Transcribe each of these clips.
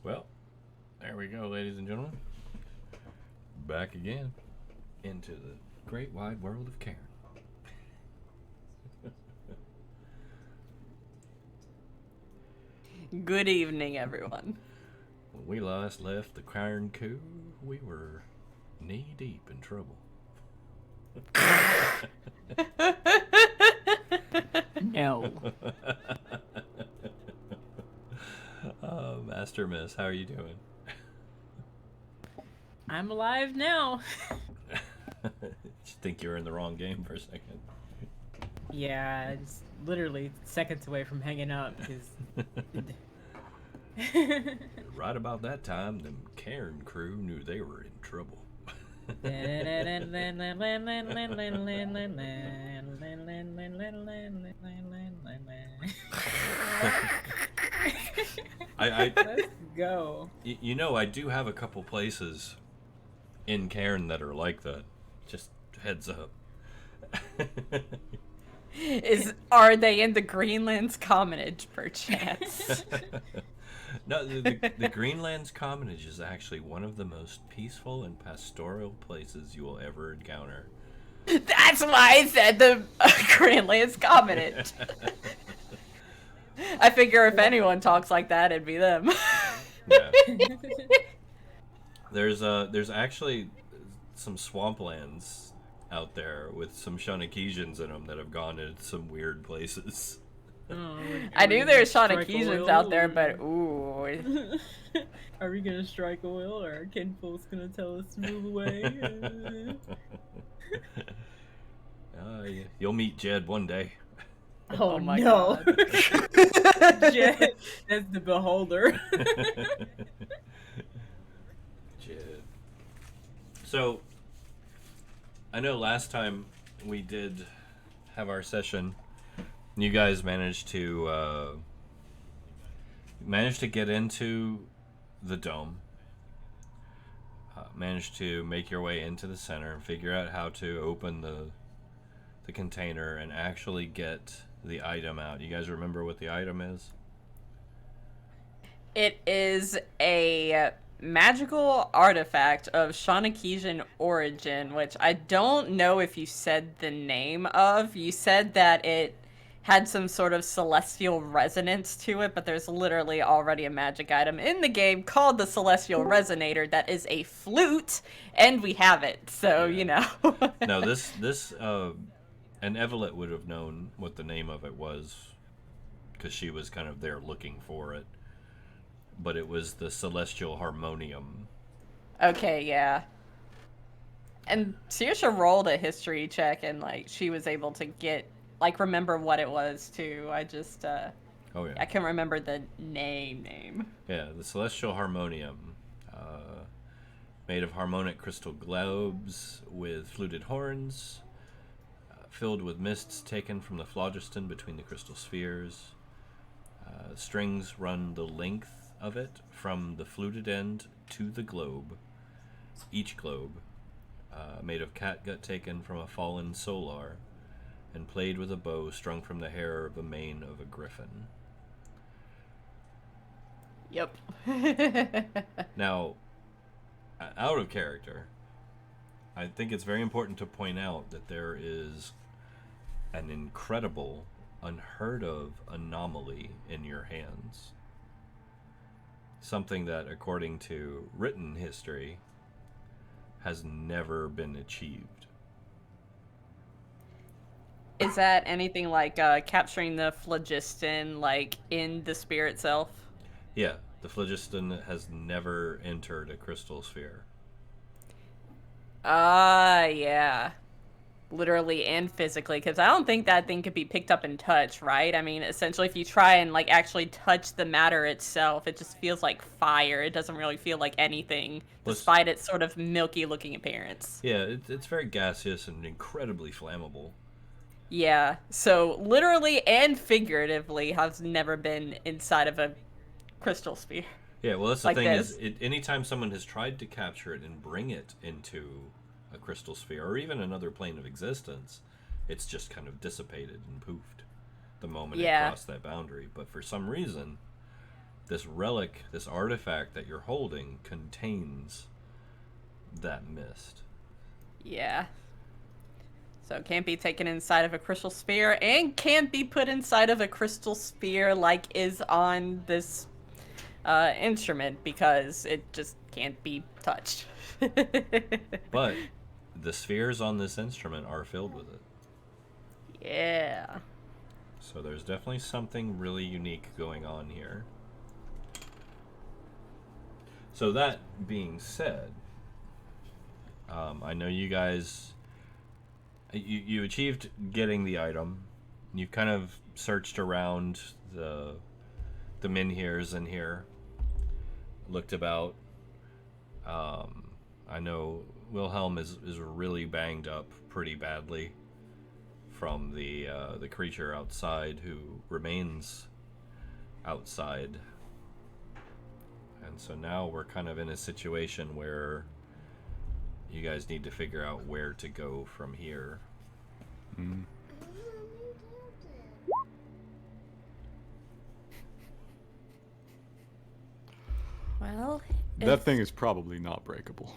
Well, there we go, ladies and gentlemen. Back again into the great wide world of Cairne. Good evening, everyone. When we last left the Cairne coup, we were knee deep in trouble. No. Master Miss, how are you doing? I'm alive now. Just think you were in the wrong game for a second. Yeah, it's literally seconds away from hanging up because. Right about that time, them Cairn crew knew they were in trouble. Let's go. You know, I do have a couple places in Cairn that are like that. Just heads up. Are they in the Greenland's commonage, perchance? No, the Greenland's commonage is actually one of the most peaceful and pastoral places you will ever encounter. That's why I said the Greenland's commonage. I figure if anyone talks like that, it'd be them. Yeah. There's actually some swamplands out there with some Shawneekesians in them that have gone into some weird places. I knew there were Shawneekesians out there, but ooh. Are we gonna strike oil, or are kinfolk's gonna tell us to move away? You'll meet Jed one day. Oh my no! God. Jed, as the beholder. Jed. So, I know last time we did have our session, you guys managed to get into the dome. Managed to make your way into the center and figure out how to open the container and actually get the item out. You guys remember what the item is? It is a magical artifact of Shawneekesian origin, which I don't know if you said the name of. You said that it had some sort of celestial resonance to it, but there's literally already a magic item in the game called the Celestial Resonator that is a flute, and we have it. So, Yeah. you know. No, this and Evelyn would have known what the name of it was because she was kind of there looking for it. But it was the Celestial Harmonium. Okay, yeah. And Saoirse rolled a history check, and like she was able to get remember what it was too. I just Oh yeah. I can't remember the name. Yeah, the Celestial Harmonium, made of harmonic crystal globes with fluted horns, filled with mists taken from the phlogiston between the crystal spheres. Strings run the length of it from the fluted end to the globe. Each globe, made of catgut taken from a fallen solar, and played with a bow strung from the hair of a mane of a griffin. Yep. Now, out of character, I think it's very important to point out that there is an incredible, unheard of anomaly in your hands. Something that, according to written history, has never been achieved. Is that anything like capturing the phlogiston like in the sphere itself? Yeah, the phlogiston has never entered a crystal sphere. Yeah. Literally and physically, because I don't think that thing could be picked up and touched, right? I mean, essentially, if you try and like actually touch the matter itself, it just feels like fire. It doesn't really feel like anything, despite its sort of milky-looking appearance. Yeah, it's very gaseous and incredibly flammable. Yeah, so literally and figuratively has never been inside of a crystal sphere. Yeah, well, that's the Like thing this. is, anytime someone has tried to capture it and bring it into a crystal sphere or even another plane of existence, it's just kind of dissipated and poofed the moment it crossed that boundary. But for some reason, this relic, this artifact that you're holding, contains that mist. Yeah. So it can't be taken inside of a crystal sphere, and can't be put inside of a crystal sphere like is on this instrument, because it just can't be touched. But the spheres on this instrument are filled with it. Yeah. So there's definitely something really unique going on here. So that being said, I know you guys, you achieved getting the item. You kind of searched around the menhirs in here, looked about. I know Wilhelm is really banged up pretty badly from the creature outside, who remains outside. And so now we're kind of in a situation where you guys need to figure out where to go from here. Mm. Well, That thing is probably not breakable.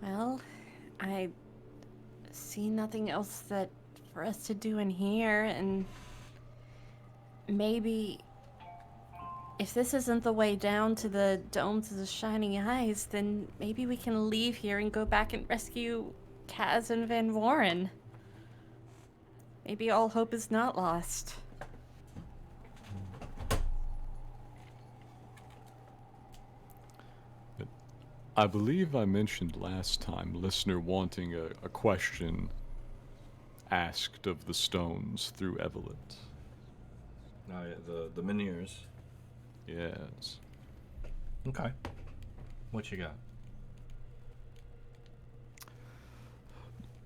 Well, I see nothing else that for us to do in here, and maybe if this isn't the way down to the Dome to the Shining Eyes, then maybe we can leave here and go back and rescue Kaz and Van Warren. Maybe all hope is not lost. I believe I mentioned last time, listener wanting a question asked of the stones through Evelyn. Oh, yeah, the menhirs. Yes. Okay. What you got?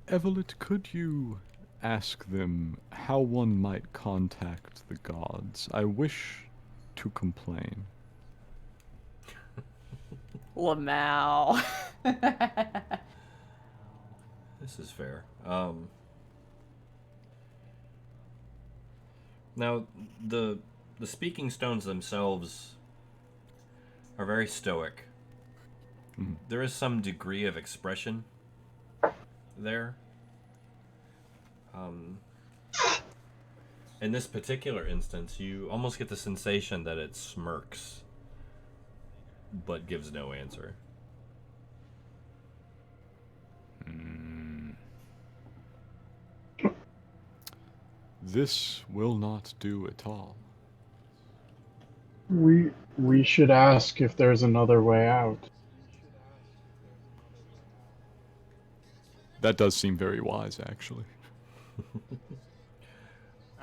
Evelyn, could you ask them how one might contact the gods? I wish to complain. Lamau. This is fair. Now, the speaking stones themselves are very stoic. Mhm. There is some degree of expression there. In this particular instance, you almost get the sensation that it smirks, but gives no answer. This will not do at all. We should ask if there's another way out. That does seem very wise, actually.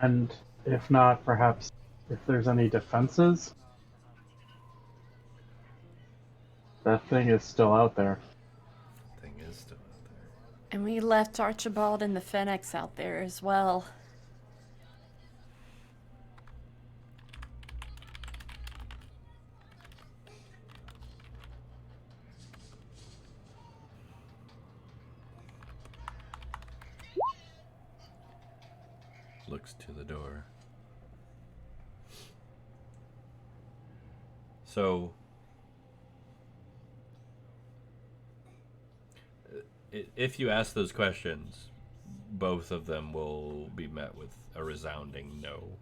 And if not, perhaps if there's any defenses? That thing is still out there. Thing is still out there. And we left Archibald and the Phoenix out there as well. Looks to the door. So, if you ask those questions, both of them will be met with a resounding no.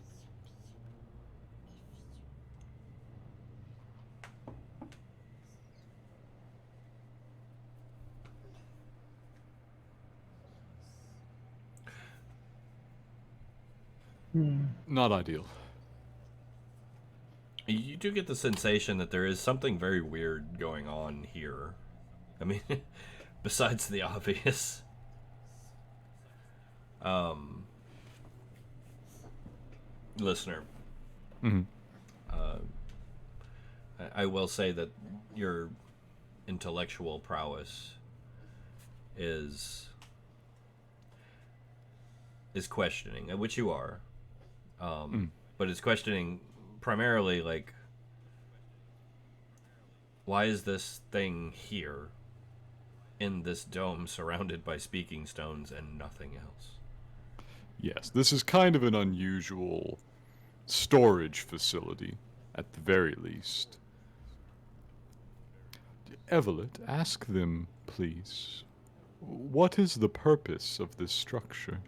Not ideal. You do get the sensation that there is something very weird going on here. I mean, besides the obvious. Listener, Mm-hmm. I will say that your intellectual prowess is questioning, which you are. But it's questioning primarily, like, why is this thing here in this dome surrounded by speaking stones and nothing else? Yes, this is kind of an unusual storage facility, at the very least. Evelyn, ask them, please. What is the purpose of this structure?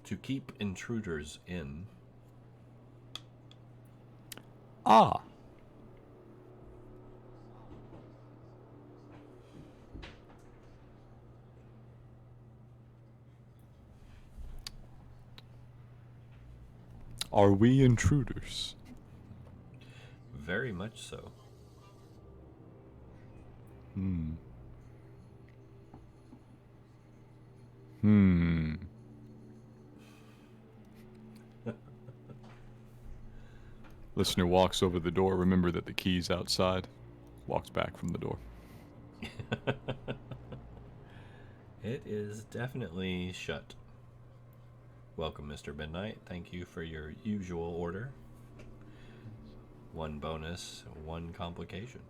To keep intruders in. Ah. Are we intruders? Very much so. Hmm. Hmm. Listener walks over the door. Remember that the key's outside. Walks back from the door. It is definitely shut. Welcome, Mr. Midnight. Thank you for your usual order. 1 bonus, 1 complication.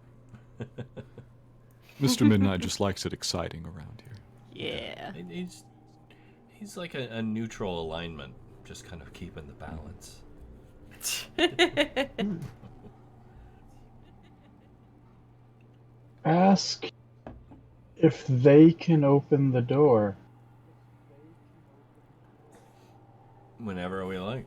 Mr. Midnight just likes it exciting around here. Yeah. He's like a neutral alignment, just kind of keeping the balance. Ask if they can open the door. Whenever we like.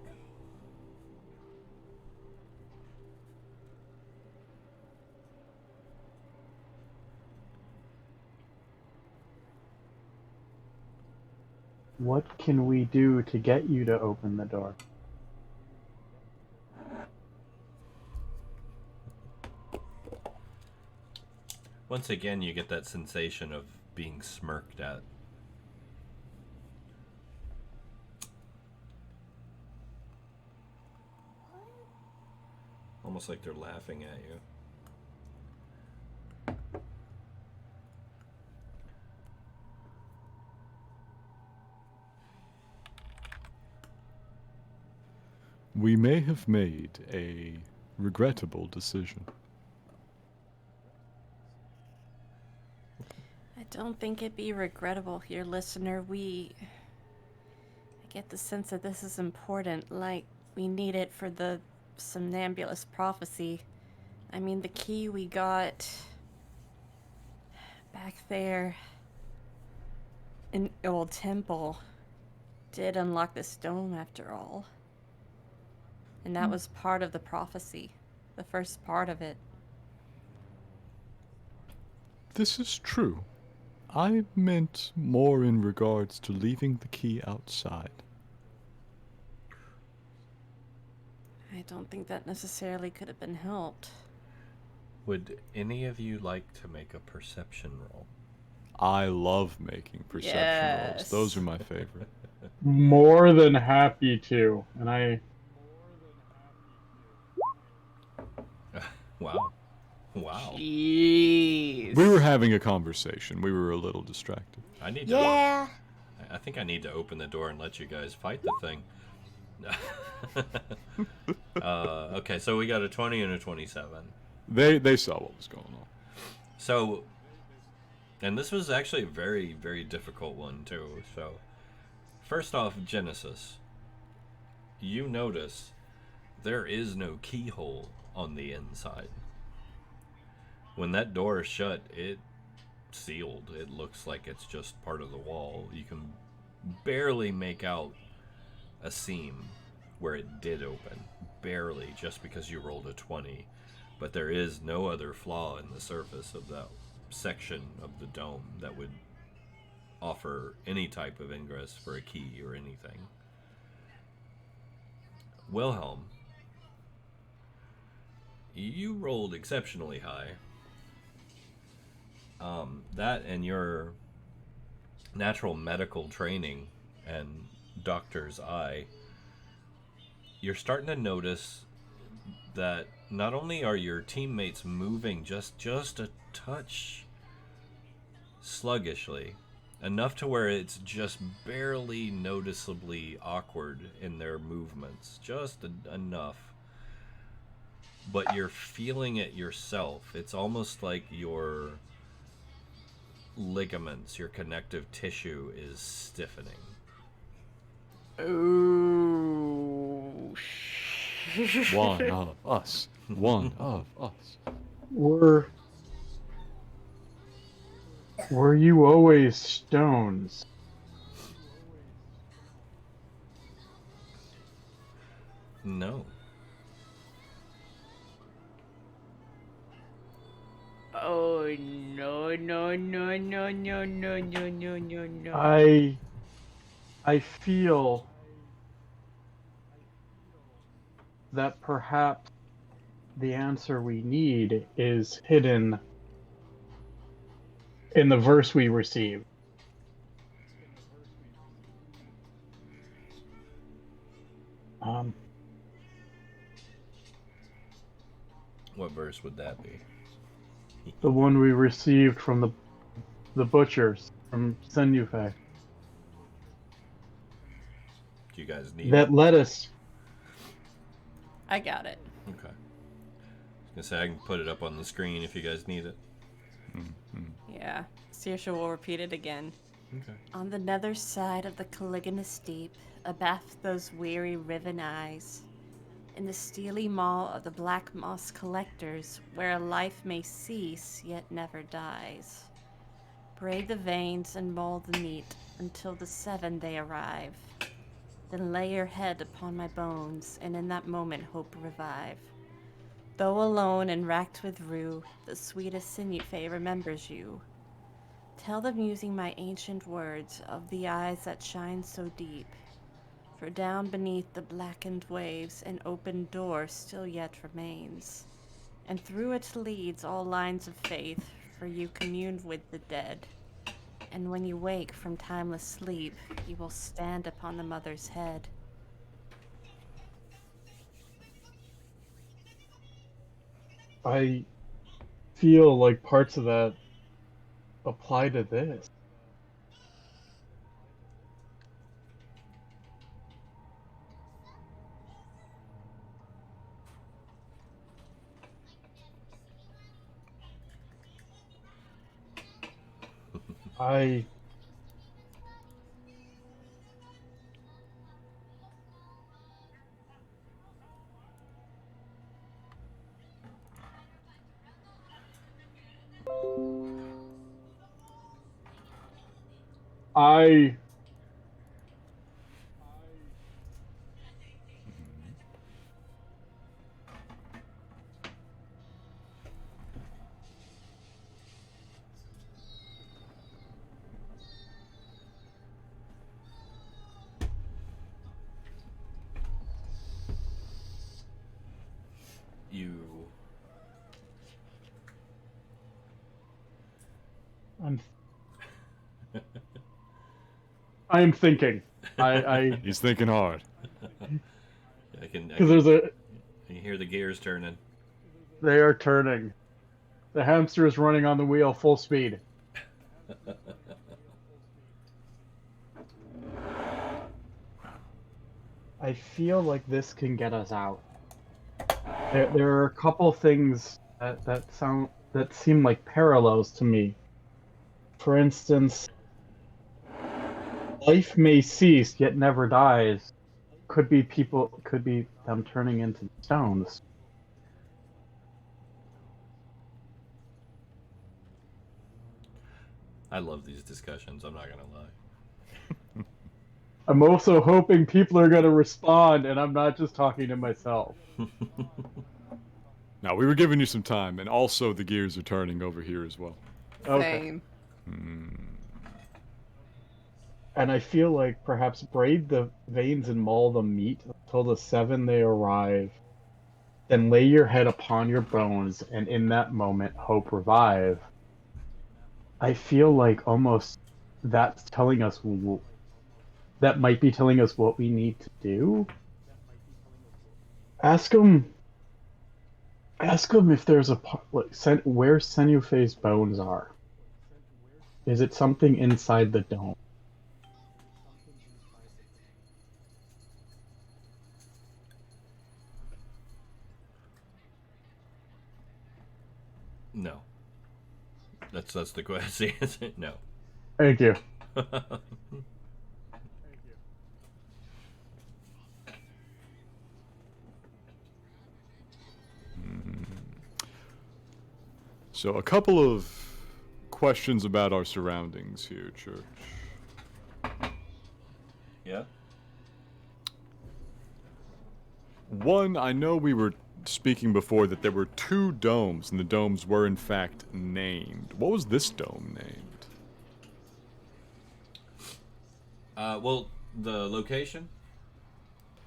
What can we do to get you to open the door? Once again, you get that sensation of being smirked at. Almost like they're laughing at you. We may have made a regrettable decision. I don't think it'd be regrettable here, listener. I get the sense that this is important, like we need it for the somnambulist prophecy. I mean, the key we got back there in Old Temple did unlock the stone after all. And that was part of the prophecy, the first part of it. This is true. I meant more in regards to leaving the key outside. I don't think that necessarily could have been helped. Would any of you like to make a perception roll? I love making perception rolls. Yes. Those are my favorite. More than happy to. And I Wow. Wow. Jeez. We were having a conversation. We were a little distracted. I need Yeah. to. I think I need to open the door and let you guys fight the thing. Okay, so we got a 20 and a 27. They saw what was going on. So, and this was actually a very, very difficult one, too. So, first off, Genesis. You notice there is no keyhole on the inside. When that door is shut, it's sealed. It looks like it's just part of the wall. You can barely make out a seam where it did open. Barely, just because you rolled a 20. But there is no other flaw in the surface of that section of the dome that would offer any type of ingress for a key or anything. Wilhelm, you rolled exceptionally high. That and your natural medical training and doctor's eye, you're starting to notice that not only are your teammates moving just a touch sluggishly, enough to where it's just barely noticeably awkward in their movements, just enough. but you're feeling it yourself. It's almost like your ligaments, your connective tissue is stiffening. Ooh. One of us. One of us. Were you always stones? No. Oh no no no no no no no no no no. I feel that perhaps the answer we need is hidden in the verse we received. Um, What verse would that be? the one we received from the butchers from Senufe Do you guys need that it? led us. I got it. Okay. I was gonna say I can put it up on the screen if you guys need it. Yeah. Saoirse will repeat it again. Okay. On the nether side of the Caligonous Deep, abaft those weary riven eyes, in the steely maw of the black moss collectors, where a life may cease yet never dies. Braid the veins and mold the meat until the 7 they arrive. Then lay your head upon my bones, and in that moment hope revive. Though alone and racked with rue, the sweetest Sinufe remembers you. Tell them using my ancient words of the eyes that shine so deep. For down beneath the blackened waves an open door still yet remains. And through it leads all lines of faith, for you commune with the dead. And when you wake from timeless sleep, you will stand upon the mother's head. I feel like parts of that apply to this. I I You I'm I am thinking. I He's thinking hard. I can because there's a you hear the gears turning. they are turning. The hamster is running on the wheel full speed. I feel like this can get us out. There are a couple things that seem like parallels to me. For instance, life may cease yet never dies. Could be them turning into stones. I love these discussions, I'm not gonna lie. I'm also hoping people are going to respond, and I'm not just talking to myself. Now, we were giving you some time, and also the gears are turning over here as well. Okay. Same. And I feel like perhaps braid the veins and maul the meat until the 7 they arrive. Then lay your head upon your bones, and in that moment hope revive. I feel like almost that's telling us that might be telling us what we need to do. Ask them if there's where Senufe's bones are. Is it something inside the dome? No. That's the question. No. Thank you. So, a couple of questions about our surroundings here, Church. Yeah. One, I know we were speaking before that there were 2 domes, and the domes were in fact named. What was this dome named? Well, the location.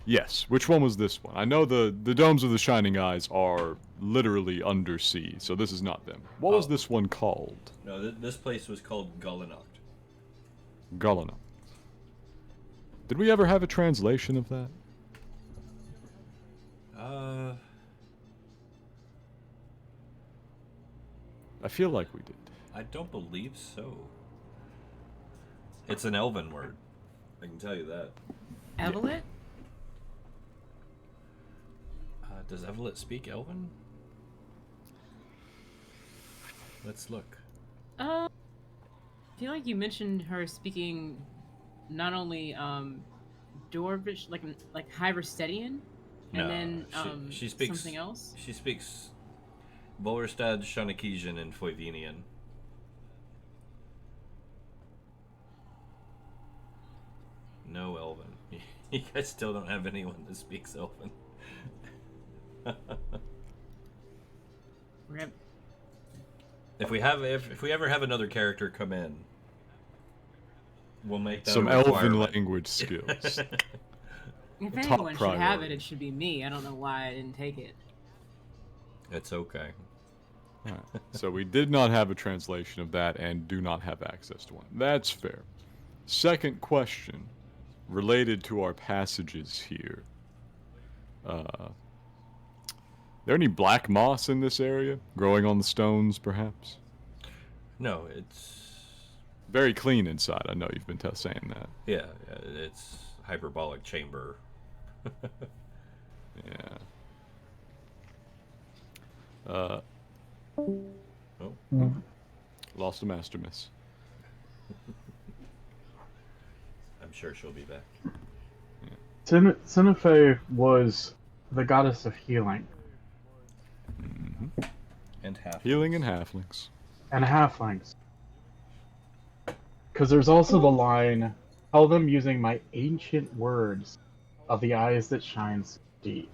Yes, which one was this one? I know the domes of the Shining Eyes are literally undersea, so this is not them. What was Oh. this one called? No, this place was called Gullinacht. Gullina. Did we ever have a translation of that? I feel like we did. I don't believe so. It's an Elven word. I can tell you that. Evelyn? Does Evelyn speak Elven? Let's look. I feel like you mentioned her speaking not only Dwarvish, like Hyverstedian, and No, then she speaks something else. She speaks Volrestad, Shanakesian, and Foivenian. No Elven. You guys still don't have anyone that speaks Elven. We're gonna, If we ever have another character come in, we'll make that Some a elven requirement. language skills. if top anyone should have priority. it, it should be me. I don't know why I didn't take it. It's okay. Alright, so we did not have a translation of that and do not have access to one. That's fair. Second question, related to our passages here. There any black moss in this area? Growing on the stones, perhaps? No, it's Very clean inside, I know you've been saying that. yeah, it's hyperbolic chamber. Yeah. Oh, Lost a master miss. I'm sure she'll be back. Cynefe was the goddess of healing And half Healing and halflings. and halflings. Because there's also the line, tell them using my ancient words of the eyes that shine so deep.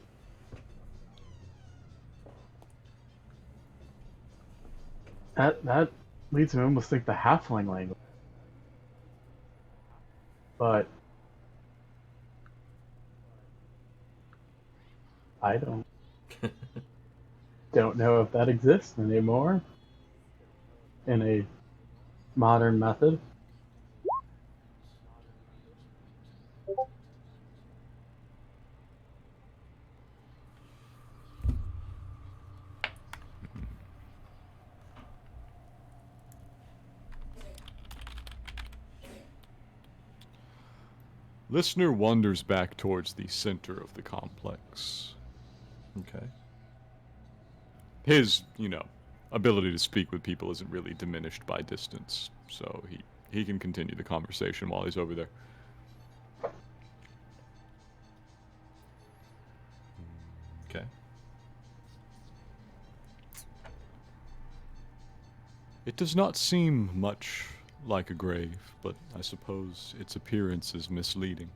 That leads me to almost think the halfling language. But I don't know if that exists anymore in a modern method. Listener wanders back towards the center of the complex. Okay. His, ability to speak with people isn't really diminished by distance, so he can continue the conversation while he's over there. Okay. It does not seem much like a grave, but I suppose its appearance is misleading.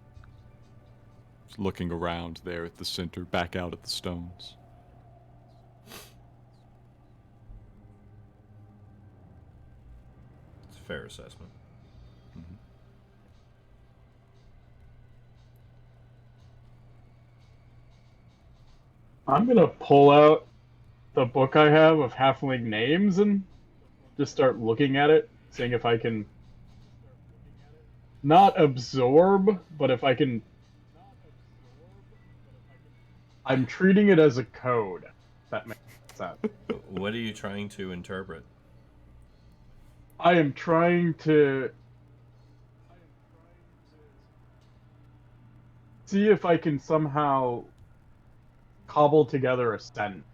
Just looking around there at the center, back out at the stones. It's a fair assessment. I'm gonna pull out the book I have of halfling names and just start looking at it, seeing if I can not absorb, but if I can. I'm treating it as a code. If that makes sense. What are you trying to interpret? I am trying to see if I can somehow cobble together a sentence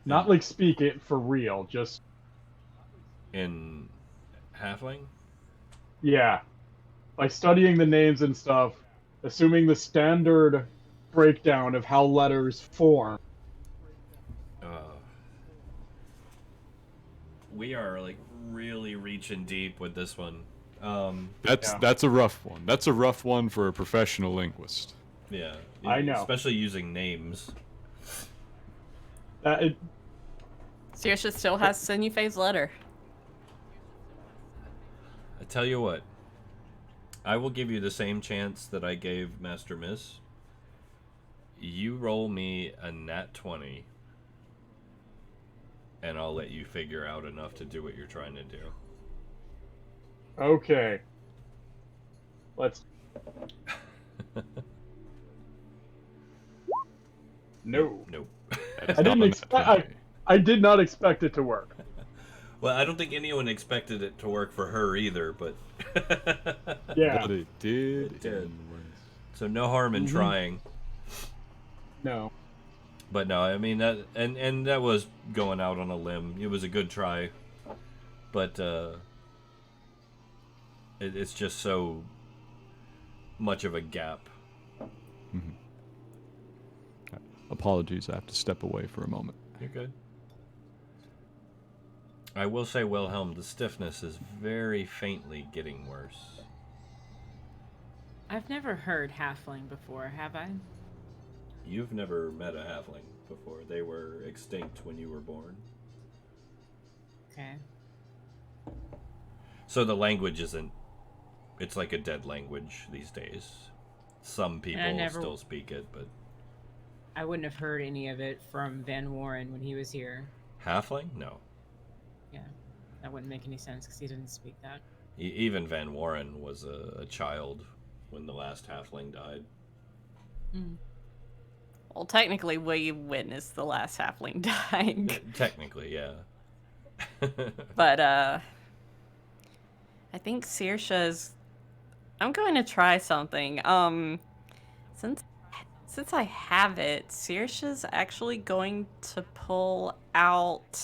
Not like speak it for real, just In halfling? yeah. By studying the names and stuff, assuming the standard breakdown of how letters form. We are like really reaching deep with this one. That's a rough one. That's a rough one for a professional linguist. Yeah, I know. especially using names. Saoirse still has Sinufei's letter. I tell you what, I will give you the same chance that I gave Master Miss. You roll me a nat 20, and I'll let you figure out enough to do what you're trying to do. Okay. Let's. No. Nope. I did not expect it to work. Well, I don't think anyone expected it to work for her either, but Yeah. But it did. It did. anyways. So no harm in trying. No. But no, I mean that, and that was going out on a limb. It was a good try, but it's just so much of a gap. Apologies, I have to step away for a moment. You're good. I will say, Wilhelm, the stiffness is very faintly getting worse. I've never heard halfling before, have I? You've never met a halfling before. They were extinct when you were born. Okay. So the language isn't... It's like a dead language these days. Some people still speak it, but... I wouldn't have heard any of it from Van Warren when he was here. Halfling? No. Yeah, that wouldn't make any sense because he didn't speak that. Even Van Warren was a child when the last halfling died. Mm. Well, technically, we witnessed the last halfling dying. Technically, yeah. But, I think Saoirse's... I'm going to try something. Since I have it, Saoirse's actually going to pull out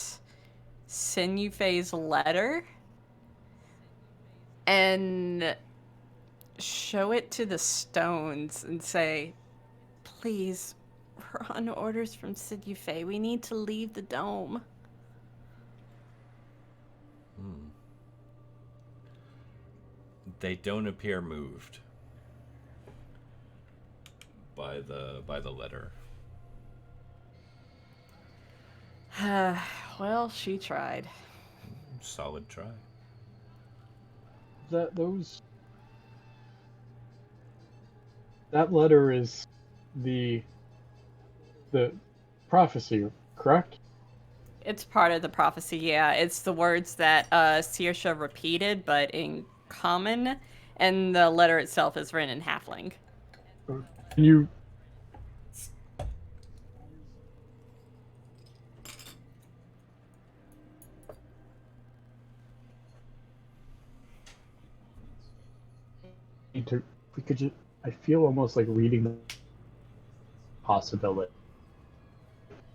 Sinufei's letter and show it to the stones and say, please, we're on orders from Sinufei. We need to leave the dome. They don't appear moved by the letter. Well, she tried. Solid try. That letter is the prophecy, correct? It's part of the prophecy, yeah. It's the words that Saoirse repeated, but in common, and the letter itself is written in halfling. Can you... I feel almost like reading the possibility,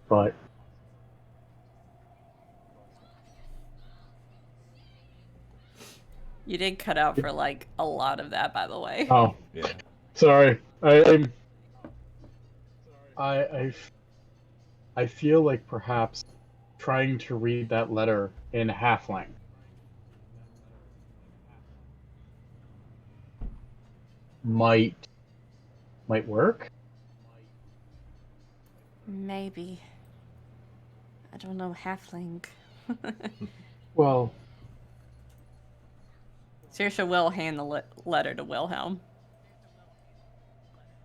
but You did cut out for like a lot of that, by the way. oh, Yeah. sorry. I feel like perhaps trying to read that letter in halfling might work. Maybe. I don't know, halfling. Well, Saoirse will hand the letter to Wilhelm.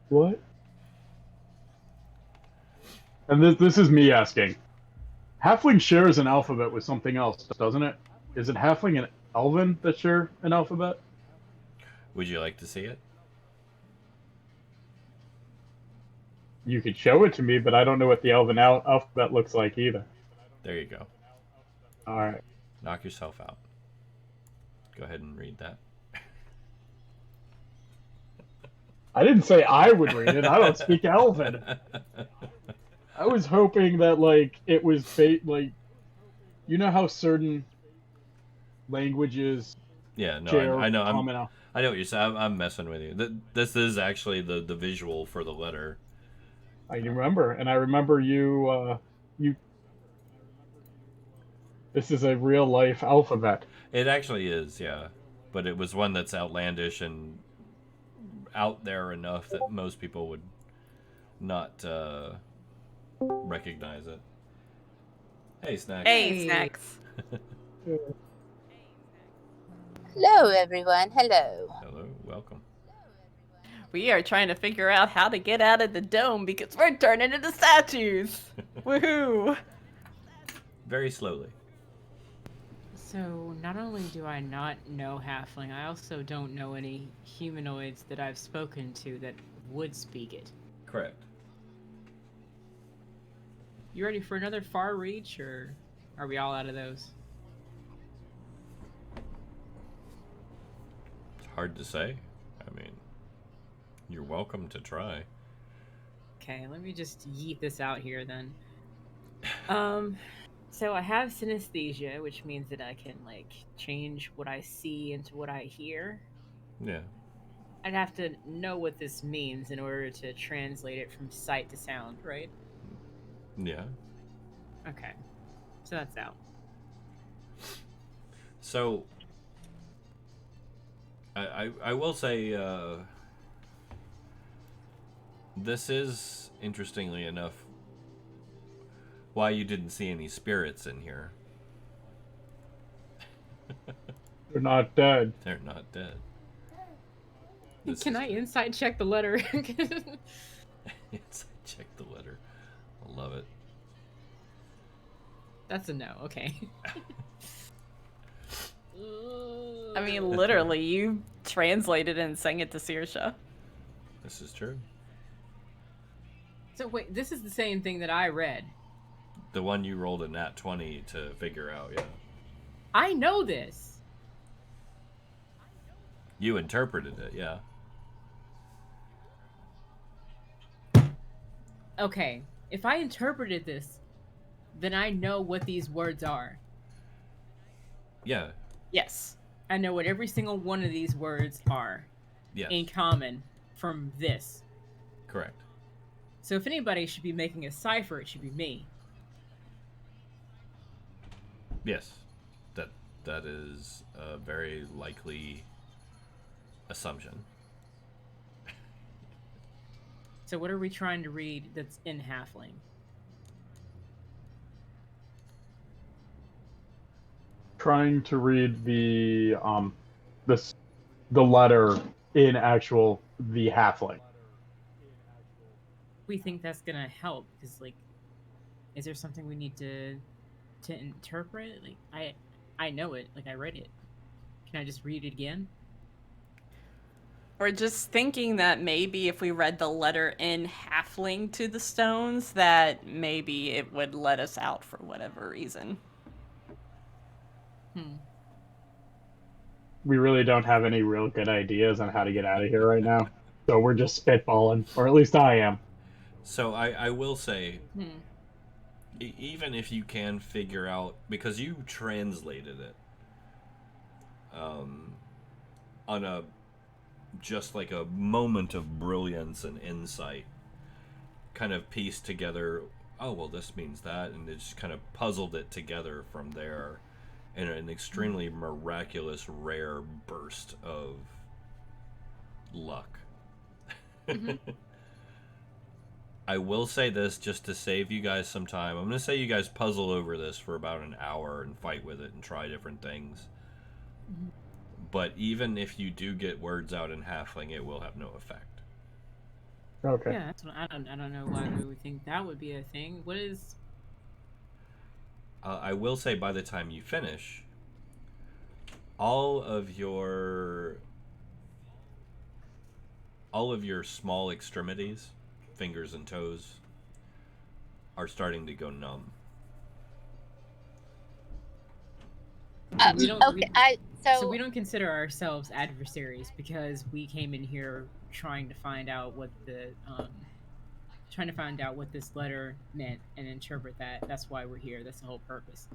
what? And this is me asking. Halfling shares an alphabet with something else, doesn't it? Is it halfling and elven that share an alphabet? Would you like to see it? You could show it to me, but I don't know what the elven alphabet looks like either. There you go. All right. Knock yourself out. Go ahead and read that. I didn't say I would read it. I don't speak elven. I was hoping that like it was like you know how certain languages Yeah, no, share I know, common. I know what you're saying. I'm messing with you. This is actually the visual for the letter. I remember, and I remember you. This is a real life alphabet. It actually is, yeah, but it was one that's outlandish and out there enough that most people would not recognize it. Hey, Snacks. Hey, Hey. snacks. Hello, everyone. Hello. Hello, welcome. We are trying to figure out how to get out of the dome because we're turning into statues. Woohoo! Very slowly. So, not only do I not know Halfling, I also don't know any humanoids that I've spoken to that would speak it. Correct. You ready for another far reach, or are we all out of those? It's hard to say. I mean, you're welcome to try. Okay, let me just yeet this out here then. So I have synesthesia, which means that I can like change what I see into what I hear. Yeah. I'd have to know what this means in order to translate it from sight to sound, right? Yeah. Okay. So that's out. So, I will say, this is, interestingly enough, why you didn't see any spirits in here. They're not dead. They're not dead. Can I insight check the letter? Yes, check the letter. I love it. That's a no. Okay. I mean, literally, you translated and sang it to Saoirse. This is true. So wait, this is the same thing that I read. The one you rolled a nat 20 to figure out, yeah. I know this. You interpreted it, yeah. Okay, if I interpreted this, then I know what these words are. Yeah, Yes. I know what every single one of these words are yes. in common from this. Correct. So if anybody should be making a cipher, it should be me. Yes. That is a very likely assumption. So what are we trying to read that's in Halfling? Trying to read the letter in actual the halfling. We think that's gonna help because, like, is there something we need to interpret? Like, I know it. Like, I read it. Can I just read it again? We're just thinking that maybe if we read the letter in halfling to the stones, that maybe it would let us out for whatever reason. We really don't have any real good ideas on how to get out of here right now. So we're just spitballing, or at least I am. So I will say, even if you can figure out, because you translated it on a just like a moment of brilliance and insight, kind of pieced together, oh well, this means that, and it just kind of puzzled it together from there in an extremely miraculous, rare burst of luck. I will say this just to save you guys some time. I'm going to say you guys puzzle over this for about an hour and fight with it and try different things. But even if you do get words out in halfling, it will have no effect. Okay. Yeah, that's what, I don't know why we would think that would be a thing. What is? I will say by the time you finish, all of your small extremities, fingers and toes, are starting to go numb. We don't, Okay, so we don't consider ourselves adversaries because we came in here trying to find out what the trying to find out what this letter meant and interpret that. That's why we're here. That's the whole purpose.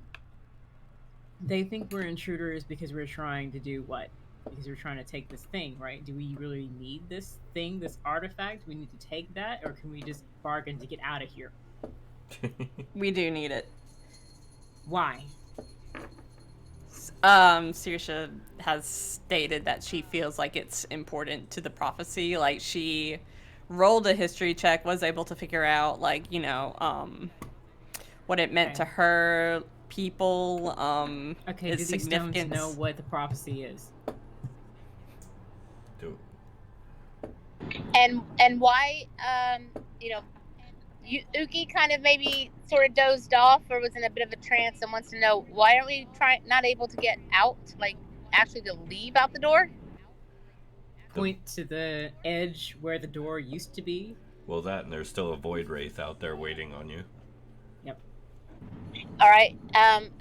They think we're intruders because we're trying to do what? Because we're trying to take this thing, right? Do we really need this thing, this artifact? We need to take that, or can we just bargain to get out of here? We do need it. Why? Saoirse has stated that she feels like it's important to the prophecy. Like, she rolled a history check, was able to figure out, like, you know, what it meant to her, people, Okay, its do these stones significance. know what the prophecy is? Do And why Uki kind of maybe sort of dozed off or was in a bit of a trance and wants to know why aren't we not able to get out, like actually to leave out the door? Point to the edge where the door used to be. Well, that, and there's still a void wraith out there waiting on you. Yep. All right,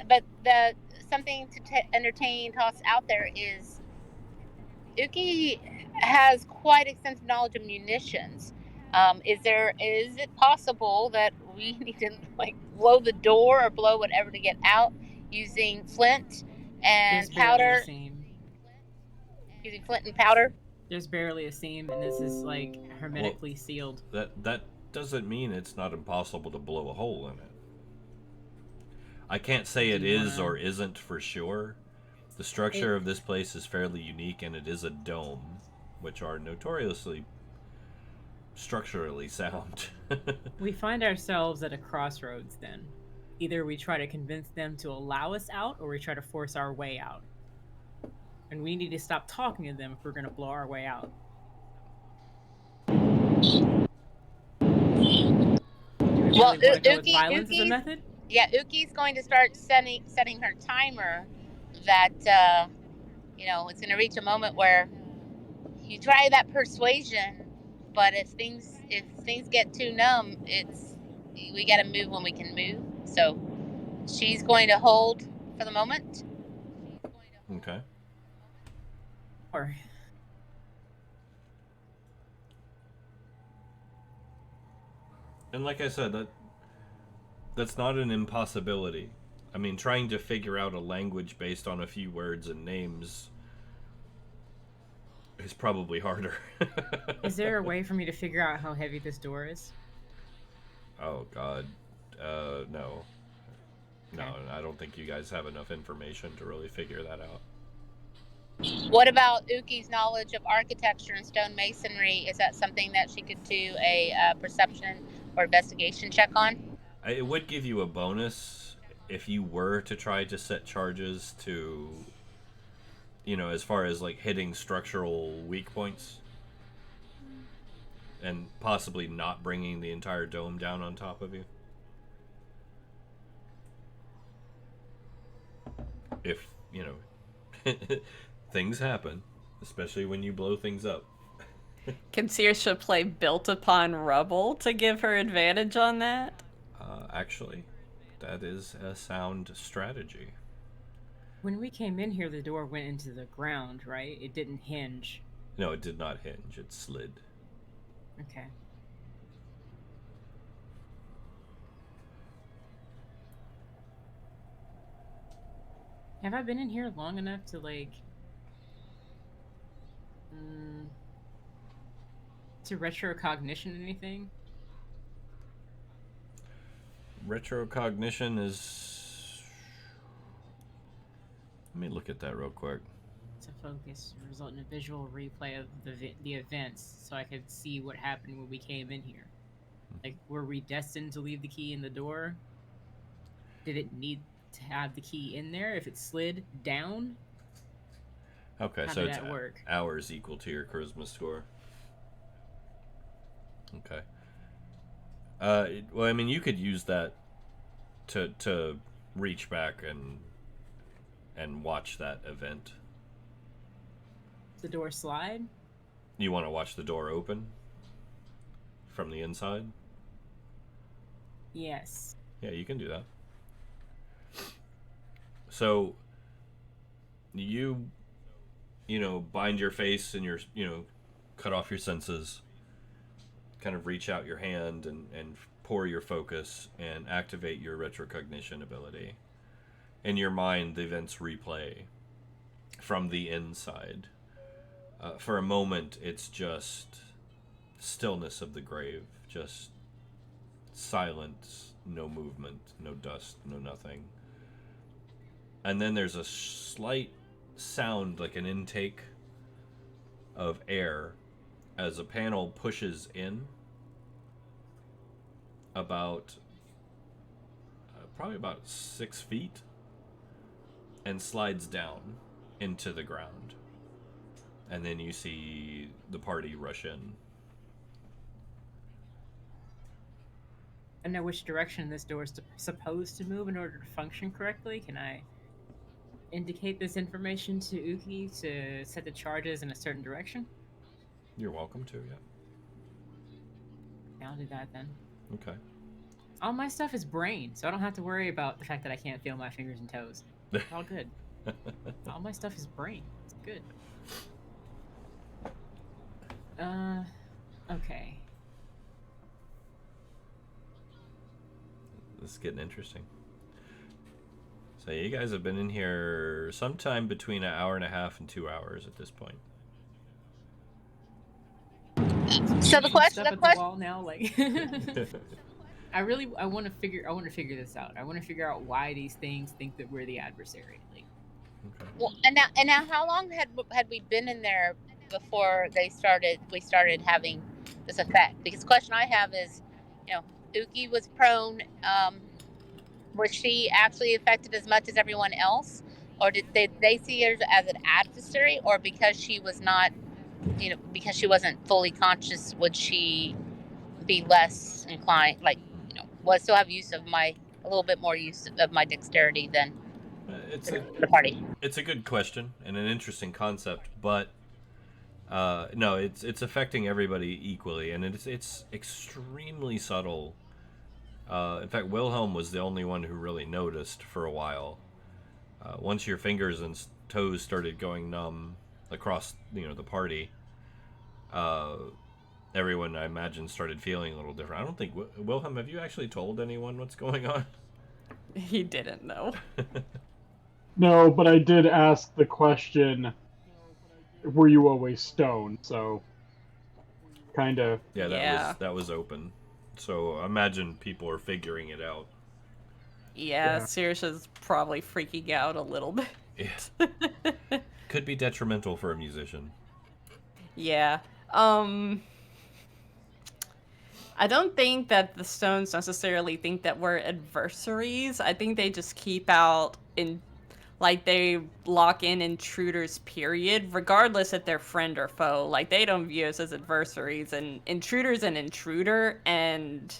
but the something to entertain toss out there is Uki has quite extensive knowledge of munitions. Is it possible that we need to like blow the door or blow whatever to get out using flint and There's barely powder? a seam. Using flint and powder. There's barely a seam, and this is like hermetically sealed. That doesn't mean it's not impossible to blow a hole in it. I can't say it is or isn't for sure. The structure of this place is fairly unique, and it is a dome, which are notoriously structurally sound. We find ourselves at a crossroads then. Either we try to convince them to allow us out, or we try to force our way out. And we need to stop talking to them if we're going to blow our way out. Do we really want to go with violence as a method? Yeah, Uki's going to start setting her timer that, it's going to reach a moment where you try that persuasion, but if things get too numb, we got to move when we can move. So she's going to hold for the moment. Okay. Or And like I said, that's not an impossibility. I mean, trying to figure out a language based on a few words and names is probably harder. is there a way for me to figure out how heavy this door is? Oh, God. No. No, Okay. I don't think you guys have enough information to really figure that out. What about Uki's knowledge of architecture and stone masonry? Is that something that she could do a perception or investigation check on? It would give you a bonus if you were to try to set charges to, as far as like hitting structural weak points and possibly not bringing the entire dome down on top of you. If, things happen, especially when you blow things up. Can Saoirse play Built Upon Rubble to give her advantage on that? Actually, that is a sound strategy. When we came in here, the door went into the ground, right? It didn't hinge. No, it did not hinge. It slid. Okay. Have I been in here long enough to, to retrocognition anything? Retrocognition is... Let me look at that real quick. To focus, result in a visual replay of the events, so I could see what happened when we came in here. Like, were we destined to leave the key in the door? Did it need to have the key in there if it slid down? Okay, How so did it's that work? hours equal to your charisma score. Okay. Well, I mean, you could use that to reach back and watch that event. The door slide? You want to watch the door open from the inside? Yes. Yeah, you can do that. So you bind your face and cut off your senses, kind of reach out your hand and pour your focus and activate your retrocognition ability. In your mind, the events replay from the inside. For a moment, it's just stillness of the grave, just silence, no movement, no dust, no nothing. And then there's a slight sound, like an intake of air, as a panel pushes in about probably about 6 feet and slides down into the ground. And then you see the party rush in. I know which direction this door is supposed to move in order to function correctly. Can I indicate this information to Uki to set the charges in a certain direction? You're welcome to, yeah. I'll do that then. Okay. All my stuff is brain, so I don't have to worry about the fact that I can't feel my fingers and toes. It's all good. All my stuff is brain. It's good. Okay. This is getting interesting. So you guys have been in here sometime between an hour and a half and 2 hours at this point. So the question, Stuff at the wall now, like. I want to figure this out. I want to figure out why these things think that we're the adversary. Like. Okay. Well, and now, how long had we been in there before we started having this effect? Because the question I have is, Uki was prone. Was she actually affected as much as everyone else, or did they see her as an adversary, or because she was not, because she wasn't fully conscious, would she be less inclined, like, will I still have a little bit more use of my dexterity than the party? It's a good question and an interesting concept, but no, it's affecting everybody equally, and it's extremely subtle. In fact, Wilhelm was the only one who really noticed for a while. Once your fingers and toes started going numb across, the party, everyone, I imagine, started feeling a little different. I don't think... Wilhelm, have you actually told anyone what's going on? He didn't know. No, but I did ask the question, were you always stoned? So, kind of... Yeah, that was open. So, I imagine people are figuring it out. Yeah, Saoirse's probably freaking out a little bit. Yeah. Could be detrimental for a musician. Yeah. I don't think that the stones necessarily think that we're adversaries. I think they just keep out they lock in intruders, period, regardless if they're friend or foe. Like, they don't view us as adversaries, and intruder's an intruder, and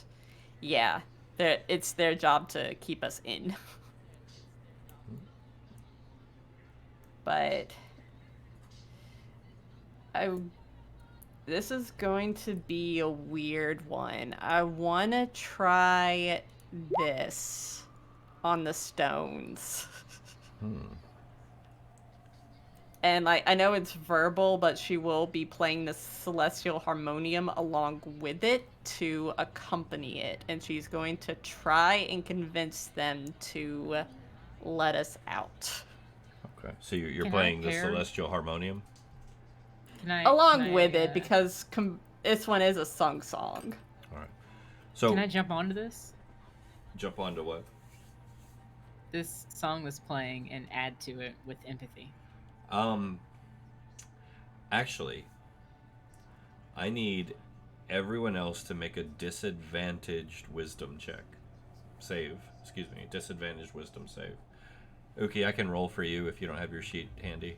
yeah, it's their job to keep us in. But this is going to be a weird one. I want to try this on the stones. And I know it's verbal, but she will be playing the Celestial Harmonium along with it to accompany it. And she's going to try and convince them to let us out. Okay, so you're playing the Celestial Harmonium? Along with it, because this one is a sung song. All right. So can I jump onto this? Jump onto what? This song that's playing and add to it with empathy. Actually, I need everyone else to make a disadvantaged wisdom check. Disadvantaged wisdom save. Okay, I can roll for you if you don't have your sheet handy.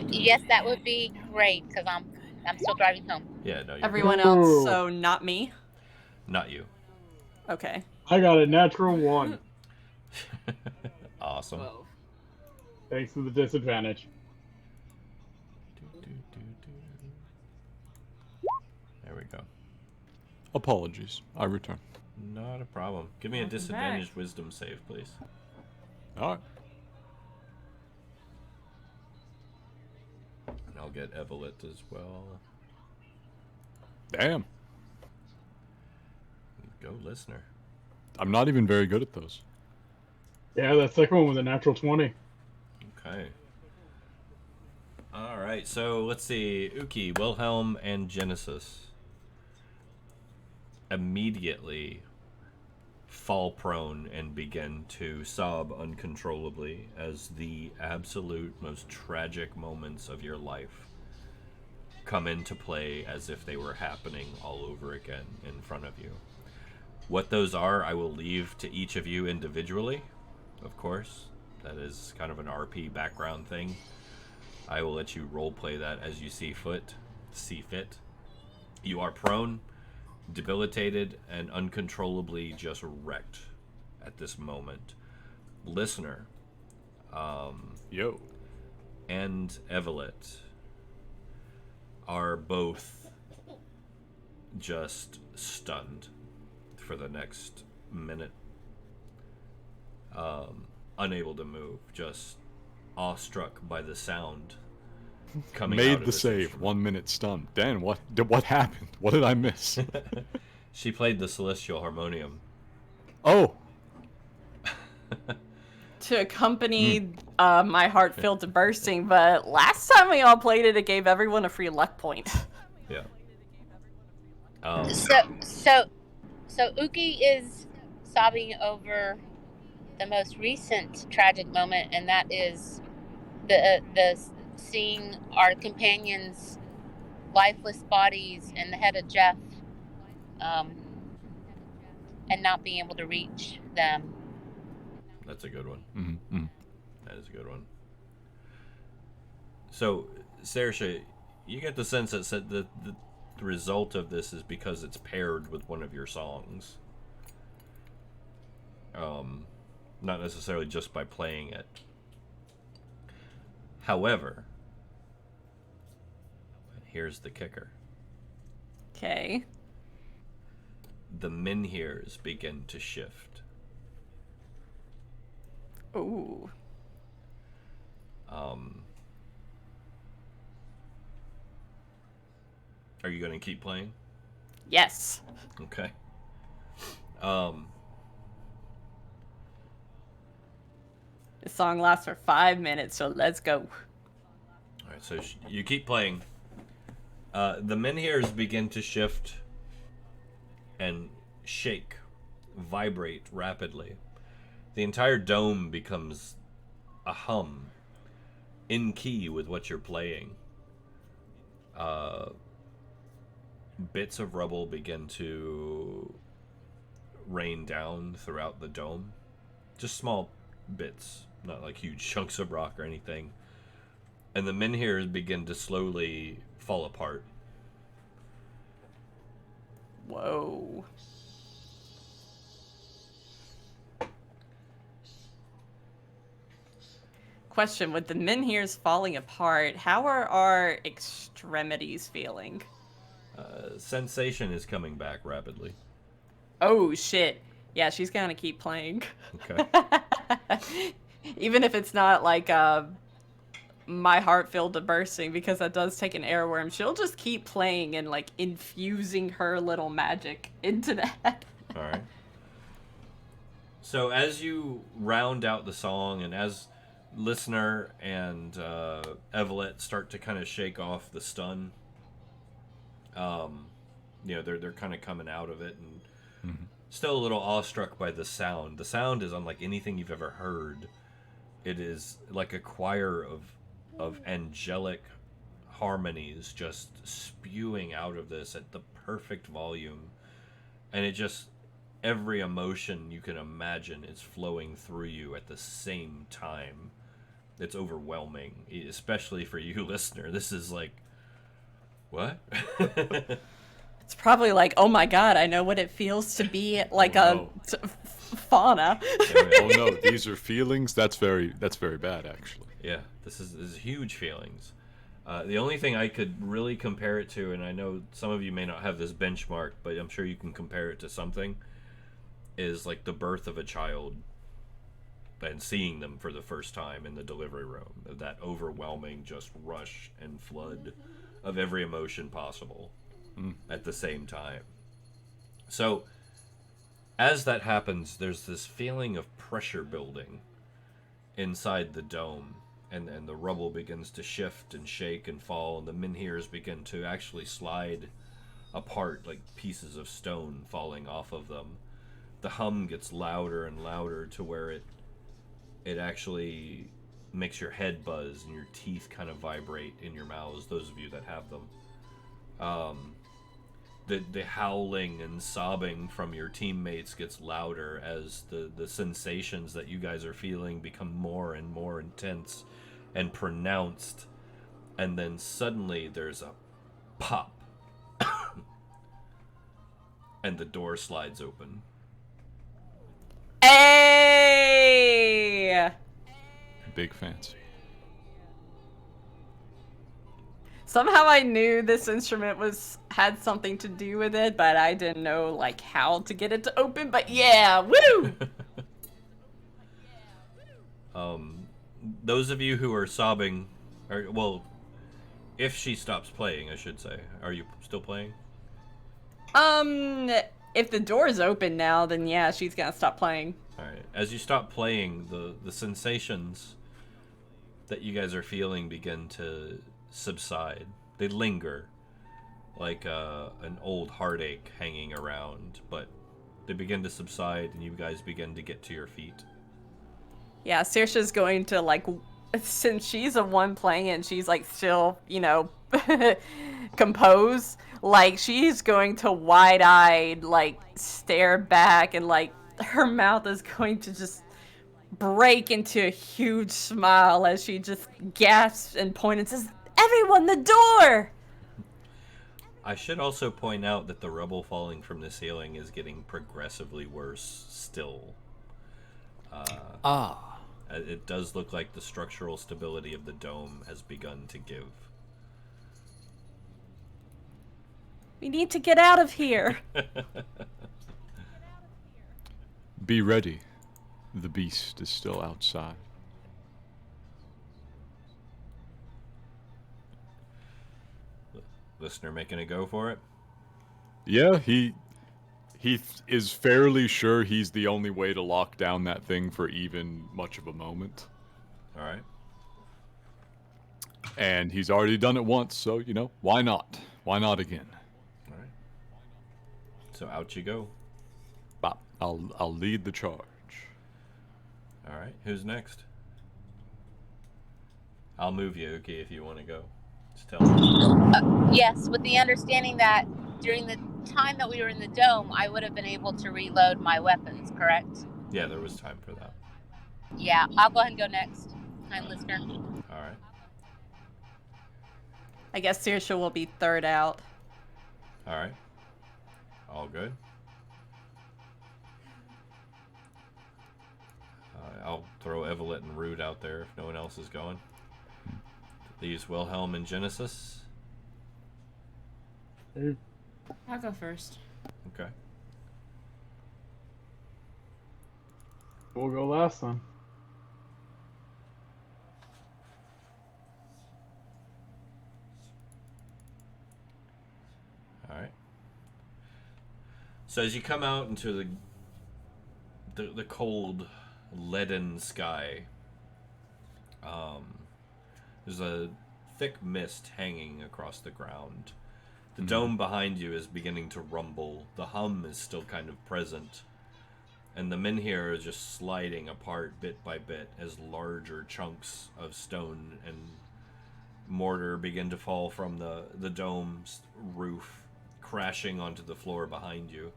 Yes, that would be great, because I'm still driving home. Yeah, no. Everyone else, so not me? Not you. Okay. I got a natural 1. Awesome. Whoa. Thanks to the disadvantage. There we go. Apologies. I return. Not a problem. Give me a disadvantaged wisdom save, please. All right. And I'll get Evelyn as well. Damn. Go, listener. I'm not even very good at those. Yeah, that second one was a natural 20. Okay. All right, so let's see. Uki, Wilhelm, and Genesis immediately fall prone and begin to sob uncontrollably as the absolute most tragic moments of your life come into play as if they were happening all over again in front of you. What those are, I will leave to each of you individually, of course. That is kind of an RP background thing. I will let you roleplay that as you see fit. You are prone, debilitated, and uncontrollably just wrecked at this moment. Listener, Yo. and Evelyn are both just stunned for the next minute. Unable to move, just awestruck by the sound coming out Made of the this save. instrument. 1 minute stunned. Dan, what happened? What did I miss? She played the Celestial Harmonium. Oh, To accompany my heart filled to bursting, but last time we all played it, it gave everyone a free luck point. Yeah. So Uki is sobbing over the most recent tragic moment, and that is the seeing our companions' lifeless bodies in the head of Jeff, and not being able to reach them. That's a good one. mm-hmm. That is a good one. So, Saoirse, you get the sense that the result of this is because it's paired with one of your songs. Not necessarily just by playing it. However, here's the kicker. Okay. The menhirs begin to shift. Ooh. Are you going to keep playing? Yes. Okay. This song lasts for 5 minutes, so let's go. All right, so you keep playing. The menhirs begin to shift and shake, vibrate rapidly. The entire dome becomes a hum, in key with what you're playing. Bits of rubble begin to rain down throughout the dome. Just small bits, not like huge chunks of rock or anything. And the menhirs begin to slowly fall apart. Whoa. Question, with the menhirs falling apart, how are our extremities feeling? Sensation is coming back rapidly. Oh, shit. Yeah, she's gonna keep playing. Okay. Even if it's not like my heart filled to bursting, because that does take an airworm, she'll just keep playing and like infusing her little magic into that. All right. So as you round out the song, and as listener and Evelyn start to kind of shake off the stun, they're kind of coming out of it and still a little awestruck by the sound. The sound is unlike anything you've ever heard. It is like a choir of angelic harmonies just spewing out of this at the perfect volume, and it just, every emotion you can imagine is flowing through you at the same time. It's overwhelming, especially for you, listener. This is like, what? It's probably like, oh my god, I know what it feels to be like fauna. Oh no, these are feelings. That's very bad, actually. Yeah, this is huge feelings. The only thing I could really compare it to, and I know some of you may not have this benchmark, but I'm sure you can compare it to something, is like the birth of a child and seeing them for the first time in the delivery room. That overwhelming just rush and flood of every emotion possible at the same time. So As that happens, there's this feeling of pressure building inside the dome, and the rubble begins to shift and shake and fall, and the menhirs begin to actually slide apart like pieces of stone falling off of them. The hum gets louder and louder to where it actually makes your head buzz and your teeth kind of vibrate in your mouths, those of you that have them. The howling and sobbing from your teammates gets louder as the sensations that you guys are feeling become more and more intense and pronounced. And then suddenly there's a pop. And the door slides open. Hey! Big fancy. Somehow I knew this instrument had something to do with it, but I didn't know like how to get it to open. But yeah, woo! Those of you who are sobbing, well, if she stops playing, I should say, are you still playing? If the door's open now, then yeah, she's gonna stop playing. All right. As you stop playing, the sensations that you guys are feeling begin to subside. They linger, like an old heartache hanging around, but they begin to subside, and you guys begin to get to your feet. Yeah, Saoirse's going to like, since she's the one playing and she's like still, compose. Like she's going to wide-eyed like stare back, and like her mouth is going to just break into a huge smile as she just gasps and points and says, "Everyone, the door!" I should also point out that the rubble falling from the ceiling is getting progressively worse still. It does look like the structural stability of the dome has begun to give. We need to get out of here. Be ready. The beast is still outside. Listener making a go for it? Yeah, he is fairly sure he's the only way to lock down that thing for even much of a moment. All right. And he's already done it once, so, why not? Why not again? All right. So out you go. Bop. I'll lead the charge. All right. Who's next? I'll move you, okay, if you want to go. Just tell me. Yes, with the understanding that during the time that we were in the dome, I would have been able to reload my weapons, correct? Yeah, there was time for that. Yeah, I'll go ahead and go next. Kind listener. All right. I guess Saoirse will be third out. All right. All good. I'll throw Evelyn and Rude out there if no one else is going. These Wilhelm and Genesis. I'll go first. Okay. We'll go last then. All right. So as you come out into the cold, leaden sky, there's a thick mist hanging across the ground. The dome behind you is beginning to rumble. The hum is still kind of present. And the menhir are just sliding apart bit by bit as larger chunks of stone and mortar begin to fall from the dome's roof, crashing onto the floor behind you.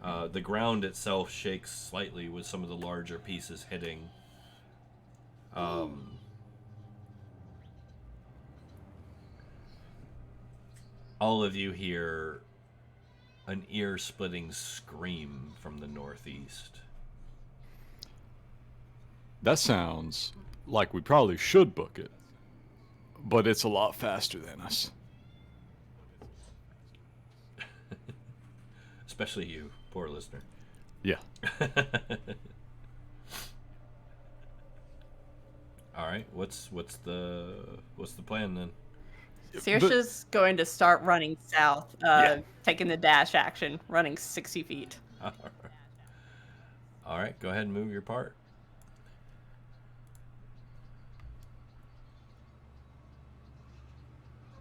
The ground itself shakes slightly with some of the larger pieces hitting. All of you hear an ear-splitting scream from the northeast. That sounds like we probably should book it, but it's a lot faster than us. Especially you, poor listener. Yeah. All right, what's the plan then? Saoirse's going to start running south, taking the dash action, running 60 feet. All right. All right, go ahead and move your part.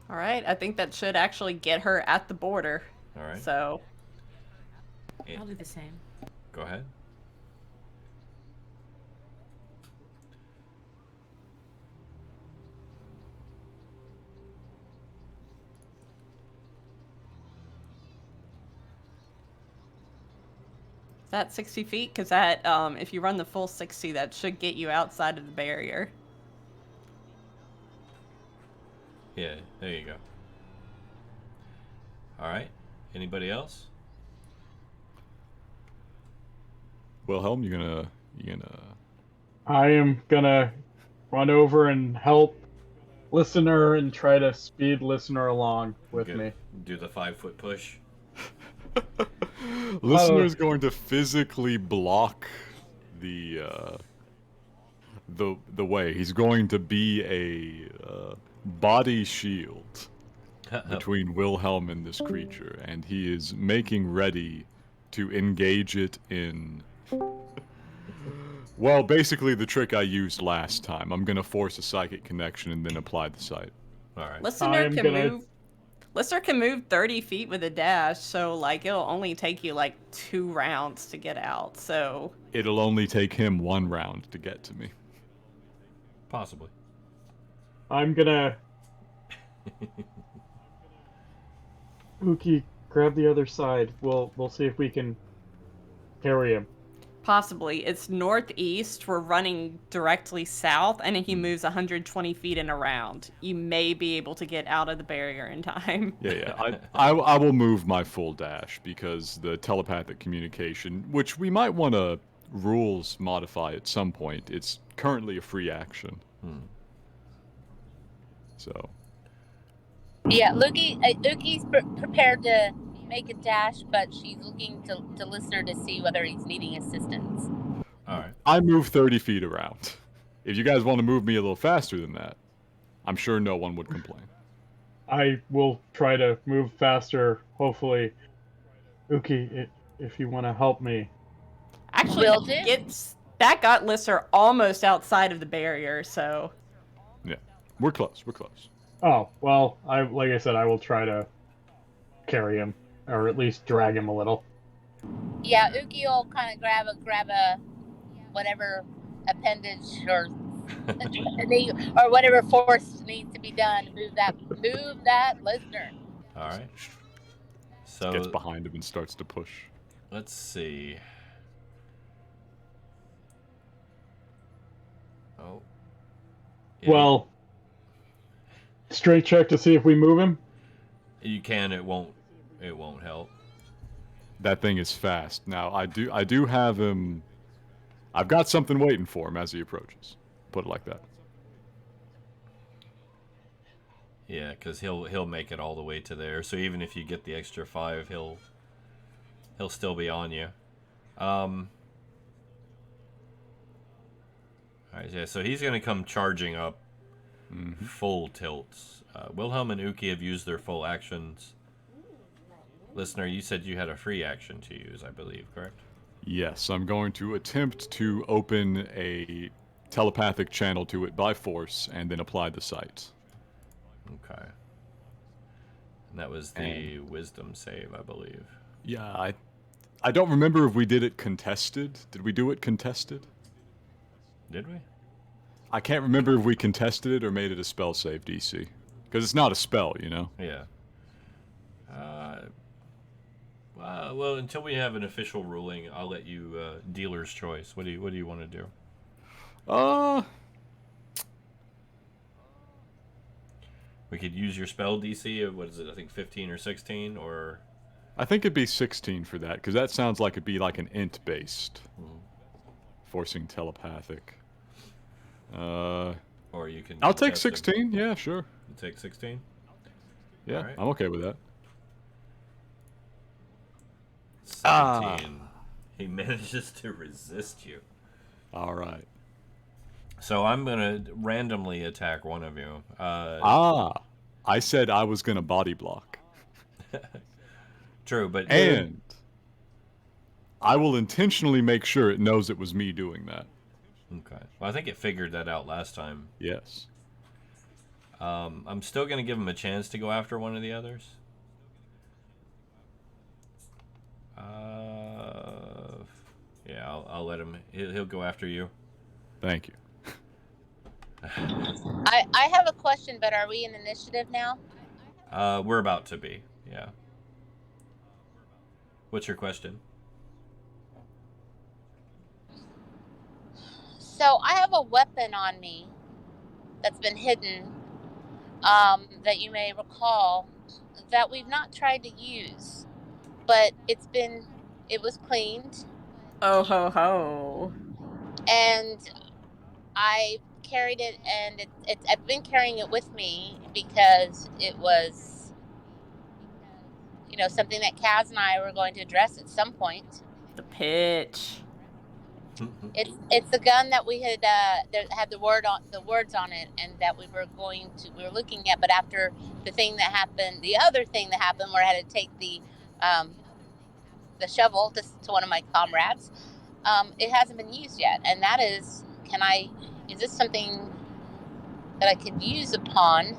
All right, I think that should actually get her at the border. All right. So, I'll do the same. Go ahead. is that 60 feet? Because that, if you run the full 60, that should get you outside of the barrier. Yeah, there you go. All right. Anybody else? Wilhelm, you gonna I am gonna run over and help listener and try to speed listener along with me. Do the 5-foot push. Listener's going to physically block the way. He's going to be a body shield between Wilhelm and this creature, and he is making ready to engage it in. Well, basically the trick I used last time. I'm gonna force a psychic connection and then apply the sight. All right. Listener can move 30 feet with a dash, so like it'll only take you like 2 rounds to get out. So It'll only take him 1 round to get to me. Possibly. I'm gonna Uki, grab the other side. We'll see if we can carry him. possibly it's northeast. We're running directly south, and he moves 120 feet in a round. You may be able to get out of the barrier in time. Yeah. I will move my full dash because the telepathic communication, which we might want to rules modify at some point. It's currently a free action. So. Yeah, Uki's prepared to make a dash, but she's looking to listener to see whether he's needing assistance. All right. I move 30 feet around. If you guys want to move me a little faster than that, I'm sure no one would complain. I will try to move faster, hopefully. Uki, if you want to help me. Actually, that got Lister almost outside of the barrier, so. Yeah, we're close. Oh, well, like I said, I will try to carry him, or at least drag him a little. Yeah, Uki will kind of grab a whatever appendage or or whatever force needs to be done to move that listener. All right. So gets behind him and starts to push. Let's see. Oh. Yeah, Well, straight check to see if we move him. you can. It won't help. That thing is fast. Now I do have him. I've got something waiting for him as he approaches. Put it like that. Yeah, because he'll make it all the way to there. So even if you get the extra 5, he'll still be on you. All right, yeah. So he's gonna come charging up, full tilts. Wilhelm and Uki have used their full actions. Listener, you said you had a free action to use, I believe, correct? Yes, I'm going to attempt to open a telepathic channel to it by force and then apply the sight. Okay. And that was the wisdom save, I believe. Yeah, I don't remember if we did it contested. Did we do it contested? Did we? I can't remember if we contested it or made it a spell save DC. Because it's not a spell, you know? Yeah. Well, until we have an official ruling, I'll let you dealer's choice. What do you want to do? We could use your spell DC of, what is it, I think 15 or 16, or... I think it'd be 16 for that, because that sounds like it'd be like an int-based. Forcing telepathic. Or you can... I'll take 16, yeah, sure. You take 16? Yeah, right. I'm okay with that. 17. He manages to resist you. Alright. So I'm going to randomly attack one of you. I said I was going to body block. True, but... And I will intentionally make sure it knows it was me doing that. Okay. Well, I think it figured that out last time. Yes. I'm still going to give him a chance to go after one of the others. Yeah, I'll let him. He'll go after you. Thank you. I have a question, but are we in initiative now? We're about to be. Yeah. What's your question? So I have a weapon on me that's been hidden, that you may recall, that we've not tried to use, but it was cleaned, Oh ho ho. and I carried it, and I've been carrying it with me because it was, something that Kaz and I were going to address at some point. The pitch. It's the gun that we had that had the words on it, and that we were looking at. But after the other thing that happened, where I had to take the shovel to one of my comrades, it hasn't been used yet. And that is, is this something that I could use upon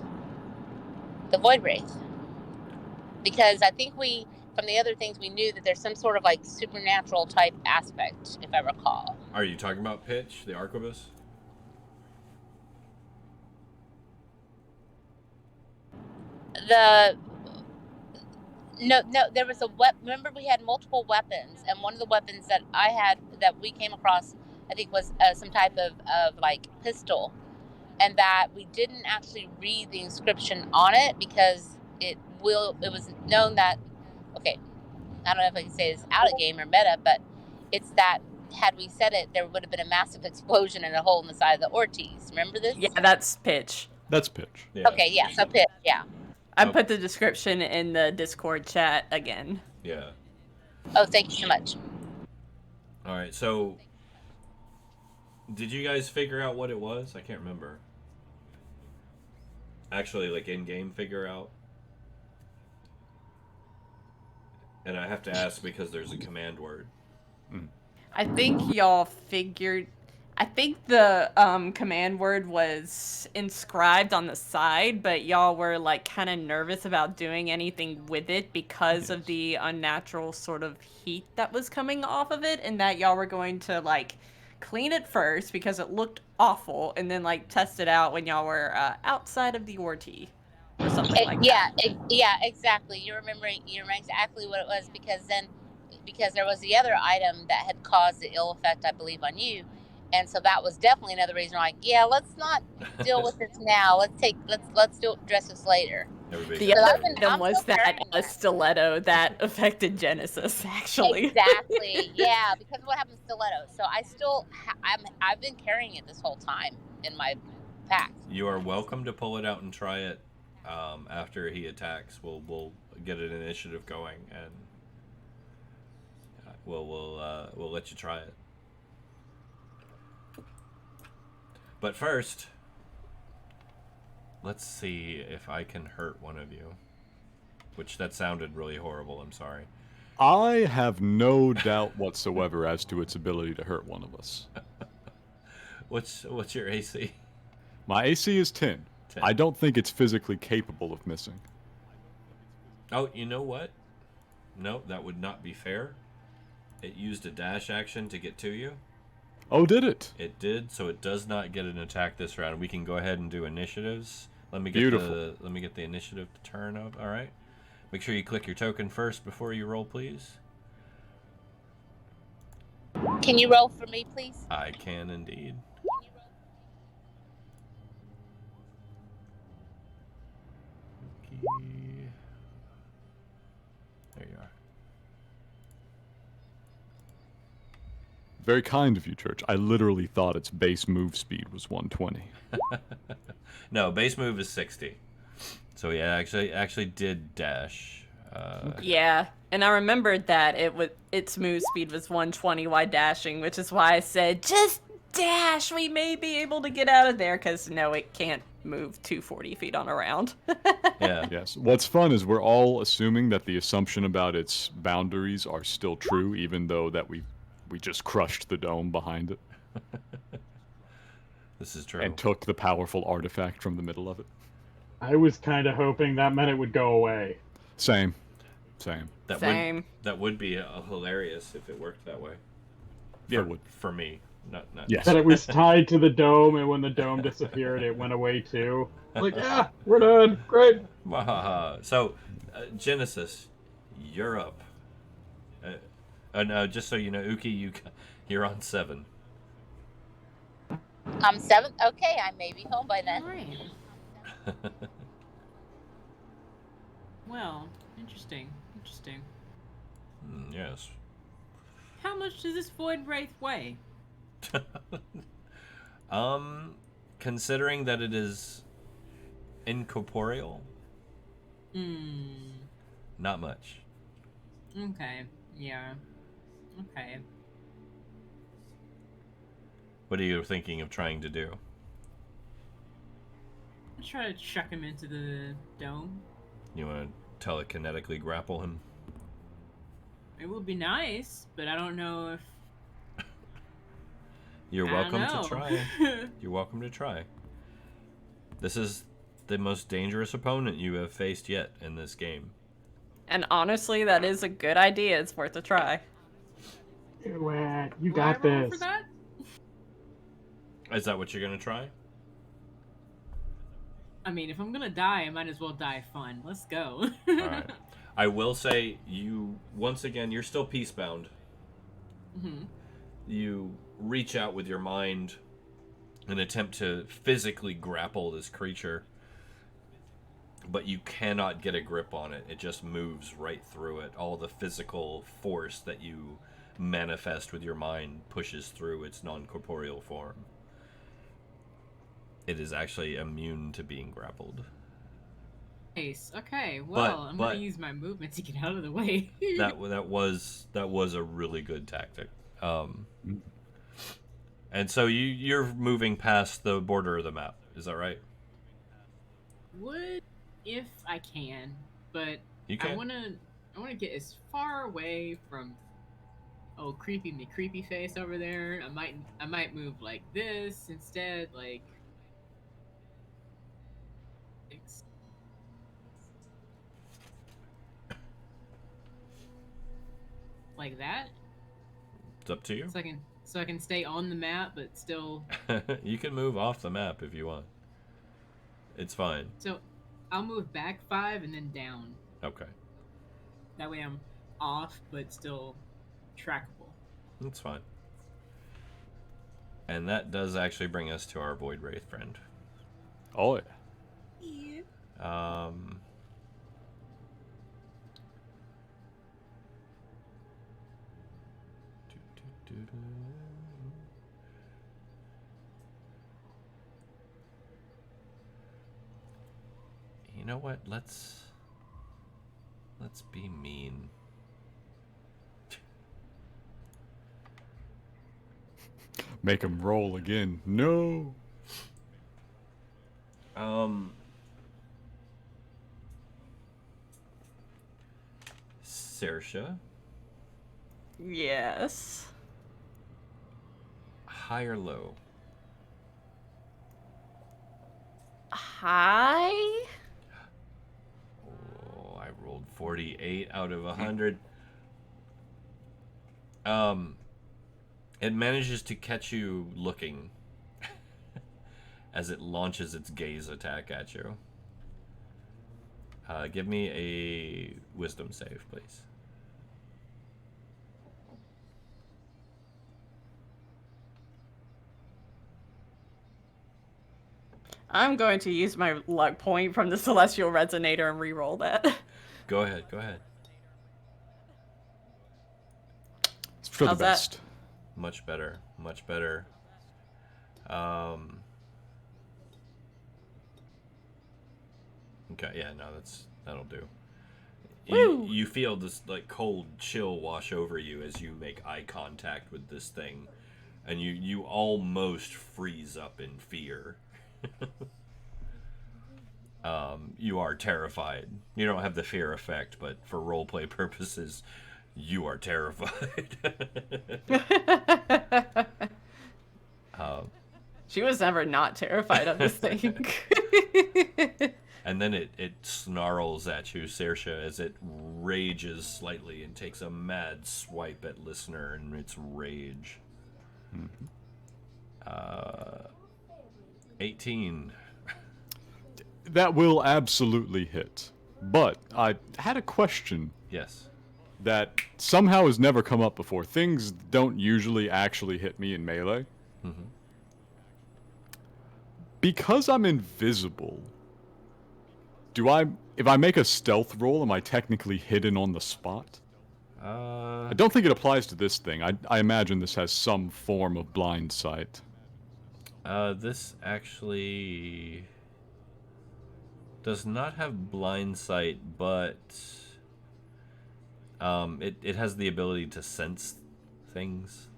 the Void Wraith? Because I think from the other things, we knew that there's some sort of like supernatural type aspect, if I recall. Are you talking about Pitch, the arquebus? No, there was remember, we had multiple weapons, and one of the weapons that I had that we came across, I think, was some type of like pistol, and that we didn't actually read the inscription on it because it was known that, okay, I don't know if I can say it's out of game or meta, but it's that had we said it, there would have been a massive explosion and a hole in the side of the Ortiz. Remember this? Yeah, that's pitch. That's Pitch. Yeah. Okay, yeah, so pitch, yeah. I put the description in the Discord chat again. Yeah. Oh, thank you so much. All right. So, did you guys figure out what it was? I can't remember. Actually, like in-game figure out. And I have to ask because there's a command word. I think y'all figured. I think the command word was inscribed on the side, but y'all were like kind of nervous about doing anything with it because of the unnatural sort of heat that was coming off of it, and that y'all were going to like clean it first because it looked awful, and then like test it out when y'all were outside of the Orty or something like that. Yeah, exactly. You remember exactly what it was, because there was the other item that had caused the ill effect, I believe, on you. And so that was definitely another reason. Like, yeah, let's not deal with this now. Let's address this later. The other item was that stiletto that affected Genesis, actually. Exactly. Yeah, because of what happened to stiletto. So I still, I've been carrying it this whole time in my pack. You are welcome to pull it out and try it after he attacks. We'll get an initiative going, and we'll let you try it. But first, let's see if I can hurt one of you. Which, that sounded really horrible, I'm sorry. I have no doubt whatsoever as to its ability to hurt one of us. What's your AC? My AC is 10. 10. I don't think it's physically capable of missing. Oh, you know what? No, that would not be fair. It used a dash action to get to you. Oh, did it? It did, so it does not get an attack this round. We can go ahead and do initiatives. Let me get the initiative to turn up. All right. Make sure you click your token first before you roll, please. Can you roll for me, please? I can indeed. There you are. Very kind of you, Church. I literally thought its base move speed was 120. No, base move is 60. So yeah, actually did dash. Yeah, and I remembered that its move speed was 120 while dashing, which is why I said just dash. We may be able to get out of there, because no, it can't move 240 feet on a round. Yeah. Yes. What's fun is we're all assuming that the assumption about its boundaries are still true, even though that we just crushed the dome behind it This is true. and took the powerful artifact from the middle of it. I was kind of hoping that meant it would go away. Same. Same. That would be hilarious if it worked that way. Yeah, it would. For me. Not Yes. That it was tied to the dome, and when the dome disappeared, it went away too. Like, yeah, we're done. Great. Wahaha. So, Genesis, you're up. And just so you know, Uki, you're on 7. I'm 7. Okay, I may be home by then. All right. Well, interesting. Yes. How much does this void wraith weigh? Considering that it is incorporeal, not much. Okay. Yeah. Okay. What are you thinking of trying to do? Let's try to chuck him into the dome. You want to telekinetically grapple him? It would be nice, but I don't know if. You're I welcome don't know. to try. You're welcome to try. This is the most dangerous opponent you have faced yet in this game. And honestly, that is a good idea. It's worth a try. Do it. You Will I got roll this. for that? Is that what you're gonna try? I mean, if I'm gonna die, I might as well die fun. Let's go. All right. I will say, once again, you're still peacebound. Mm-hmm. You reach out with your mind and attempt to physically grapple this creature, but you cannot get a grip on it. It just moves right through it. All the physical force that you manifest with your mind pushes through its non-corporeal form. It is actually immune to being grappled. Nice. Okay. Well, I'm but- gonna use my movement to get out of the way. That was a really good tactic. And so you're moving past the border of the map. Is that right? Would if I can, but You can. I wanna get as far away from creepy face over there. I might move like this instead, like like that. It's up to you. So I can stay on the map but still. You can move off the map if you want. It's fine. So I'll move back 5 and then down. Okay. That way I'm off but still trackable. That's fine. And that does actually bring us to our Void Wraith friend. Oh, yeah. You know what? Let's be mean. Make him roll again. No. Saoirse, Yes. high or low? Hi. Oh, I rolled 48 out of 100. It manages to catch you looking as it launches its gaze attack at you. Give me a wisdom save, please. I'm going to use my luck point from the Celestial Resonator and re-roll that. Go ahead. It's for How's the that? best. Much better. Okay, yeah, no, that'll do. Woo! You feel this like cold chill wash over you as you make eye contact with this thing, and you almost freeze up in fear. You are terrified. You don't have the fear effect, but for roleplay purposes, you are terrified. She was never not terrified of this thing. And then it snarls at you, Saoirse, as it rages slightly and takes a mad swipe at Listener in its rage. 18. That will absolutely hit. But I had a question Yes. that somehow has never come up before. Things don't usually actually hit me in melee. Because I'm invisible, if I make a stealth roll, am I technically hidden on the spot? I don't think it applies to this thing. I imagine this has some form of blind sight. This actually does not have blind sight, but it has the ability to sense things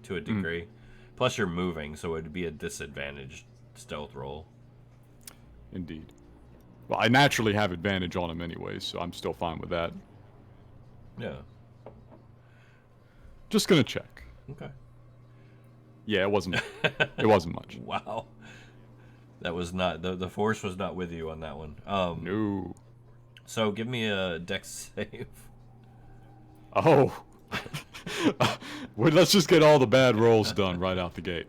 to a degree. Plus, you're moving, so it would be a disadvantaged stealth roll. Indeed. Well, I naturally have advantage on him anyway, so I'm still fine with that. Yeah. Just gonna check. Okay. Yeah, it wasn't much. Wow. That was not the force was not with you on that one. No. So give me a dex save. Oh. Well, let's just get all the bad rolls done right out the gate.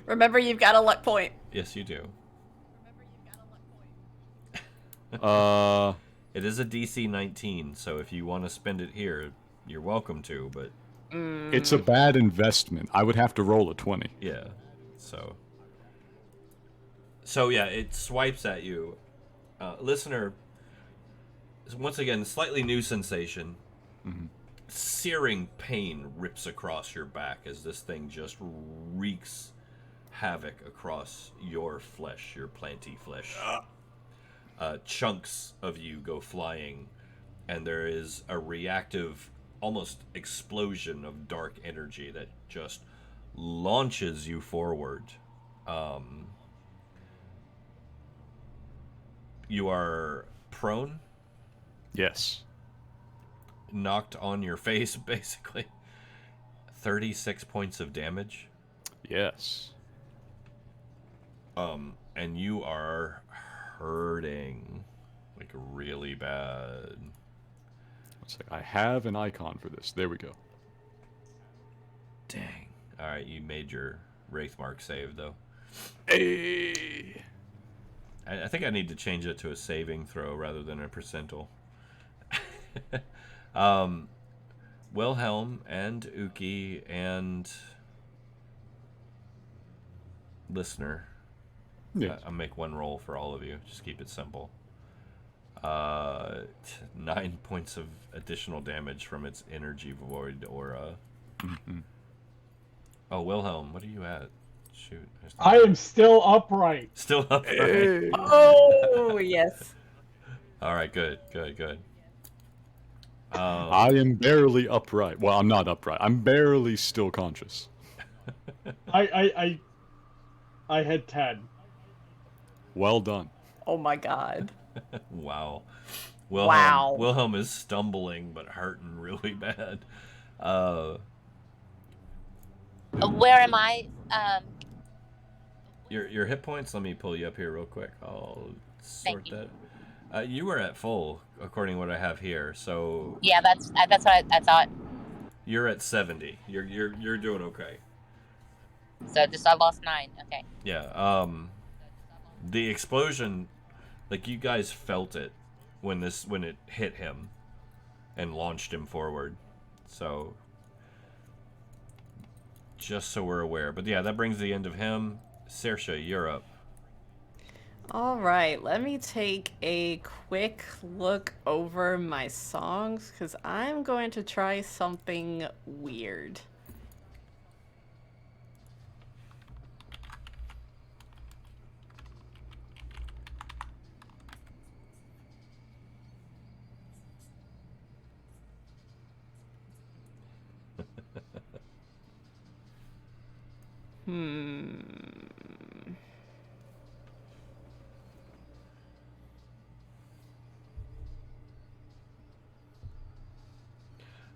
Remember, you've got a luck point. Yes, you do. It is a DC 19, so if you want to spend it here, you're welcome to, but It's a bad investment. I would have to roll a 20. yeah. So yeah, it swipes at you. Listener, once again, slightly new sensation. Searing pain rips across your back as this thing just wreaks havoc across your flesh, your planty flesh. Chunks of you go flying, and there is a reactive, almost explosion of dark energy that just launches you forward. You are prone, Yes. knocked on your face, basically. 36 points of damage. Yes. And you are hurting, like really bad. Let's see. I have an icon for this. There we go. Dang. All right, you made your Wraithmark save, though. Hey. I think I need to change it to a saving throw rather than a percentile. Wilhelm and Uki and Listener. Yes. I'll make one roll for all of you. Just keep it simple. 9 points of additional damage from its energy void aura. Oh, Wilhelm, what are you at? Shoot. I am still upright. Still up. Hey. Oh, yes. All right, good. I am barely upright. Well, I'm not upright. I'm barely still conscious. I had 10. Well done. Oh my god. Wow. Wow. Wilhelm is stumbling but hurting really bad. Where am I? Your hit points. Let me pull you up here real quick. I'll sort Thank you. that. You were at full, according to what I have here. So Yeah, that's what I thought. you're at 70. You're doing okay. So I lost 9. Okay. Yeah. The explosion, like you guys felt it when it hit him, and launched him forward. So just so we're aware. But yeah, that brings the end of him. Saoirse, you're up. All right, let me take a quick look over my songs because I'm going to try something weird.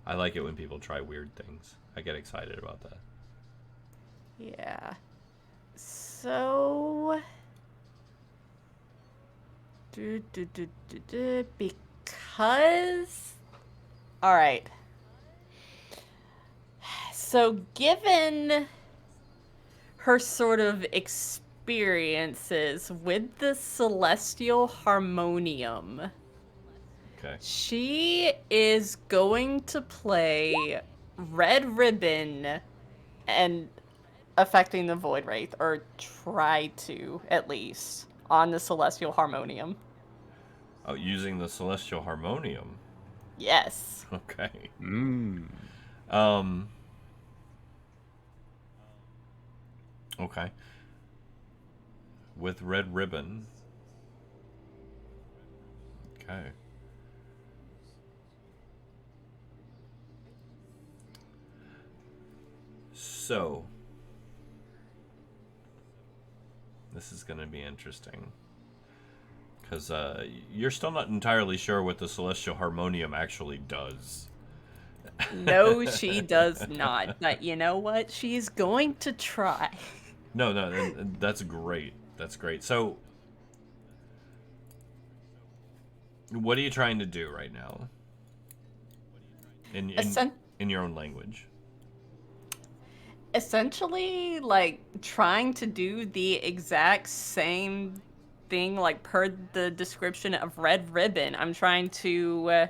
I like it when people try weird things. I get excited about that. Yeah. So. Because. Alright. So, given her sort of experiences with the Celestial Harmonium, Okay. she is going to play Red Ribbon and affecting the Void Wraith, or try to, at least, on the Celestial Harmonium. Oh, using the Celestial Harmonium. Yes. Okay. Mmm. Okay. With Red Ribbon. Okay. So, this is going to be interesting. Because you're still not entirely sure what the Celestial Harmonium actually does. No, she does not. But you know what? She's going to try. No, and that's great. That's great. So, what are you trying to do right now? In your own language. Essentially, like, trying to do the exact same thing, like, per the description of Red Ribbon. I'm trying to,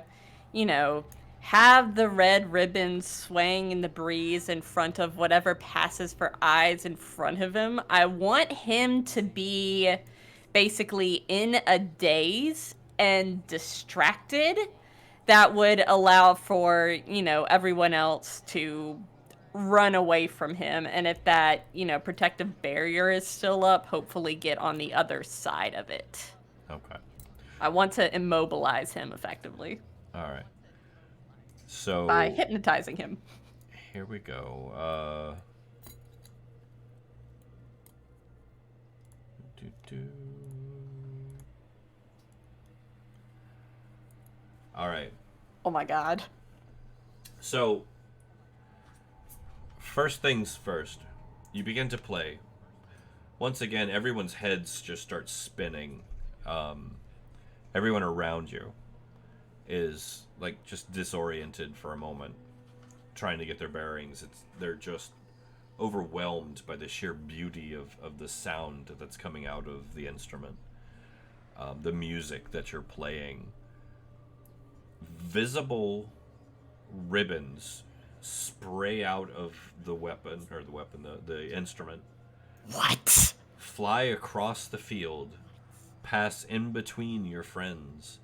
have the red ribbon swaying in the breeze in front of whatever passes for eyes in front of him. I want him to be basically in a daze and distracted. That would allow for, everyone else to run away from him. And if that, protective barrier is still up, hopefully get on the other side of it. Okay. I want to immobilize him effectively. All right. So By hypnotizing him. here we go. All right. Oh my god. So, first things first, you begin to play. Once again, everyone's heads just start spinning. Everyone around you is like just disoriented for a moment, trying to get their bearings. They're just overwhelmed by the sheer beauty of the sound that's coming out of the instrument, the music that you're playing. Visible ribbons spray out of the instrument. What? Fly across the field, pass in between your friends,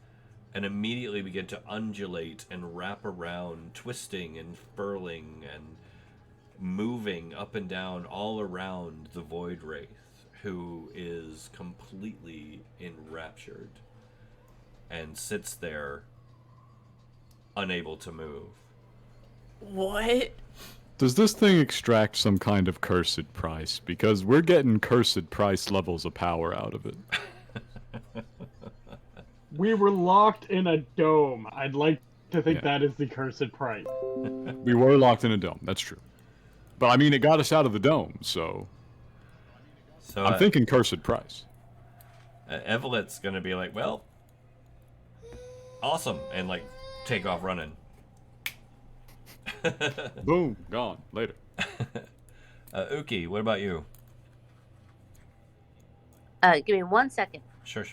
and immediately begin to undulate and wrap around, twisting and furling and moving up and down all around the Void Wraith, who is completely enraptured and sits there unable to move. What? Does this thing extract some kind of cursed price? Because we're getting cursed price levels of power out of it. We were locked in a dome. I'd like to think Yeah. that is the cursed price. We were locked in a dome, that's true. But I mean, it got us out of the dome, so So I'm thinking cursed price. Evelyn's gonna be like, well, awesome, and like take off running. Boom, gone. Later. Uki, what about you? Give me 1 second. Sure.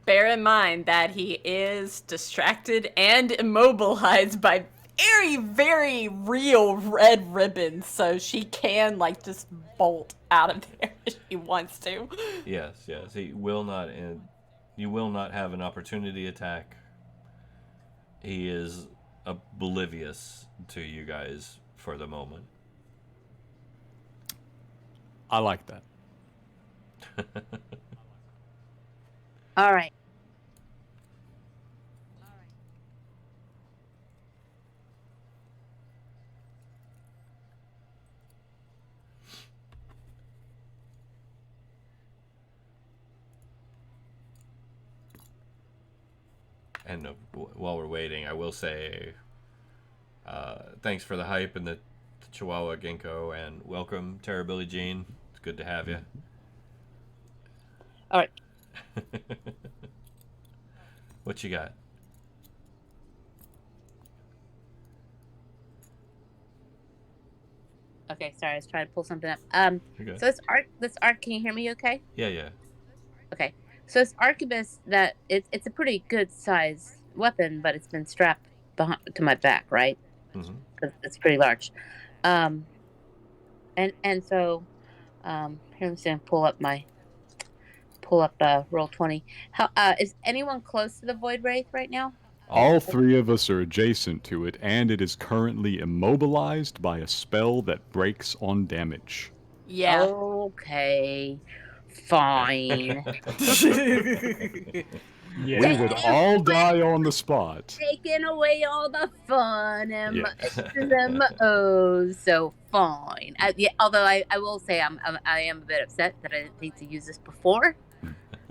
Bear in mind that he is distracted and immobilized by very, very real red ribbons, so she can, like, just bolt out of there if she wants to. Yes. He will not. You will not have an opportunity attack. He is oblivious to you guys for the moment. I like that. All right. And while we're waiting, I will say thanks for the hype and the Chihuahua Ginkgo, and welcome, Terra-Billy Jean. It's good to have you. All right. What you got? Okay, sorry, I was trying to pull something up. You're good. So this arc, can you hear me okay? Yeah. Okay. So this arquebus, that it's a pretty good size weapon, but it's been strapped to my back, right? Mm-hmm. Because it's pretty large. And so here, I'm just gonna pull up roll 20. How is anyone close to the void wraith right now? All three of us are adjacent to it, and it is currently immobilized by a spell that breaks on damage. Yeah. Okay. Fine. Yeah. We would all die on the spot. Taking away all the fun and Yes. so fine. Yeah, although I will say I am a bit upset that I didn't think to use this before.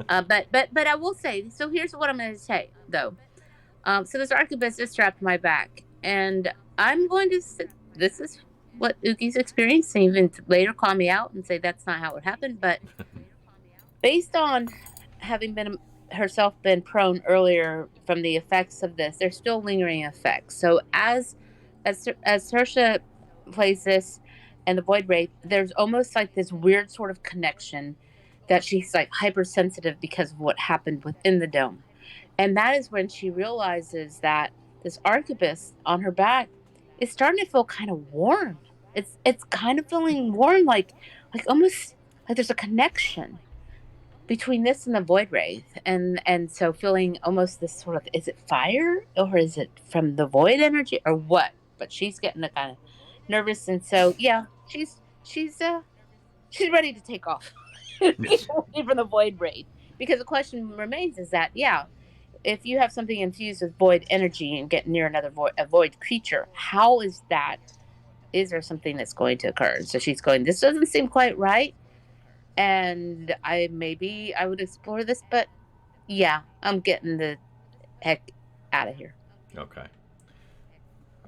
But I will say, so here's what I'm going to say though. So this arquebus is strapped to my back, and I'm going to say this is what Uki's experienced, and even later call me out and say that's not how it happened. But based on having been herself been prone earlier from the effects of this, there's still lingering effects. So as Saoirse plays this and the void wraith, there's almost like this weird sort of connection that she's like hypersensitive because of what happened within the dome. And that is when she realizes that this arquebus on her back is starting to feel kind of warm. It's kind of feeling warm, like almost like there's a connection between this and the void wraith, and so feeling almost this sort of, is it fire or is it from the void energy or what? But she's getting kind of nervous, and so yeah, she's ready to take off from the void wraith, because the question remains is that if you have something infused with void energy and get near another void creature, how is that? Is there something that's going to occur? So she's going, this doesn't seem quite right. And I would explore this, but yeah, I'm getting the heck out of here. Okay.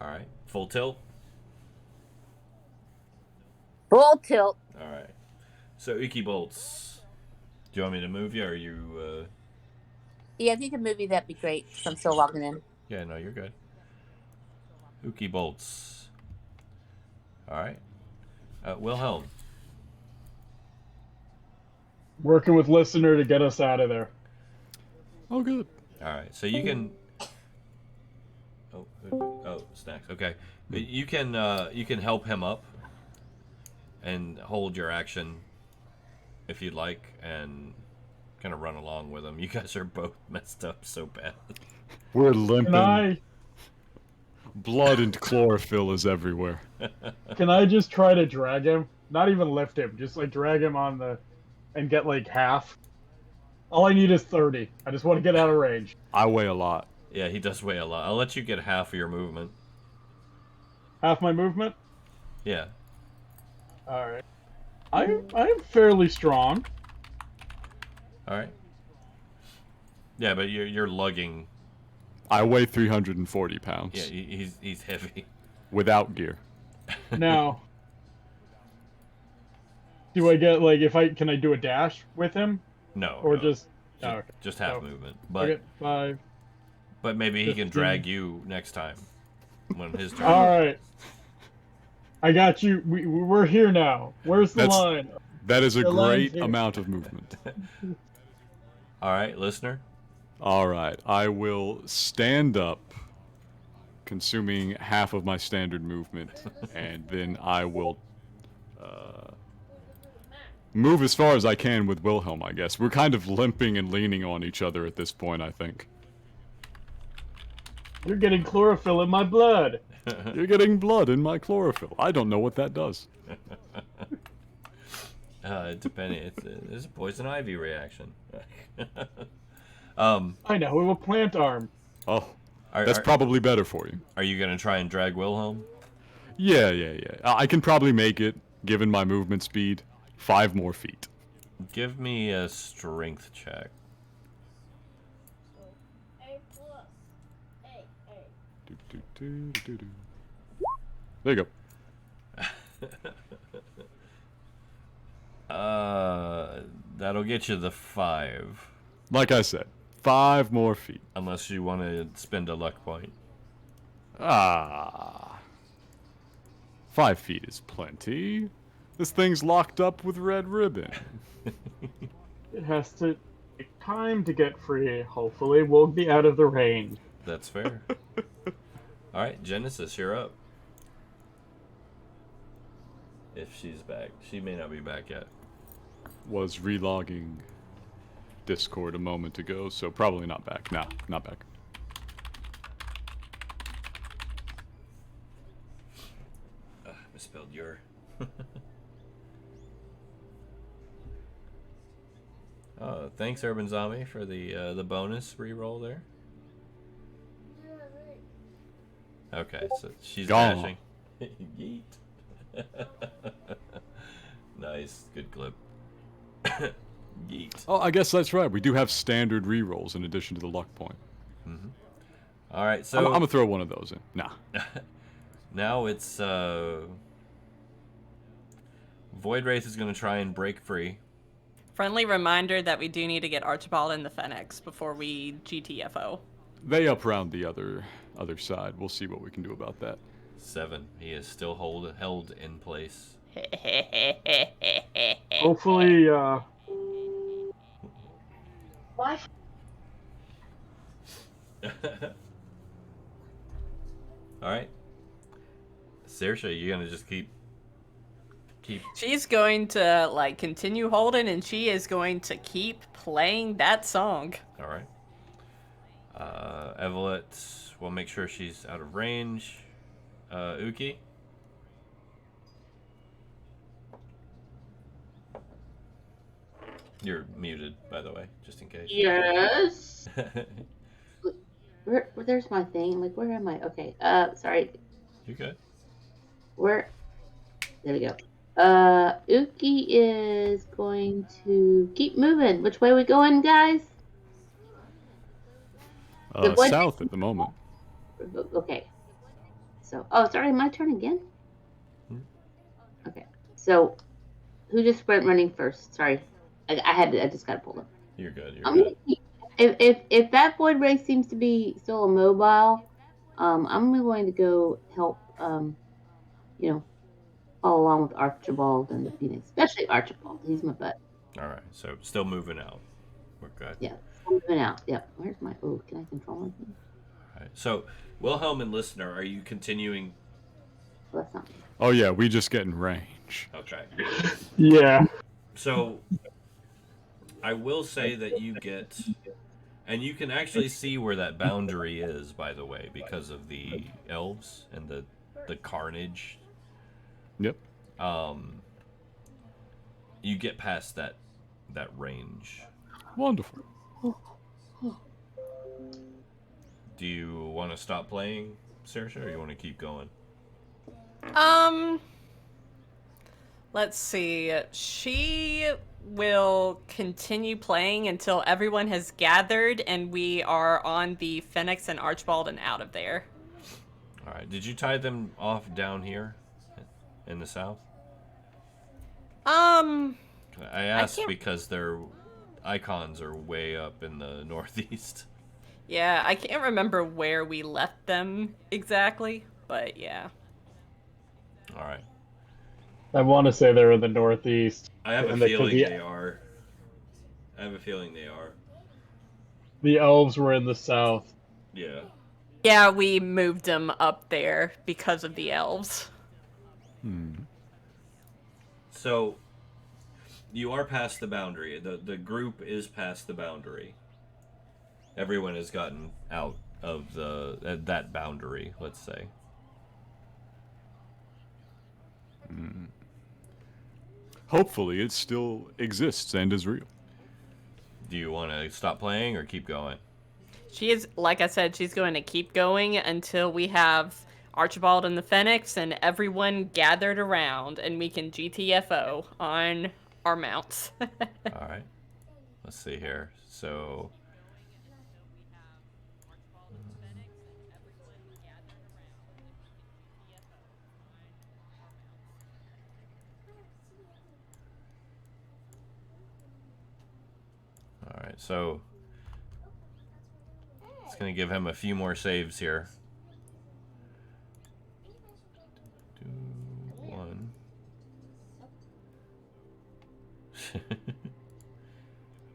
All right. Full tilt. Full tilt. All right. So Uki bolts. Do you want me to move you, or are you? Yeah, if you can move me, that'd be great. I'm still logging in. Yeah, no, you're good. Uki bolts. All right. Wilhelm. Working with listener to get us out of there. Oh, good. All right. So you can. Oh, snacks. Okay, but you can help him up and hold your action if you'd like, and kind of run along with him. You guys are both messed up so bad. We're limping. Can Blood and chlorophyll is everywhere. I just try to drag him? Not even lift him, just like drag him and get like half. All I need is 30. I just want to get out of range. I weigh a lot. Yeah, he does weigh a lot. I'll let you get half of your movement. Half my movement? Yeah. Alright. I'm fairly strong. All right. Yeah, but you're lugging. I weigh 340 pounds. Yeah, he's heavy. Without gear. Now, do I get can I do a dash with him? No. Or no. just okay. Just half So, movement. But okay, 5. but maybe he can 15. drag you next time when his turn. Alright. I got you. We're here now. Where's the line? That is a The line's great here. amount of movement. All right, listener. All right, I will stand up, consuming half of my standard movement, and then I will move as far as I can with Wilhelm, I guess. We're kind of limping and leaning on each other at this point, I think. You're getting chlorophyll in my blood. You're getting blood in my chlorophyll. I don't know what that does. Depending, it's a poison ivy reaction. I know, we have a plant arm. Oh, that's probably better for you. Are you gonna try and drag Wilhelm? Yeah. I can probably make it, given my movement speed, 5 more feet. Give me a strength check. Do-do-do-do. There you go. That'll get you the 5. Like I said, 5 more feet. Unless you want to spend a luck point. Ah. 5 feet is plenty. This thing's locked up with red ribbon. It has to take time to get free. Hopefully, we'll be out of the range. That's fair. Alright, Genesis, you're up. If she's back. She may not be back yet. Was relogging Discord a moment ago, so probably not back. No, not back. Misspelled your. Thanks, Urban Zombie, for the bonus reroll there. Okay, so she's Gone. dashing. Yeet. Nice, good clip. Yeet. Oh, I guess that's right. We do have standard rerolls in addition to the luck point. Mm-hmm. All right, so I'm gonna throw one of those in. Nah. now it's Void Wraith is gonna try and break free. Friendly reminder that we do need to get Archibald and the Phoenix before we GTFO. They up round the other side. We'll see what we can do about that. 7. He is still held in place. Hopefully, Why? All right, Saoirse, you're gonna just keep. She's going to like continue holding, and she is going to keep playing that song. All right. Evelyn, we'll make sure she's out of range. Uki. You're muted, by the way, just in case. Yes. There's my thing. Like, where am I? Okay. Sorry. You good? Where? There we go. Uki is going to keep moving. Which way are we going, guys? What? South at the moment. Okay. So, sorry, my turn again? Hmm. Okay. So, who just went running first? Sorry. I just got to pull up. You're good. You're I'm good. gonna keep, if that void ray seems to be still immobile, I'm going to go help, follow along with Archibald and the Phoenix, especially Archibald. He's my butt. All right. So still moving out. We're good. Yeah, I'm moving out. Yep. Where's my? Oh, can I control anything? All right. So Wilhelm and Listener, are you continuing? Well, that's not me. Oh yeah, we just get in range. Okay. yeah. So I will say that you get, and you can actually see where that boundary is, by the way, because of the elves and the carnage. Yep. You get past that range. Wonderful. Do you want to stop playing, Saoirse, or you want to keep going? Let's see. She will continue playing until everyone has gathered and we are on the Phoenix and Archibald and out of there. All right. Did you tie them off down here in the south? I asked can't- because their icons are way up in the northeast. Yeah, I can't remember where we left them exactly, but yeah. All right. I want to say they're in the northeast. I have a And feeling the- they are. I have a feeling they are. The elves were in the south. Yeah. Yeah, we moved them up there because of the elves. So, you are past the boundary. The group is past the boundary. Everyone has gotten out of that boundary, let's say. Hopefully, it still exists and is real. Do you want to stop playing or keep going? She is, like I said, she's going to keep going until we have Archibald and the Phoenix and everyone gathered around and we can GTFO on our mounts. All right. Let's see here. So, Alright, so it's going to give him a few more saves here. 2, 1.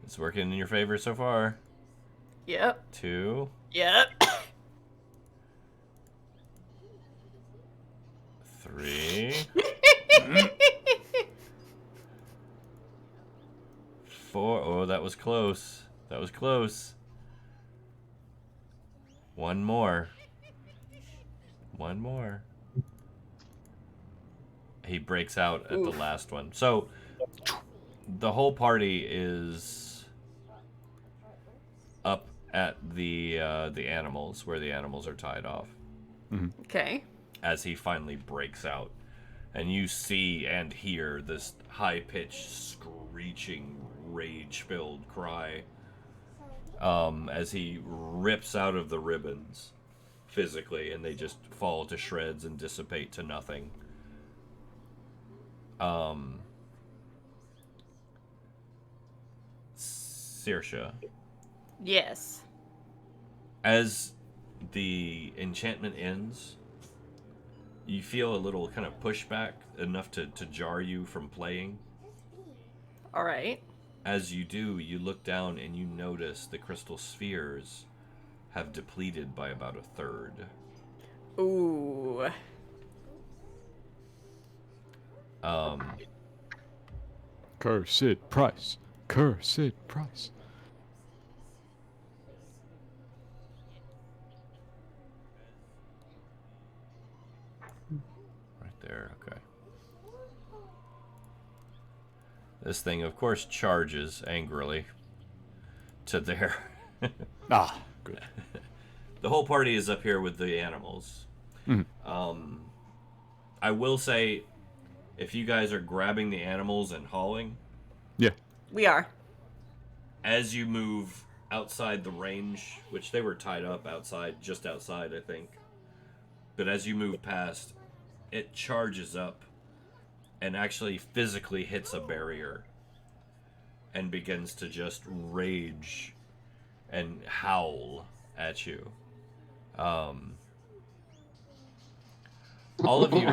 It's working in your favor so far. Yep. 2. Yep. 3. 4. Oh, that was close. That was close. 1 more. 1 more. He breaks out at the last one. So the whole party is up at the animals, where the animals are tied off. Okay. As he finally breaks out, and you see and hear this high-pitched, screeching, rage-filled cry as he rips out of the ribbons physically, and they just fall to shreds and dissipate to nothing. Saoirse, Yes. as the enchantment ends, you feel a little kind of pushback, enough to jar you from playing. All right. As you do, you look down and you notice the crystal spheres have depleted by about a third. Ooh. Cursed price. Cursed price. Right there, okay. This thing, of course, charges angrily to there. Ah, good. The whole party is up here with the animals. I will say, if you guys are grabbing the animals and hauling, Yeah. We are. as you move outside the range, which they were tied up outside, just outside, I think. But as you move past, it charges up and actually physically hits a barrier and begins to just rage and howl at you. All of you,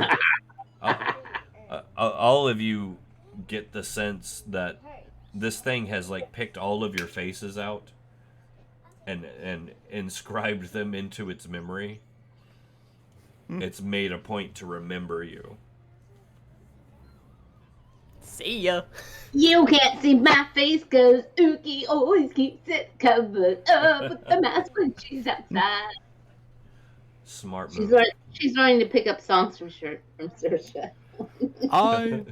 all of you get the sense that this thing has like picked all of your faces out and inscribed them into its memory. It's made a point to remember you. See ya. You can't see my face because Ookie always keeps it covered up with the mask when she's outside. Smart She's move. learning, she's learning to pick up songs from Saoirse. I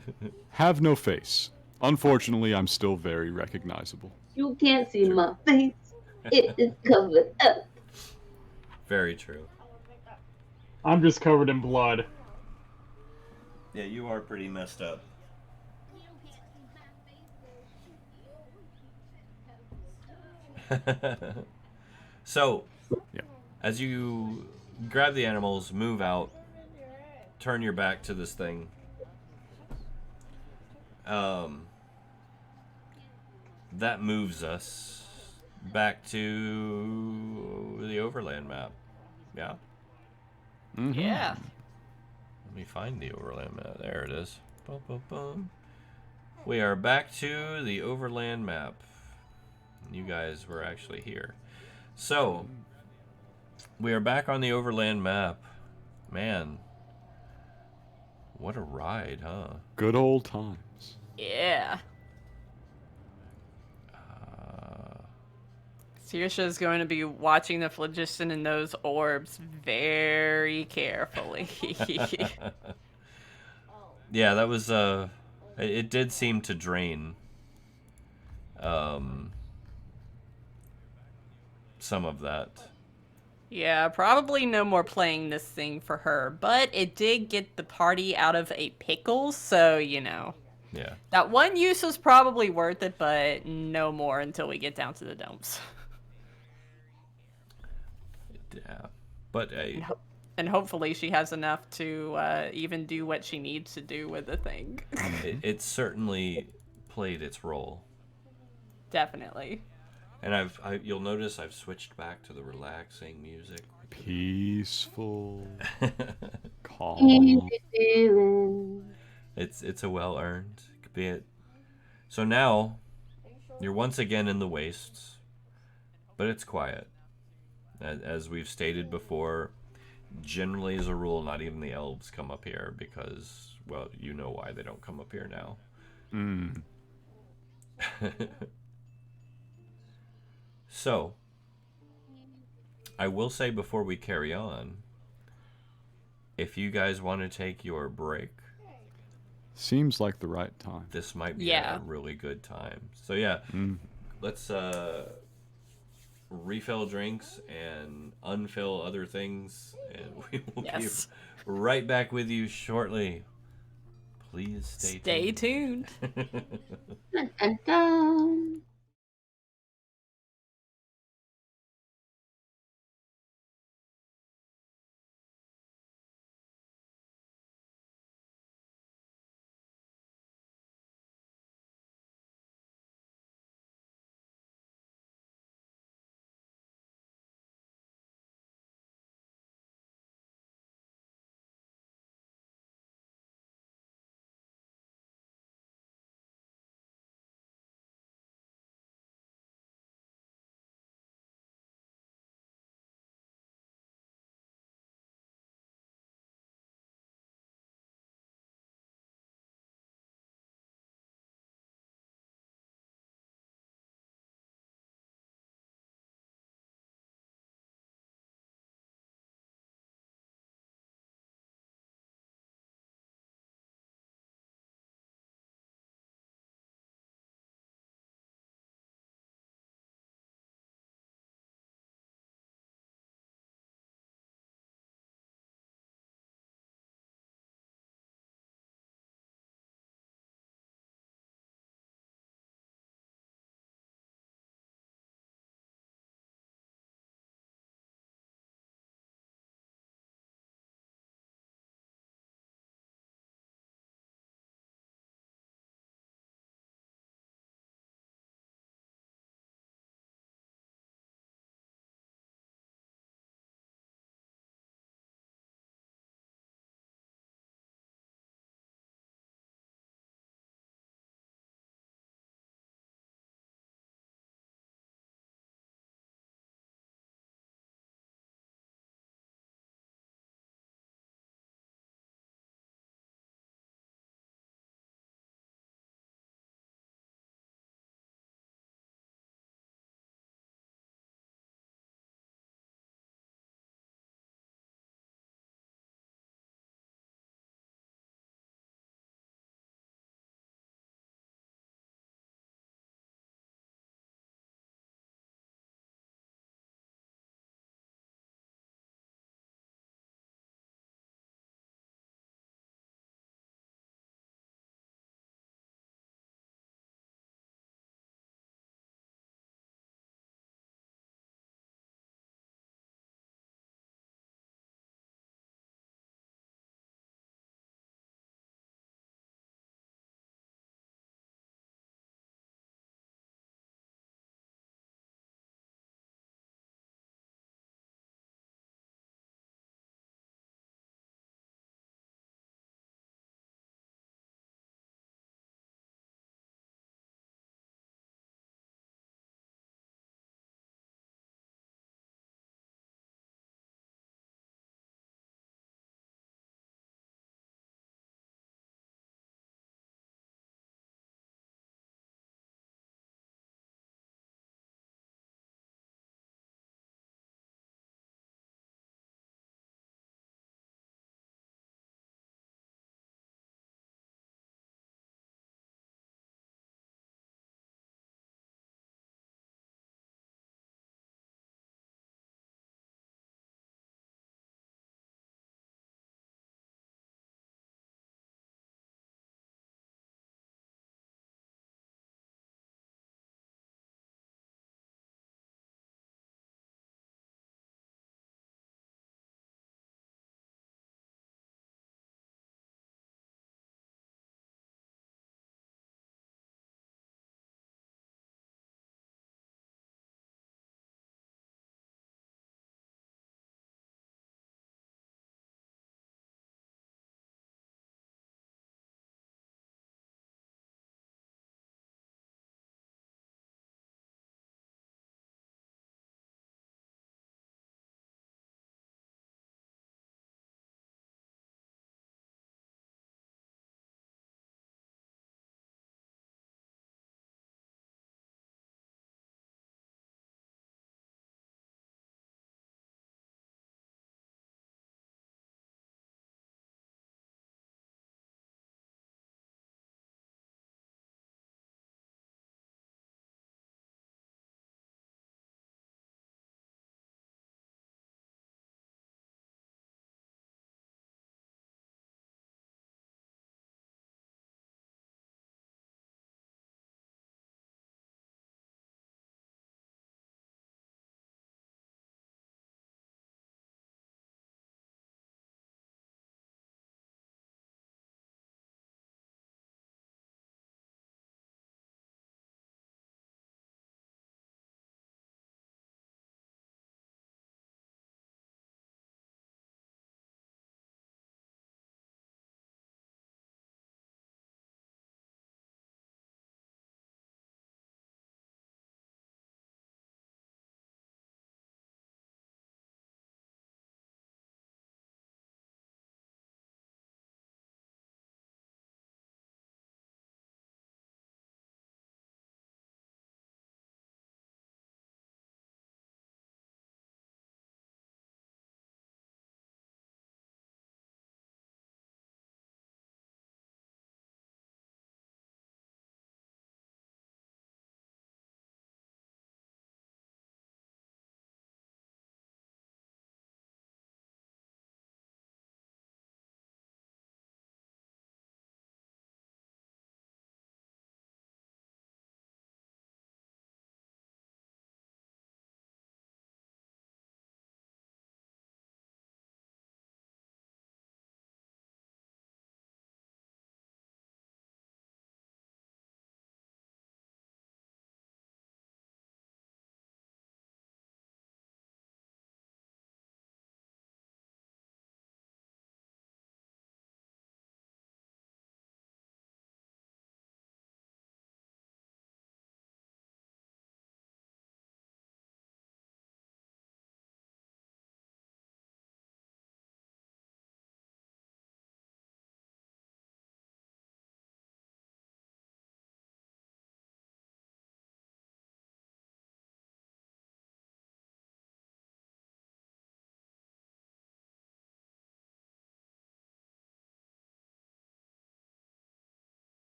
have no face. Unfortunately, I'm still very recognizable. You can't see my face. It is covered up. Very true. I'm just covered in blood. Yeah, you are pretty messed up. So, Yeah. as you grab the animals, move out, turn your back to this thing, that moves us back to the overland map. Yeah? Yeah. Let me find the overland map. There it is. Boom, boom, boom. We are back to the overland map. You guys were actually here. So, we are back on the overland map. Man, what a ride, huh? Good old times. Yeah. Saoirse is going to be watching the phlogiston in those orbs very carefully. Yeah, that was, it did seem to drain, some of that. Yeah, probably no more playing this thing for her, but it did get the party out of a pickle, so, you know. Yeah. That one use was probably worth it, but no more until we get down to the dumps. Yeah. But, And hopefully she has enough to even do what she needs to do with the thing. it certainly played its role. Definitely. And you'll notice I've switched back to the relaxing music. Peaceful, Easy calm. feeling. It's a well earned. Be it. So now you're once again in the wastes, but it's quiet. As we've stated before, generally as a rule, not even the elves come up here because, well, you know why they don't come up here now. Mm. So, I will say before we carry on, if you guys want to take your break, Seems like the right time. this might be Yeah. a really good time. So yeah, Mm. let's refill drinks and unfill other things, and we will Yes. be right back with you shortly. Please Stay tuned. Dun, dun, dun.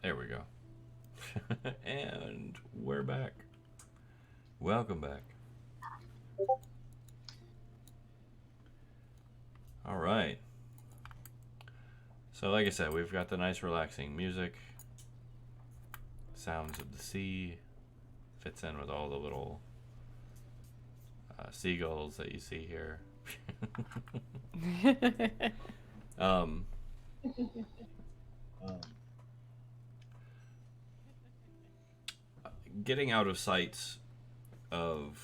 There we go. And we're back. Welcome back. All right. So like I said, we've got the nice relaxing music. Sounds of the sea. Fits in with all the little seagulls that you see here. um, Getting out of sight of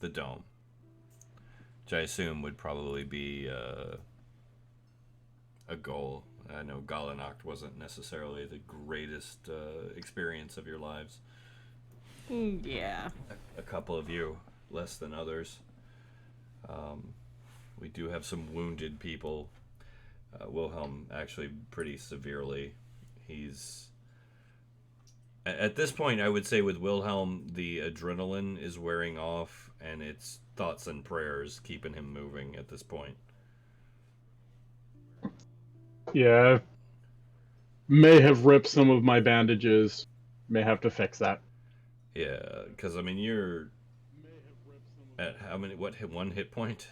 the dome, which I assume would probably be a goal. I know Galanacht wasn't necessarily the greatest experience of your lives. Yeah. A couple of you less than others. We do have some wounded people. Wilhelm actually pretty severely. He's at this point, I would say with Wilhelm, the adrenaline is wearing off, and it's thoughts and prayers keeping him moving at this point. Yeah. May have ripped some of my bandages. May have to fix that. Yeah, because I mean, you're at how many? What hit? One hit point?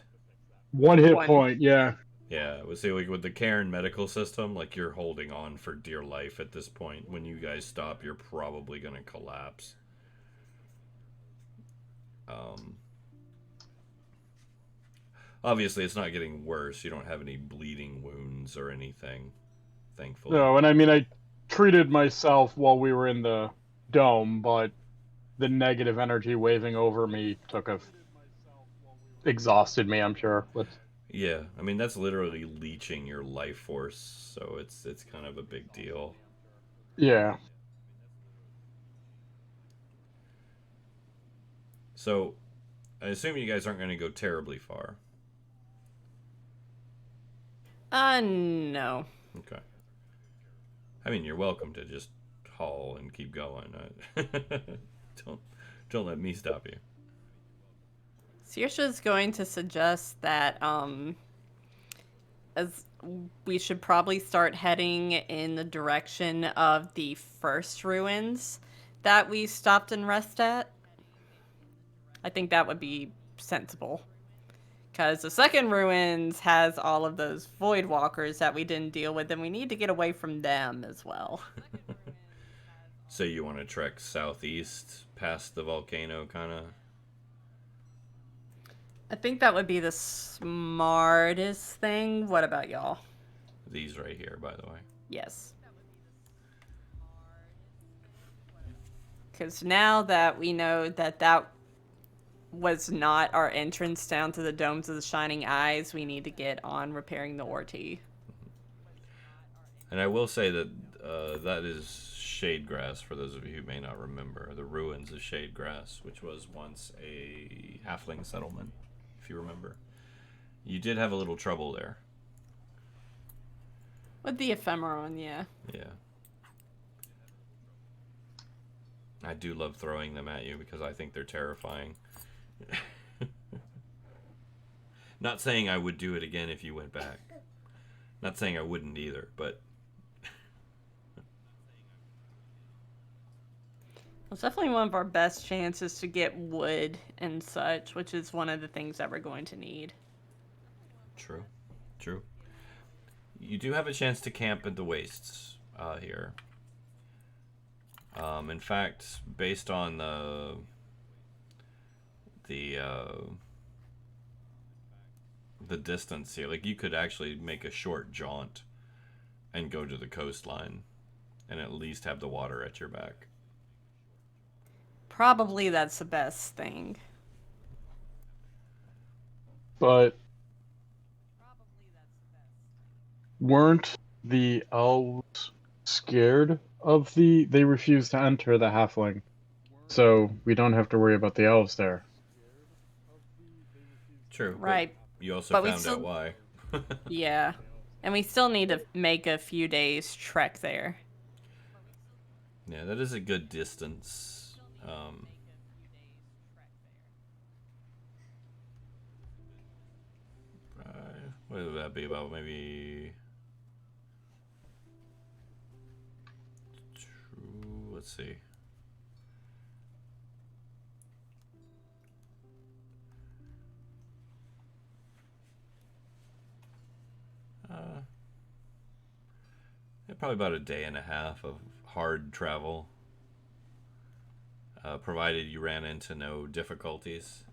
One hit One. point, yeah. Yeah, we'll see. Like with the Cairne medical system, like you're holding on for dear life at this point. When you guys stop, you're probably gonna collapse. Obviously, it's not getting worse. You don't have any bleeding wounds or anything, thankfully. No, and I mean, I treated myself while we were in the dome, but the negative energy waving over me exhausted me, I'm sure. But Yeah, I mean that's literally leeching your life force, so it's kind of a big deal. yeah. So, I assume you guys aren't going to go terribly far. No. Okay. I mean, you're welcome to just haul and keep going. Don't let me stop you. Saoirse's going to suggest that as we should probably start heading in the direction of the first ruins that we stopped and rest at. I think that would be sensible. Because the second ruins has all of those void walkers that we didn't deal with, and we need to get away from them as well. So you want to trek southeast past the volcano, kind of? I think that would be the smartest thing. What about y'all? These right here, by the way. Yes. Because now that we know that that was not our entrance down to the domes of the Shining Eyes, we need to get on repairing the Orty. And I will say that that is Shadegrass, for those of you who may not remember. The ruins of Shadegrass, which was once a halfling settlement, if you remember. You did have a little trouble there. With the ephemeron, yeah. Yeah. I do love throwing them at you because I think they're terrifying. Not saying I would do it again if you went back. Not saying I wouldn't either, but... It's definitely one of our best chances to get wood and such, which is one of the things that we're going to need. True. True. You do have a chance to camp at the wastes here. In fact, based on the distance here, like you could actually make a short jaunt and go to the coastline and at least have the water at your back. Probably that's the best thing. But weren't the elves scared of they refused to enter the halfling, so we don't have to worry about the elves there. True. Right. But you also But we found still- out why. Yeah. And we still need to make a few days trek there. Yeah, that is a good distance. What would that be, about maybe let's see. Yeah, probably about a day and a half of hard travel, provided you ran into no difficulties.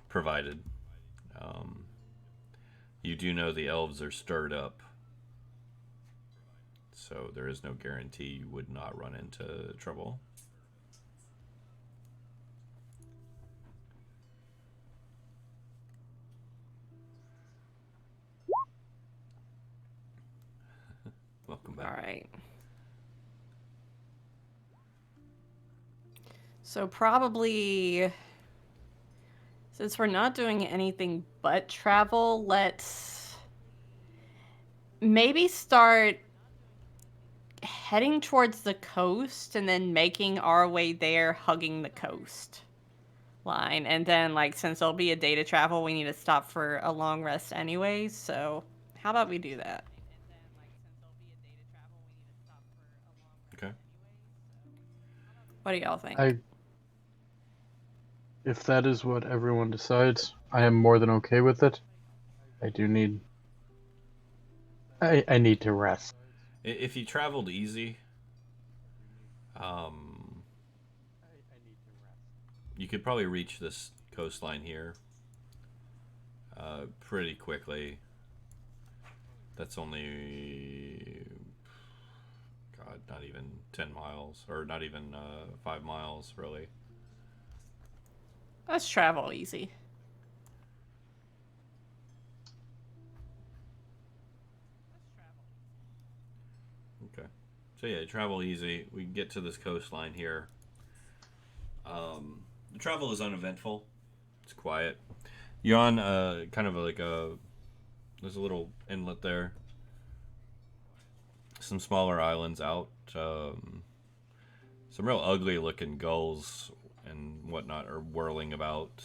Provided. You do know the elves are stirred up, so there is no guarantee you would not run into trouble. Welcome back. All right. So probably, since we're not doing anything but travel, let's maybe start heading towards the coast and then making our way there, hugging the coast line. And then, like, since there'll be a day to travel, we need to stop for a long rest anyways. So how about we do that? Okay. What do y'all think? If that is what everyone decides, I am more than okay with it. I do need. I need to rest. If you traveled easy, you could probably reach this coastline here pretty quickly. That's only, God, not even 10 miles, or not even 5 miles, really. Let's travel easy. Okay. So yeah, travel easy. We get to this coastline here. The travel is uneventful. It's quiet. You're on kind of like there's a little inlet there. Some smaller islands out. Some real ugly looking gulls and whatnot are whirling about.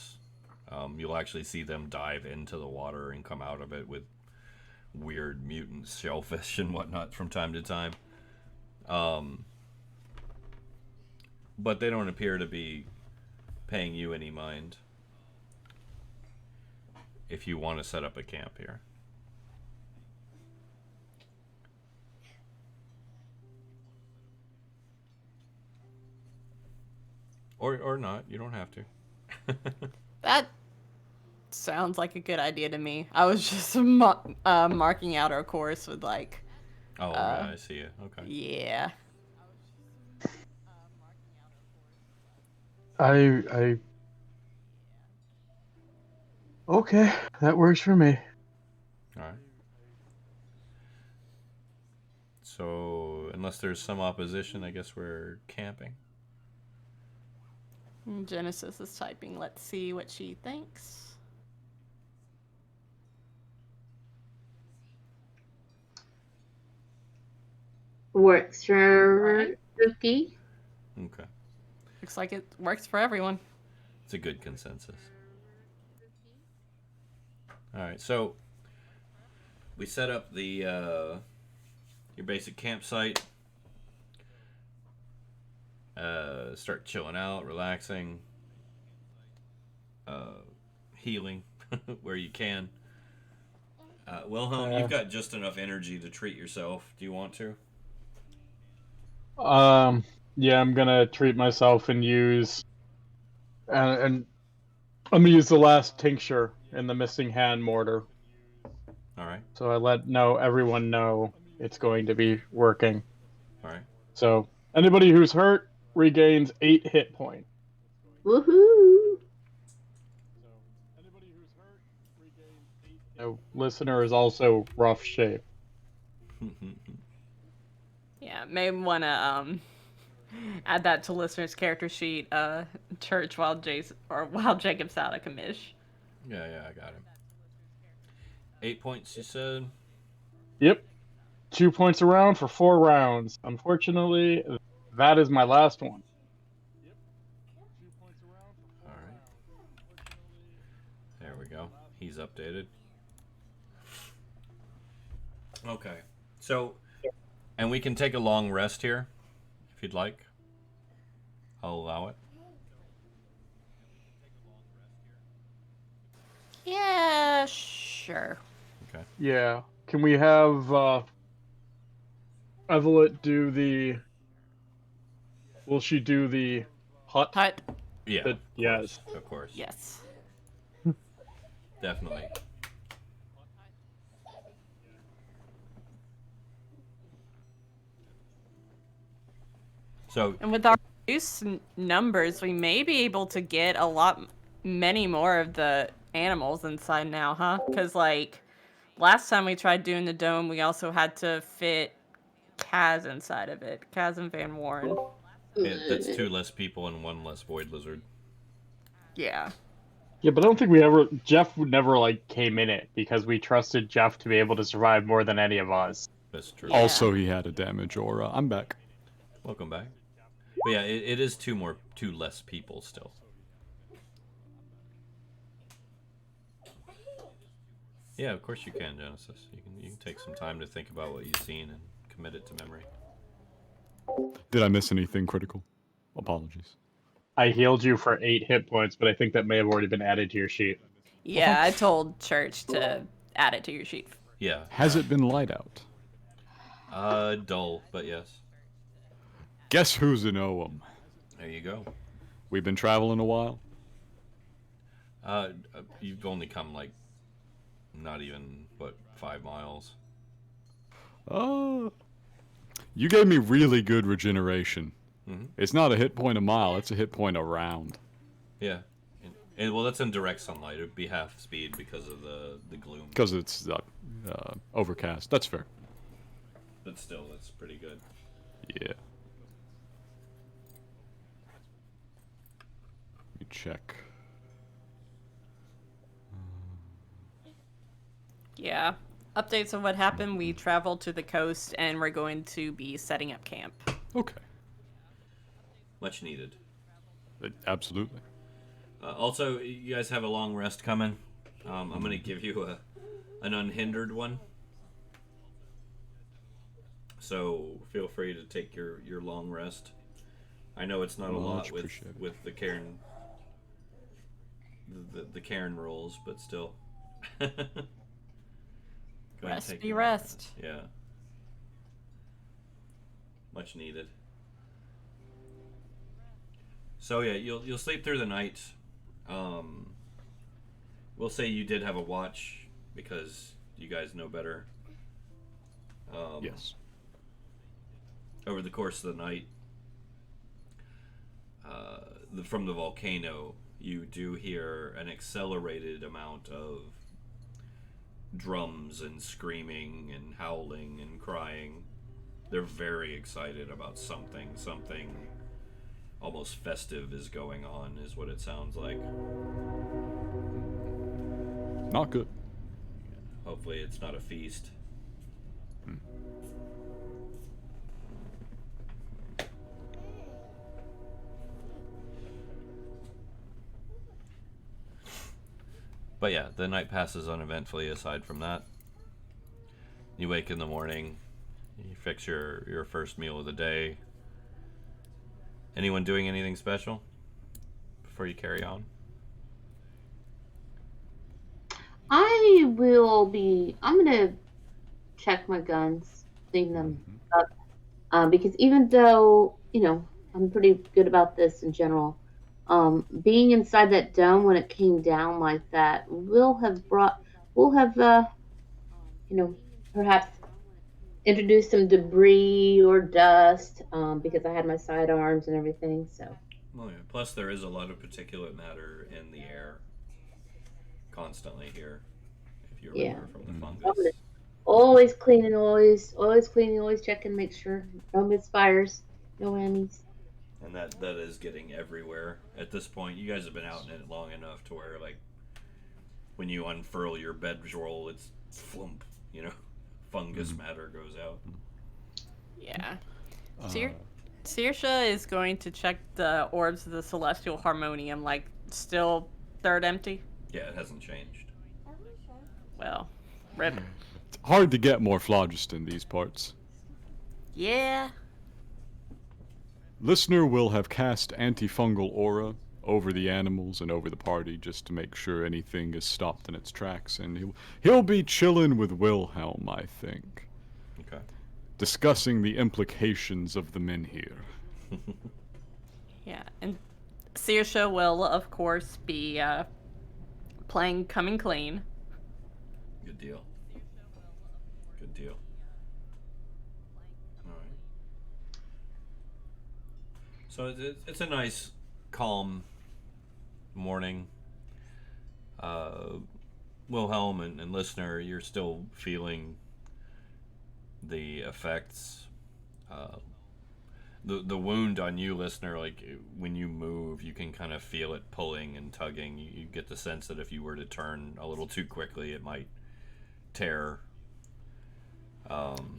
You'll actually see them dive into the water and come out of it with weird mutant shellfish and whatnot from time to time. But they don't appear to be paying you any mind if you want to set up a camp here. Or not. You don't have to. That sounds like a good idea to me. I was just marking out our course with like. Oh, right, I see it. Okay. Yeah. I. Okay, that works for me. All right. So, unless there's some opposition, I guess we're camping. Genesis is typing. Let's see what she thinks. Works for Right. Rookie. Okay. Looks like it works for everyone. It's a good consensus. All right, so we set up the your basic campsite. Start chilling out, relaxing, healing where you can. Wilhelm, you've got just enough energy to treat yourself. Do you want to? Yeah, I'm gonna treat myself and use, and I'm gonna use the last tincture in the missing hand mortar. All right. So I let everyone know it's going to be working. All right. So anybody who's hurt regains 8 hit points. Woohoo! The listener is also rough shape. Yeah, may want to add that to listener's character sheet. Church while Jacob's out of commish. Yeah, I got him. 8 points, you said? Yep. 2 points around for 4 rounds. Unfortunately, that is my last one. All right. There we go. He's updated. Okay. So, And we can take a long rest here, if you'd like. I'll allow it. Yeah, sure. Okay. Yeah. Can we have Evelyn do the? Will she do the hut? Hut. Yeah. But, yes. Of course. Yes. Definitely. So, And with our reduced numbers, we may be able to get many more of the animals inside now, huh? Because, like, last time we tried doing the dome, we also had to fit Kaz inside of it. Kaz and Van Warren. that's 2 less people and 1 less void lizard. Yeah. Yeah, but I don't think Jeff never, like, came in it, because we trusted Jeff to be able to survive more than any of us. That's true. Yeah. Also, he had a damage aura. I'm back. Welcome back. But yeah, it is 2 less people still. Yeah, of course you can, Genesis. You can take some time to think about what you've seen and commit it to memory. Did I miss anything critical? Apologies. I healed you for 8 hit points, but I think that may have already been added to your sheet. Yeah, I told Church to add it to your sheet. Yeah. Has it been light out? Dull, but yes. Guess who's in Oam? There you go. We've been traveling a while. You've only come like not even 5 miles. You gave me really good regeneration. Mm-hmm. It's not a hit point a mile, it's a hit point a round. Yeah. And well, that's in direct sunlight. It would be half speed because of the gloom. Because it's overcast. That's fair. But still, that's pretty good. Yeah. Let me check. Yeah. Updates of what happened. We traveled to the coast and we're going to be setting up camp. Okay. Much needed. Absolutely. Also, you guys have a long rest coming. I'm going to give you an unhindered one. So feel free to take your long rest. I know it's not a lot with the Cairne the Cairne rules, but still. Rest be rest. Yeah. Much needed. So yeah, you'll sleep through the night. We'll say you did have a watch because you guys know better. Yes. Over the course of the night, from the volcano, you do hear an accelerated amount of drums and screaming and howling and crying. They're very excited about something almost festive is going on, is what it sounds like. Not good. Hopefully it's not a feast. But yeah, the night passes uneventfully aside from that. You wake in the morning, you fix your first meal of the day. Anyone doing anything special before you carry on? I'm gonna check my guns, clean them up. Because even though, I'm pretty good about this in general, being inside that dome when it came down like that will have perhaps introduced some debris or dust, because I had my sidearms and everything, so. Well, yeah. Plus there is a lot of particulate matter in the air constantly here, if you remember from the fungus. Always cleaning, always checking, make sure no misfires, no whammies. And that is getting everywhere at this point. You guys have been out in it long enough to where, like, when you unfurl your bedroll, it's flump, fungus matter goes out. Yeah. Saoirse is going to check the orbs of the Celestial Harmonium, like, still third empty? Yeah, it hasn't changed. Well, rip. It's hard to get more phlogiston these parts. Yeah. Listener will have cast antifungal aura over the animals and over the party just to make sure anything is stopped in its tracks, and he'll be chilling with Wilhelm, I think, Okay. discussing the implications of the men here. Yeah, and Saoirse will, of course, be playing Coming Clean. Good deal. Good deal. All right. So it's a nice, calm morning. Wilhelm and listener, you're still feeling the effects. The wound on you, listener, like when you move, you can kind of feel it pulling and tugging. You get the sense that if you were to turn a little too quickly, it might tear.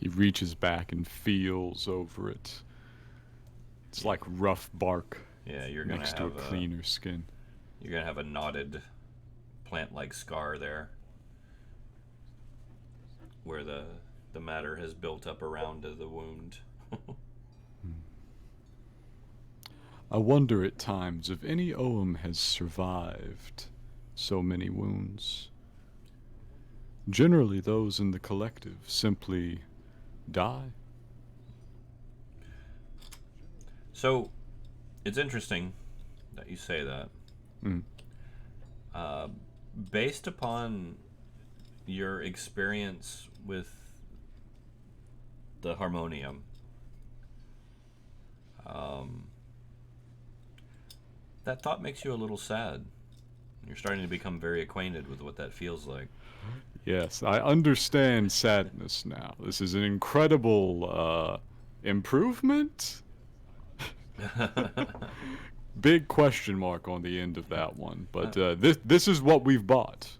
He reaches back and feels over it. It's like rough bark Yeah, you're gonna next to a have cleaner skin. You're gonna have a knotted plant-like scar there, where the matter has built up around the wound. I wonder at times if any Ogham has survived so many wounds. Generally, those in the collective simply die. So, it's interesting that you say that. Mm. Based upon your experience with the harmonium, that thought makes you a little sad. You're starting to become very acquainted with what that feels like. Yes, I understand sadness now. This is an incredible improvement? Big question mark on the end of that one. But this is what we've bought.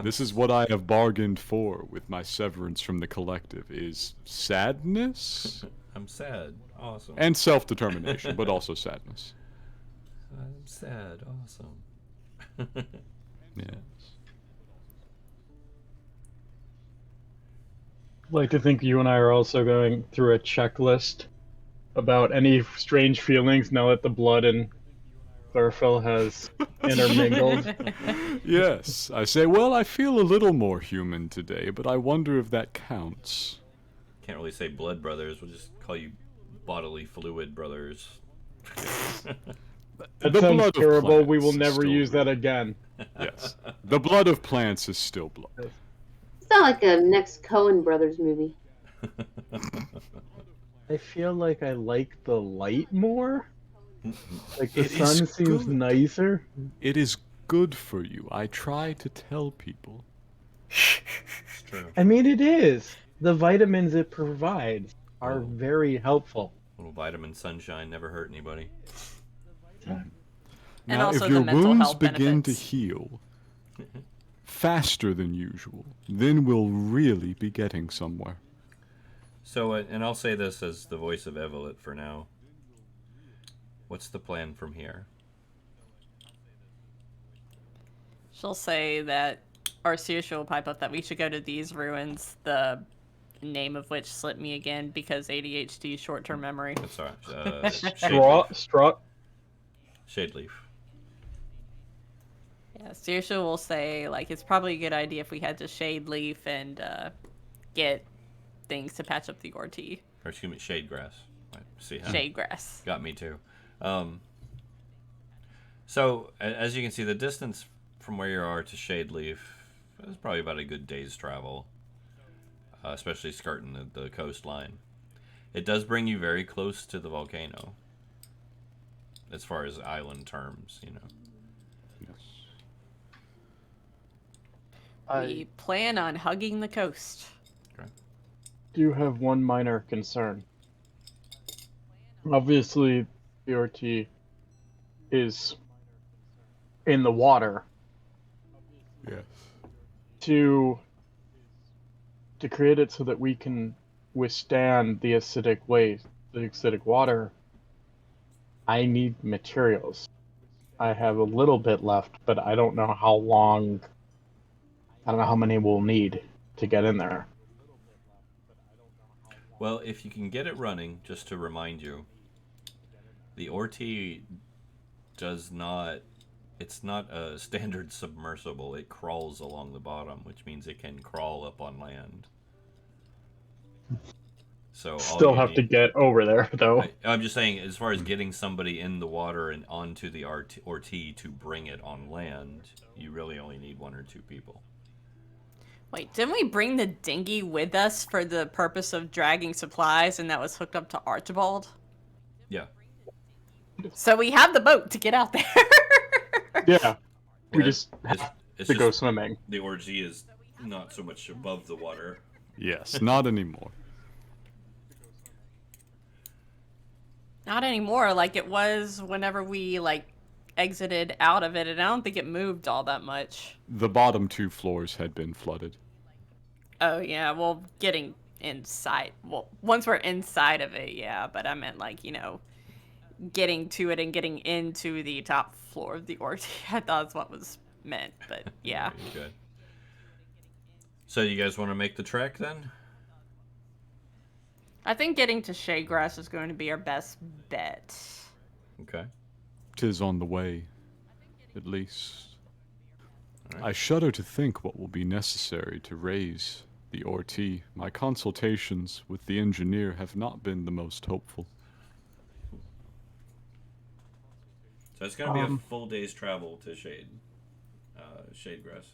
This is what I have bargained for with my severance from the collective, is sadness I'm sad. Awesome. and self-determination, but also sadness. I'm sad. Awesome. Yes. I'd like to think you and I are also going through a checklist about any strange feelings now that the blood in chlorophyll has intermingled. Yes, I say, well, I feel a little more human today, but I wonder if that counts. Can't really say blood brothers. We'll just call you bodily fluid brothers. That The sounds blood of terrible. We plants will is never still use that real. again. Yes. The blood of plants is still blood. It's not like a next Coen Brothers movie. I feel like I like the light more. Like the It is sun seems good. nicer. It is good for you. I try to tell people. It's true. I mean, it is. The vitamins it provides are Oh. very helpful. Little vitamin sunshine never hurt anybody. And Now, also if the your mental wounds health begin to benefits. heal faster than usual, then we'll really be getting somewhere. So, and I'll say this as the voice of Evelyn for now. What's the plan from here? She'll say that Arceus will pipe up that we should go to these ruins, the name of which slipped me again because ADHD short-term memory. That's all right. Shade leaf. Yeah, Saoirse will say, like, it's probably a good idea if we head to Shade Leaf and get things to patch up the Orty. Or excuse me, shade grass. Right, see how Shade grass. got me too. So as you can see, the distance from where you are to Shade Leaf is probably about a good day's travel, especially skirting the coastline. It does bring you very close to the volcano, as far as island terms, you know. We plan on hugging the coast. do have one minor concern. Obviously, the Orty is in the water. Yes. To create it so that we can withstand the acidic water, I need materials. I have a little bit left, but I don't know how long. I don't know how many we'll need to get in there. Well, if you can get it running, just to remind you, the Orty does not. It's not a standard submersible. It crawls along the bottom, which means it can crawl up on land. So all Still you have to need, get over there, though. I'm just saying, as far as getting somebody in the water and onto the Orty to bring it on land, you really only need 1 or 2 people. Wait, didn't we bring the dinghy with us for the purpose of dragging supplies, and that was hooked up to Archibald? Yeah. So we have the boat to get out there. Yeah. We Yeah, just it's, have it's to just go swimming. the Orgy is not so much above the water. Yes, not anymore. Not anymore, like it was whenever we, exited out of it, and I don't think it moved all that much. The bottom 2 floors had been flooded. Oh, yeah, well, getting inside. Well, once we're inside of it, yeah, but I meant, getting to it and getting into the top floor of the orgy. I thought that's what was meant, but yeah. Very good. So you guys want to make the trek then? I think getting to Shadegrass is going to be our best bet. Okay. 'Tis on the way, at least. All right. I shudder to think what will be necessary to raise the Orty. My consultations with the engineer have not been the most hopeful. So it's going to be a full day's travel to Shadegrass.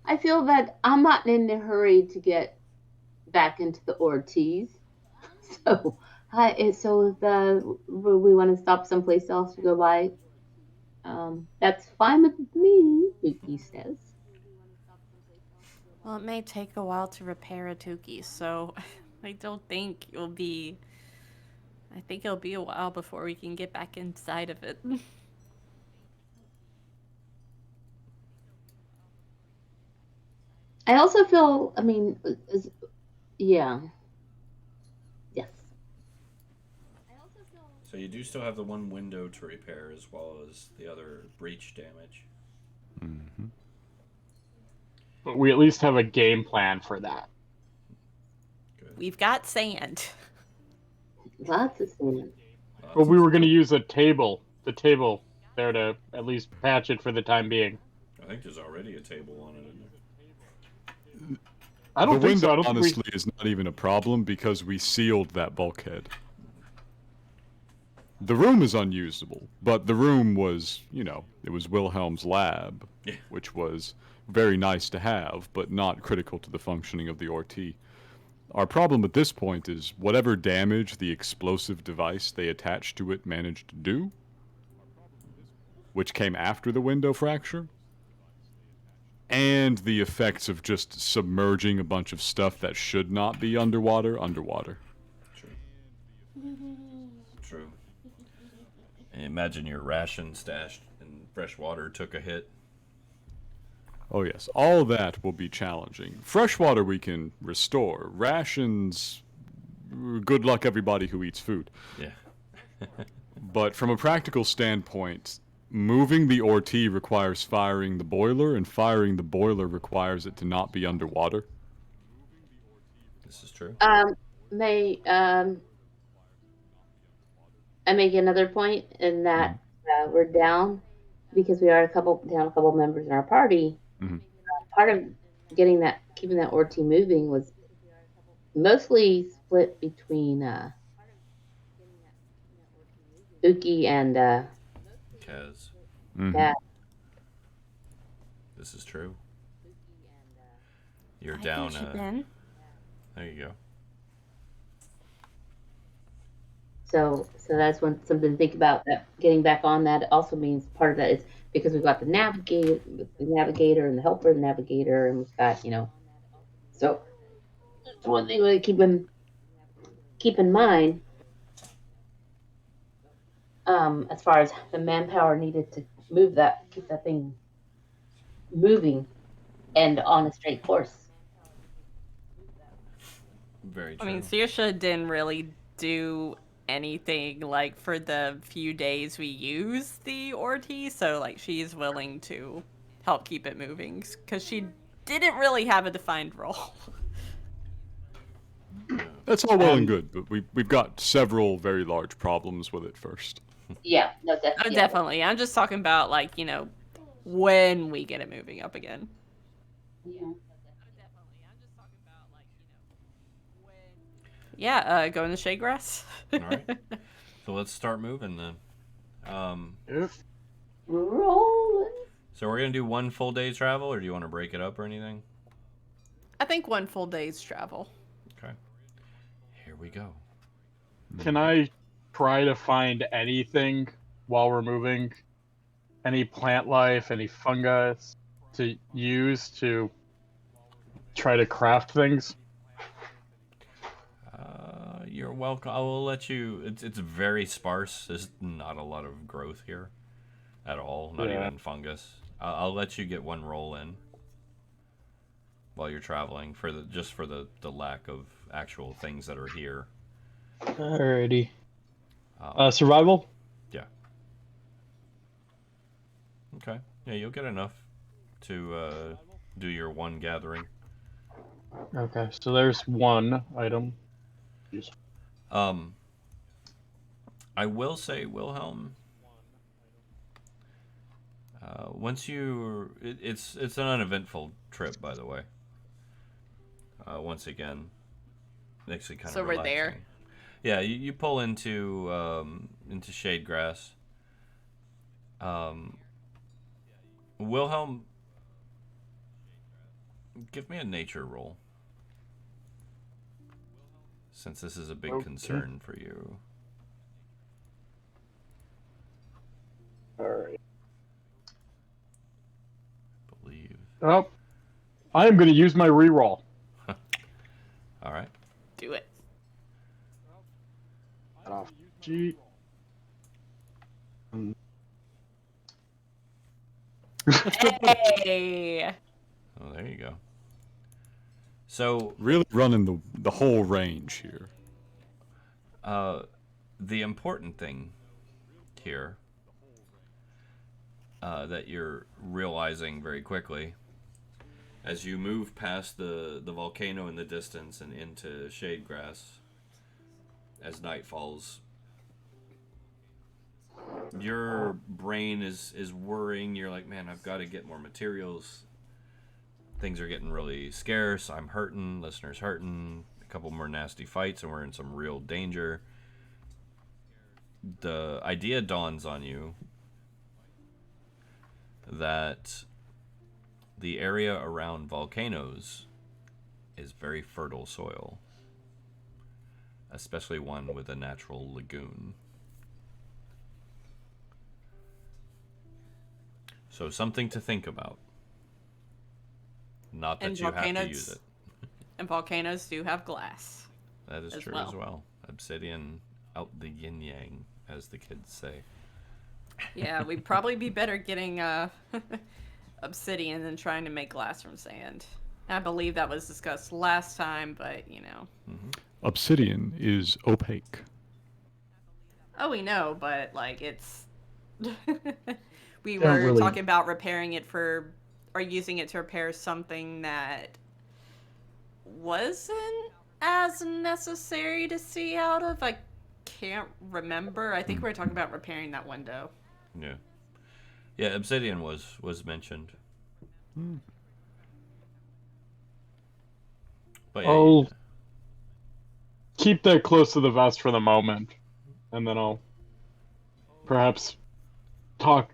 I feel that I'm not in a hurry to get back into the Ortiz. So, so if we want to stop someplace else to go by, that's fine with me, Yuki says. Well, it may take a while to repair a Tuki, so I don't think it'll be... I think it'll be a while before we can get back inside of it. I also feel, yeah. Yes. So you do still have the 1 window to repair as well as the other breach damage. Mm-hmm. But we at least have a game plan for that. Good. We've got sand. Lots of sand. But we were going to use the table there to at least patch it for the time being. I think there's already a table on it, isn't there? I don't the think so. window, I don't honestly, think is not even a problem because we sealed that bulkhead. The room is unusable, but the room was, it was Wilhelm's lab, Yeah. which was very nice to have, but not critical to the functioning of the Orty. Our problem at this point is whatever damage the explosive device they attached to it managed to do, which came after the window fracture, and the effects of just submerging a bunch of stuff that should not be underwater. True. And imagine your ration stashed in fresh water took a hit. Oh yes, all that will be challenging. Freshwater we can restore. Rations, good luck everybody who eats food. Yeah. But from a practical standpoint, moving the Orty requires firing the boiler, and firing the boiler requires it to not be underwater. This is true. May I make another point in that we're down because we are a couple members in our party. Mm-hmm. Part of keeping that Orty moving was mostly split between Uki and Kaz. Mm-hmm. yeah. This is true. You're I down. think she been. There you go. So that's something to think about. That getting back on that also means part of that is because we've got the navigator and the helper, the navigator, and we've got So that's one thing we keep in mind. As far as the manpower needed to keep that thing moving and on a straight course. Very true. I mean, Saoirse didn't really do anything for the few days we use the Orty, so she's willing to help keep it moving because she didn't really have a defined role. That's all well and And- good, but we've got several very large problems with it first. Yeah, no, Oh, definitely. definitely. I'm just talking about, like, when we get it moving up again. Yeah. Yeah, go in the shade grass. All right. So let's start moving then. Yep. Rolling. So we're gonna do one full day's travel, or do you want to break it up or anything? I think one full day's travel. Okay. Here we go. Can I try to find anything while we're moving? Any plant life, any fungus to use to try to craft things? You're welcome. I will let you. It's very sparse. There's not a lot of growth here at all. Not Yeah. even fungus. I'll let you get one roll in while you're traveling for the lack of actual things that are here. Alrighty. Um, Survival? yeah. Okay. Yeah, you'll get enough to do your one gathering. Okay, so there's one item. I will say, Wilhelm. Once it's an uneventful trip, by the way. Once again, actually kind So of we're relaxing. there. Yeah, you pull into shade grass. Wilhelm, give me a nature roll, since this is a big Okay. concern for you. Alright. Believe. Oh, I am going to use my reroll. All right. Do it. Gee. Hey! Oh, there you go. So, Really running the whole range here. the important thing here that you're realizing very quickly as you move past the volcano in the distance and into shade grass as night falls, your brain is worrying. You're like, man, I've got to get more materials. Things are getting really scarce. I'm hurting. Listeners hurting. A couple more nasty fights, and we're in some real danger. The idea dawns on you that the area around volcanoes is very fertile soil, especially one with a natural lagoon. So something to think about. Not that And you have to volcanoes- use it. And volcanoes do have glass. That is as true well. as well. Obsidian out the yin yang, as the kids say. Yeah, we'd probably be better getting obsidian than trying to make glass from sand. I believe that was discussed last time, but Obsidian is opaque. Oh, we know, but like it's we Don't were really- talking about repairing it or using it to repair something that wasn't as necessary to see out of. I can't remember. I think we were talking about repairing that window. Yeah. Yeah, obsidian was mentioned. But yeah, I'll keep that close to the vest for the moment, and then I'll perhaps talk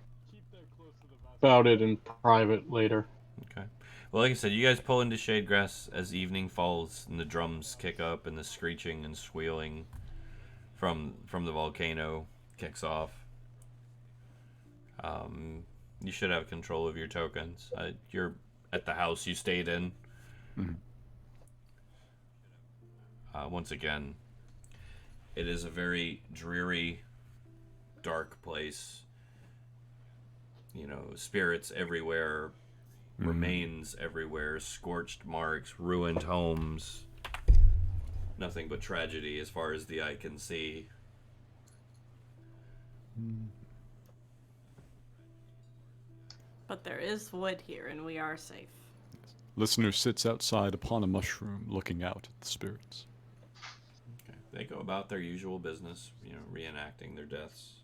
about it in private later. okay. Well, like I said, you guys pull into shade grass as evening falls and the drums kick up and the screeching and squealing from the volcano kicks off. You should have control of your tokens. You're at the house you stayed in. Once again, it is a very dreary, dark place. You know, spirits everywhere, remains everywhere, scorched marks, ruined homes. Nothing but tragedy as far as the eye can see. But there is wood here, and we are safe. Listener sits outside upon a mushroom, looking out at the spirits. they go about their usual business, reenacting their deaths.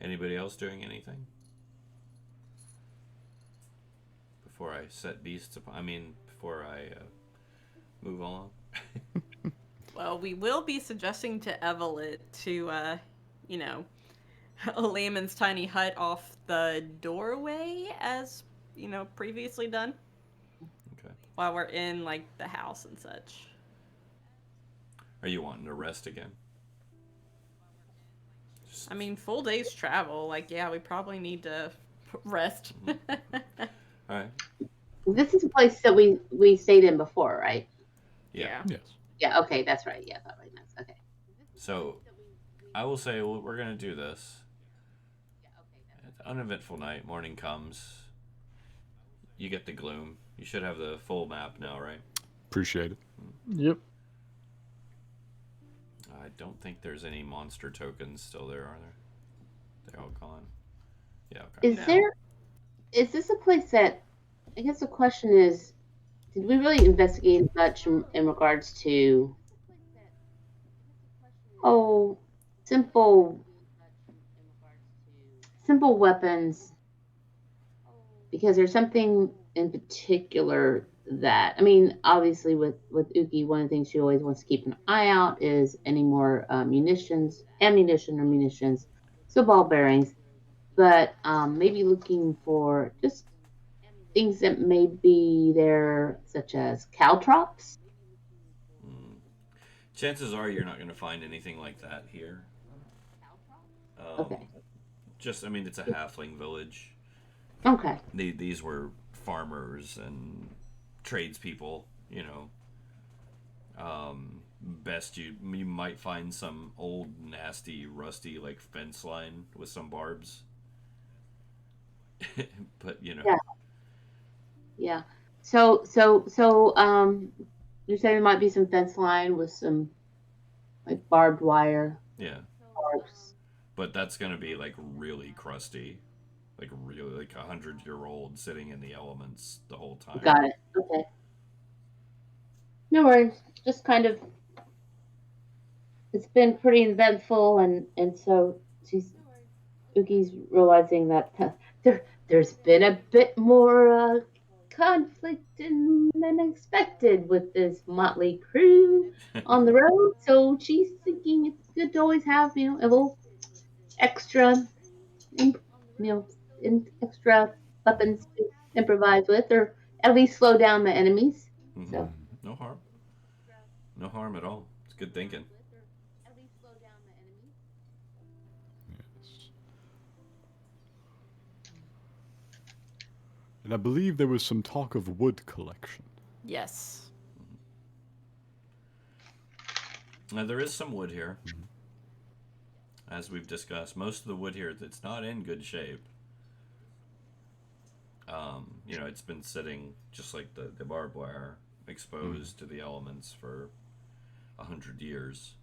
Anybody else doing anything? Before I set beasts upon... before I move on. Well, we will be suggesting to Evelyn to, Layman's tiny hut off the doorway, as, previously done. Okay. While we're in, the house and such. Are you wanting to rest again? Full day's travel. We probably need to rest. All right. This is a place that we stayed in before, right? Yeah. Yes. Yeah. Okay, that's right. Yeah, that right. That's okay. So, I will say we're going to do this. It's an uneventful night. Morning comes. You get the gloom. You should have the full map now, right? Appreciate it. Yep. I don't think there's any monster tokens still there, are there? They're all gone. Yeah, okay. Is this a place that, I guess the question is, did we really investigate much in regards to, simple weapons? Because there's something in particular that, obviously with Uki, one of the things she always wants to keep an eye out is any more ammunition, so ball bearings, but maybe looking for just things that may be there, such as caltrops. Chances are you're not going to find anything like that here. Okay. It's a halfling village. Okay. These were farmers and tradespeople, Best you might find some old, nasty, rusty, fence line with some barbs. But, Yeah. So, you said there might be some fence line with some, barbed wire. Yeah. Barbs. But that's going to be, really crusty. Really, 100-year-old sitting in the elements the whole time. Got it. Okay. No worries. Just kind of, it's been pretty eventful, and so Uki's realizing that there's been a bit more conflict than expected with this motley crew on the road. So she's thinking it's good to always have, a little extra, extra weapons to improvise with, or at least slow down the enemies. Mm-hmm. So no harm. No harm at all. It's good thinking. Yes. And I believe there was some talk of wood collection. Yes. Now, there is some wood here. As we've discussed, most of the wood here, it's not in good shape. It's been sitting just like the barbed wire, exposed to the elements for 100 years.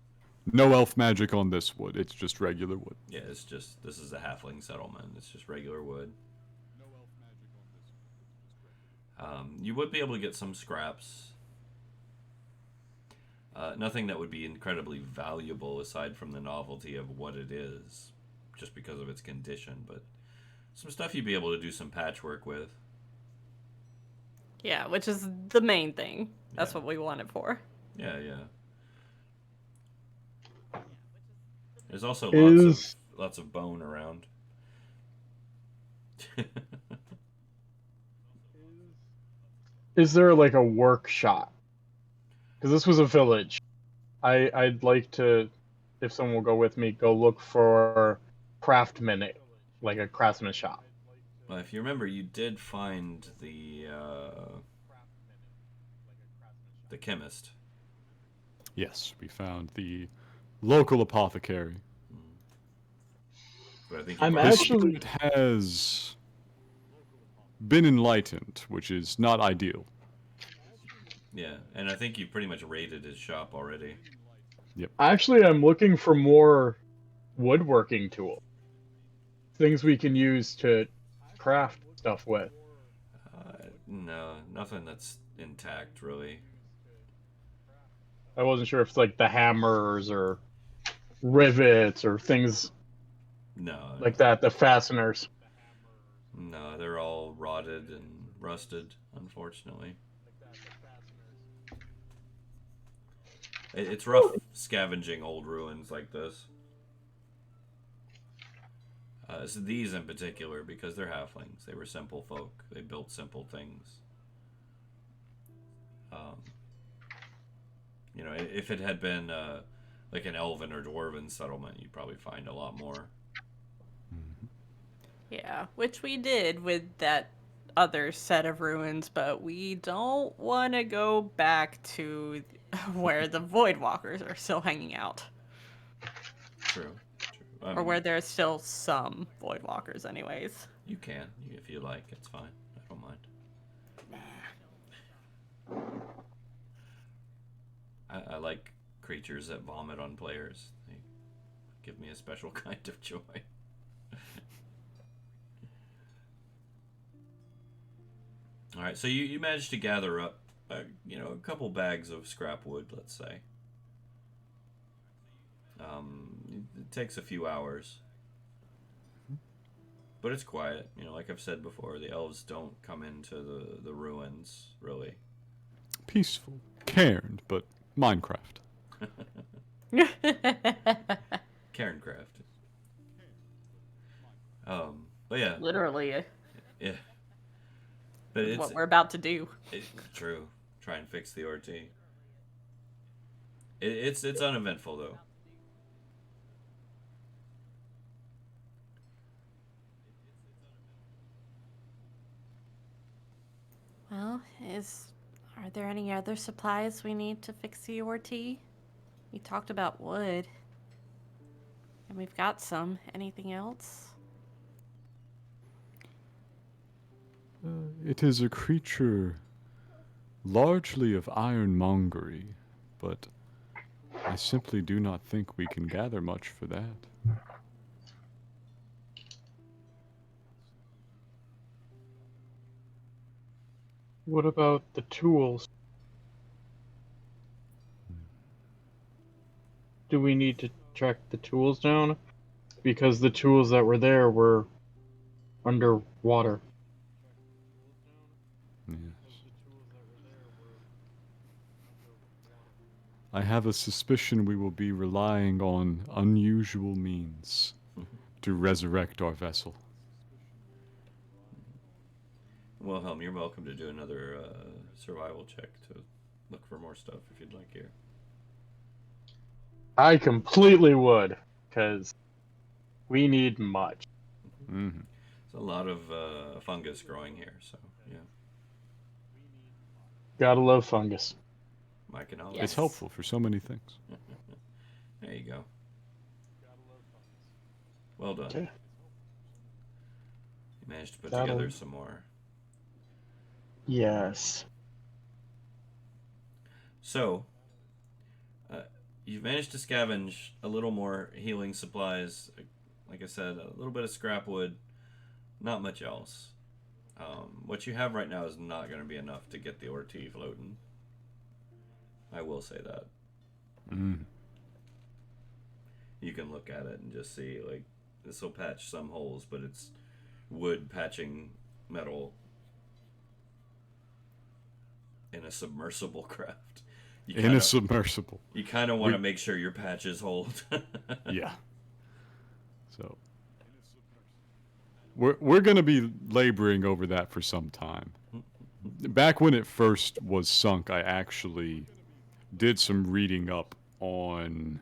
No elf magic on this wood. It's just regular wood. Yeah, this is a halfling settlement. It's just regular wood. You would be able to get some scraps. Nothing that would be incredibly valuable aside from the novelty of what it is, just because of its condition, but some stuff you'd be able to do some patchwork with. Yeah, which is the main thing. That's what we want it for. Yeah. There's also lots of bone around. Is there a workshop? Because this was a village. I'd like to, if someone will go with me, go look for craftsmen, like a craftsman shop. Well, if you remember, you did find the chemist. Yes, we found the local apothecary. But I think I'm This actually- dude has been enlightened, which is not ideal. Yeah, and I think you pretty much raided his shop already. Actually, I'm looking for more woodworking tools. things we can use to craft stuff with? No, nothing that's intact, really. I wasn't sure if it's like the hammers or rivets or things No, like that, the fasteners. no, they're all rotted and rusted, unfortunately. It's rough scavenging old ruins like this. So these in particular, because they're halflings. They were simple folk. They built simple things. If it had been like an elven or dwarven settlement, you'd probably find a lot more. Yeah, which we did with that other set of ruins, but we don't want to go back to where the Voidwalkers are still hanging out. True. Or where there's still some Voidwalkers, anyways. You can, if you like. It's fine. I don't mind. I like creatures that vomit on players. They give me a special kind of joy. All right, so you managed to gather up, a couple bags of scrap wood, let's say. It takes a few hours, but it's quiet. Like I've said before, the elves don't come into the ruins really. Peaceful, Cairne, but Minecraft. Cairncraft. But yeah. Literally. Yeah. But it's what we're about to do. True. Try and fix the RT. It's uneventful though. Well, are there any other supplies we need to fix the ORT? We talked about wood. And we've got some. Anything else? It is a creature largely of ironmongery, but I simply do not think we can gather much for that. What about the tools? Do we need to track the tools down? Because the tools that were there were underwater. Yes. I have a suspicion we will be relying on unusual means to resurrect our vessel. Wilhelm, you're welcome to do another survival check to look for more stuff if you'd like here. I completely would, because we need much. Mm-hmm. There's a lot of fungus growing here, so yeah. Gotta love fungus. Mike and Ollie. It's helpful for so many things. There you go. Well done. Okay. You managed to put together some more. Yes. So, you've managed to scavenge a little more healing supplies. Like I said, a little bit of scrap wood. Not much else. What you have right now is not going to be enough to get the ORT floating. I will say that. Mm. You can look at it and just see, like, this will patch some holes, but it's wood patching metal in a submersible craft. In a submersible. You kind of want to make sure your patches hold. Yeah. So we're going to be laboring over that for some time. Back when it first was sunk, I actually did some reading up on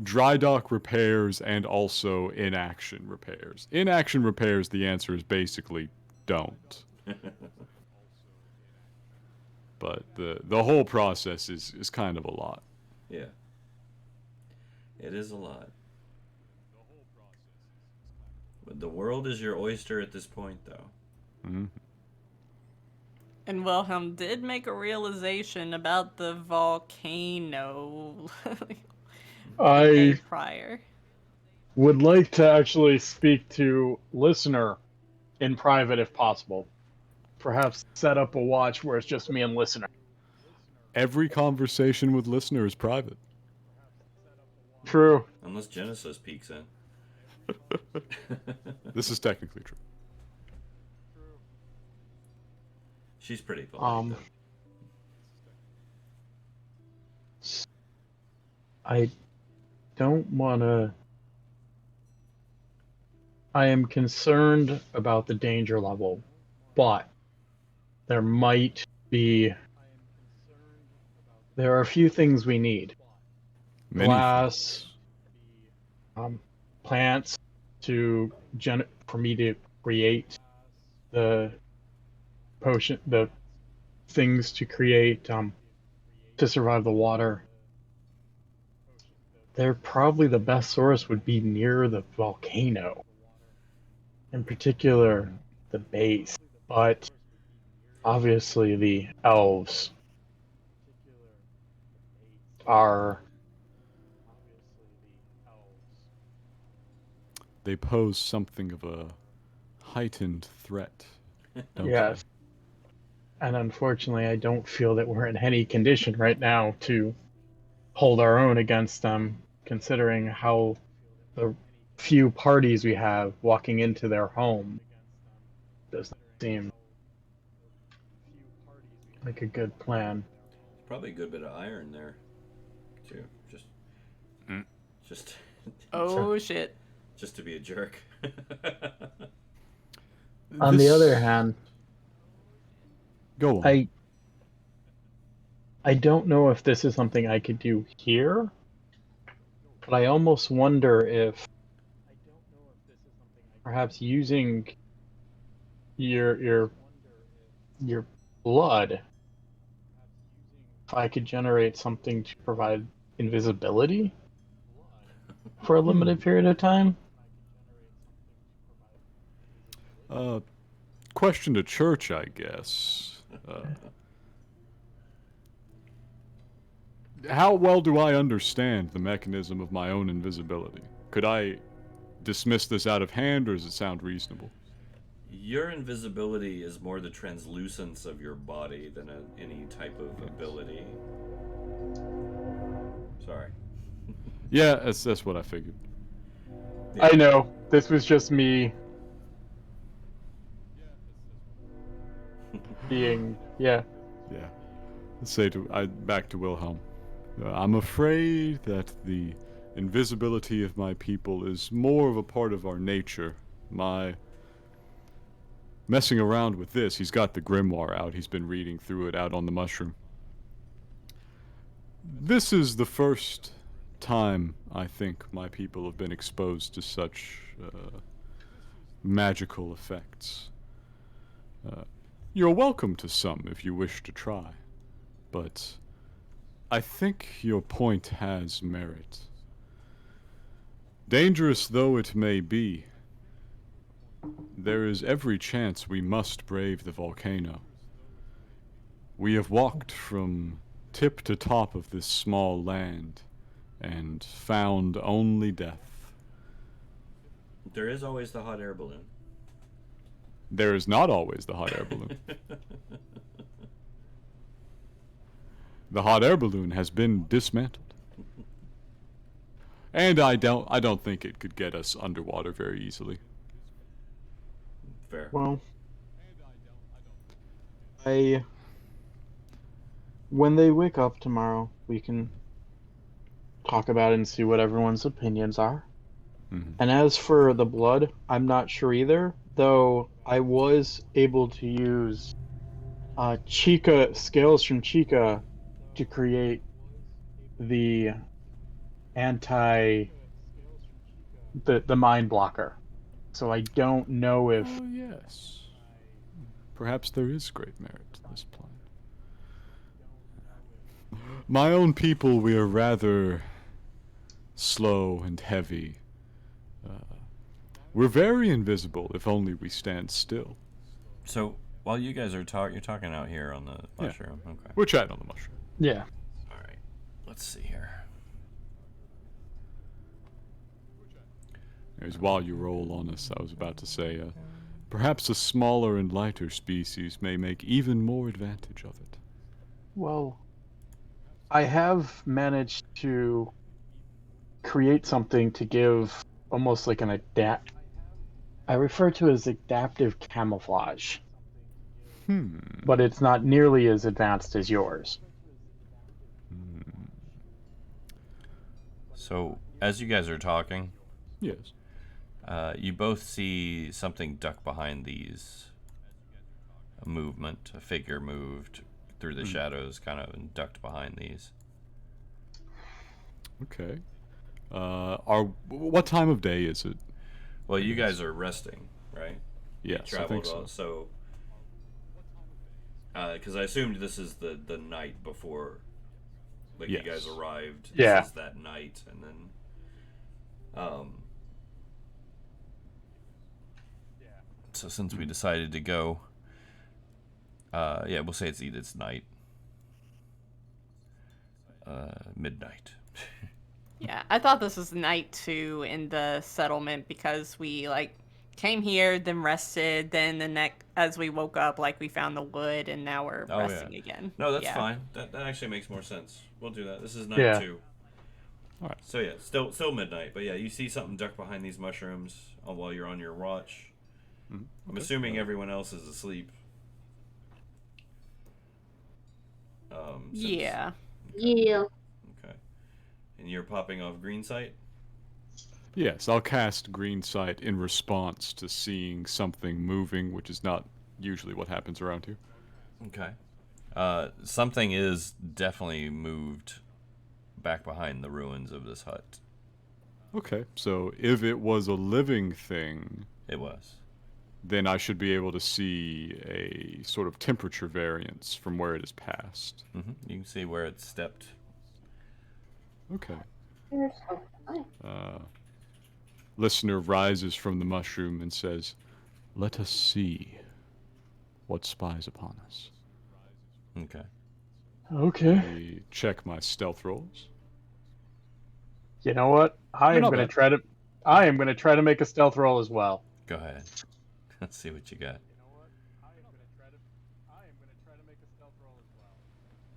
dry dock repairs and also in-action repairs. In-action repairs, the answer is basically don't. But the whole process is kind of a lot. Yeah. It is a lot. But the world is your oyster at this point, though. Mm-hmm. And Wilhelm did make a realization about the volcano. I prior. Would like to actually speak to listener in private if possible. Perhaps set up a watch where it's just me and listener. Every conversation with listener is private. True. Unless Genesis peeks in. This is technically true. She's pretty polite, though. I don't want to... I am concerned about the danger level, but there might be... There are a few things we need. Many Glass, plants for me to create the potion, the things to create to survive the water. They're probably the best source would be near the volcano, in particular the base, but obviously the elves are... They pose something of a heightened threat. Don't Yes. And unfortunately, I don't feel that we're in any condition right now to hold our own against them, considering how the few parties we have walking into their home does not seem like a good plan. Probably a good bit of iron there, too. Just Oh shit. just to be a jerk. On the other hand, Go on. I don't know if this is something I could do here, but I almost wonder if perhaps using your blood, if I could generate something to provide invisibility for a limited period of time. Question to church, I guess. How well do I understand the mechanism of my own invisibility? Could I dismiss this out of hand, or does it sound reasonable? Your invisibility is more the translucence of your body than any type of ability. Sorry. Yeah, that's what I figured. Yeah. I know, this was just me being, yeah. Yeah. Let's say back to Wilhelm. I'm afraid that the invisibility of my people is more of a part of our nature. My messing around with this, he's got the grimoire out. He's been reading through it out on the mushroom. This is the first time I think my people have been exposed to such magical effects. You're welcome to some if you wish to try, but I think your point has merit. Dangerous though it may be, there is every chance we must brave the volcano. We have walked from tip to top of this small land and found only death. There is always the hot air balloon. There is not always the hot air balloon. The hot air balloon has been dismantled. And I don't think it could get us underwater very easily. Fair. Well, when they wake up tomorrow, we can talk about it and see what everyone's opinions are. Mhm. And as for the blood, I'm not sure either, though I was able to use scales from Chica to create the the mind blocker. So I don't know if Oh, yes. Perhaps there is great merit to this plan. My own people, we are rather slow and heavy. We're very invisible if only we stand still. So while you guys are you're talking out here on the mushroom. Okay. We're chatting on the mushroom. yeah. All right. Let's see here. As while you roll on us, I was about to say, perhaps a smaller and lighter species may make even more advantage of it. Well, I have managed to create something to give almost like an adapt. I refer to it as adaptive camouflage, but it's not nearly as advanced as yours. So, as you guys are talking, Yes. you both see something duck behind these. A movement, a figure moved through the shadows, kind of, and ducked behind these. Okay. What time of day is it? Well, you guys are resting, right? Yes, You I think traveled so. because I assumed this is the night before, like Yes. you guys arrived. Yeah. This is that night, and then, so since we decided to go, yeah, we'll say it's night, midnight. Yeah, I thought this was night 2 in the settlement because we came here, then rested, then as we woke up, we found the wood, and now we're Oh, resting yeah. again. No, that's Yeah. fine. That actually makes more sense. We'll do that. This is night Yeah. 2. All right. So yeah, still midnight. But yeah, you see something duck behind these mushrooms while you're on your watch. Mhm. I'm Okay. assuming everyone else is asleep. Yeah. Yeah. Okay. And you're popping off green sight? Yes, I'll cast Green Sight in response to seeing something moving, which is not usually what happens around here. Okay. Something is definitely moved back behind the ruins of this hut. Okay, so if it was a living thing, It was. then I should be able to see a sort of temperature variance from where it has passed. You can see where it stepped. Okay. You're so funny. Listener rises from the mushroom and says, "Let us see what spies upon us." Okay. Okay. I check my stealth rolls. You know what? I They're am not gonna bad. try to. I am gonna try to make a stealth roll as well. Go ahead. Let's see what you got.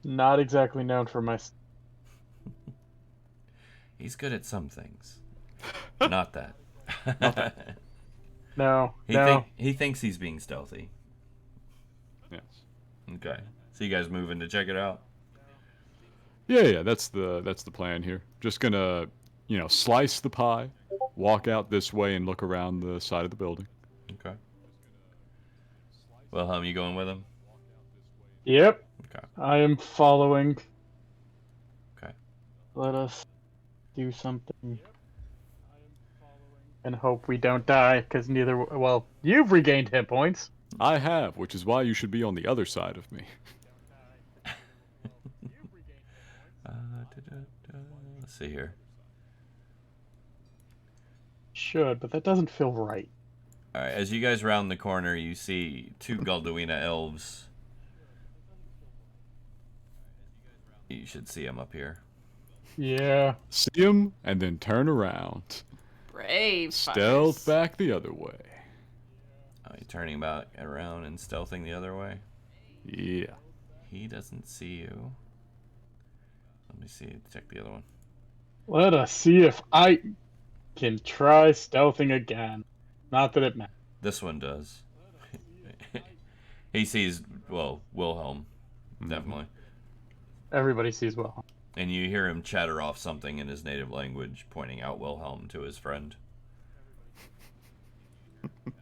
Not exactly known for my. He's good at some things. Not that. No. No. He thinks he's being stealthy. Yes. Okay. So you guys moving to check it out? Yeah, that's the plan here. Just gonna, slice the pie, walk out this way and look around the side of the building. Okay. Wilhelm, you going with him? Yep. Okay. I am following. Okay. Let us do something. And hope we don't die, because neither. Well, you've regained hit points. I have, which is why you should be on the other side of me. Let's see here. Should, but that doesn't feel right. All right. As you guys round the corner, you see 2 Galduina elves. You should see them up here. Yeah. See him and then turn around. Brave. Stealth fuckers. back the other way. Are you turning back around and stealthing the other way? Yeah. He doesn't see you. Let me see. Check the other one. Let us see if I can try stealthing again. Not that it matters. This one does. He sees, well, Wilhelm, definitely. Everybody sees well. And you hear him chatter off something in his native language, pointing out Wilhelm to his friend.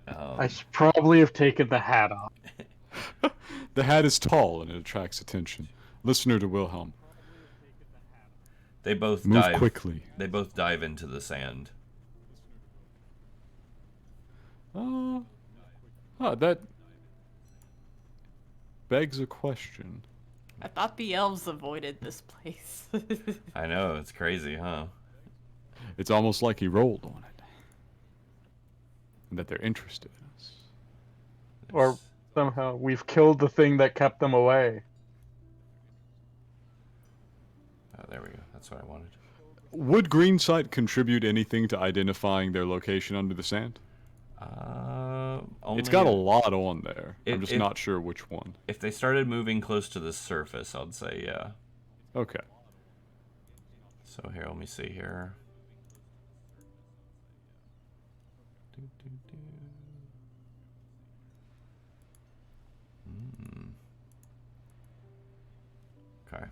I should probably have taken the hat off. The hat is tall and it attracts attention. Listener to Wilhelm. They both Move dive quickly. They both dive into the sand. That begs a question. I thought the elves avoided this place. I know, it's crazy, huh? It's almost like he rolled on it. And that they're interested in us. Or somehow we've killed the thing that kept them away. Oh, there we go. That's what I wanted. Would green sight contribute anything to identifying their location under the sand? Only It's got a lot on there. I'm just if- not sure which one. if they started moving close to the surface, I'd say yeah. Okay. So here, let me see here. Okay.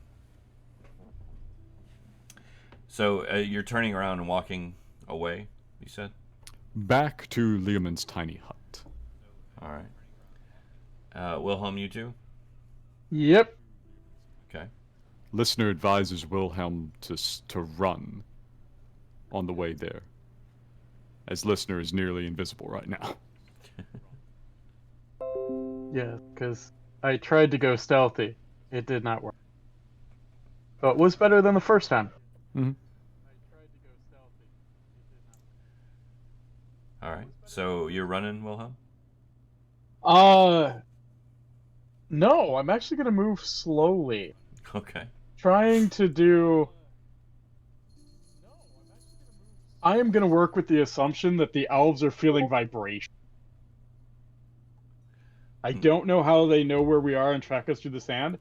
So you're turning around and walking away, you said? Back to Leomund's tiny hut. All right. Wilhelm, you too? Yep. Okay. Listener advises Wilhelm to run on the way there, as Listener is nearly invisible right now. Yeah, because I tried to go stealthy. It did not work. But it was better than the first time. Mm-hmm. All right. So you're running, Wilhelm? No, I'm actually going to move slowly. Okay. Trying to do... I am going to work with the assumption that the elves are feeling vibration. I don't know how they know where we are and track us through the sand.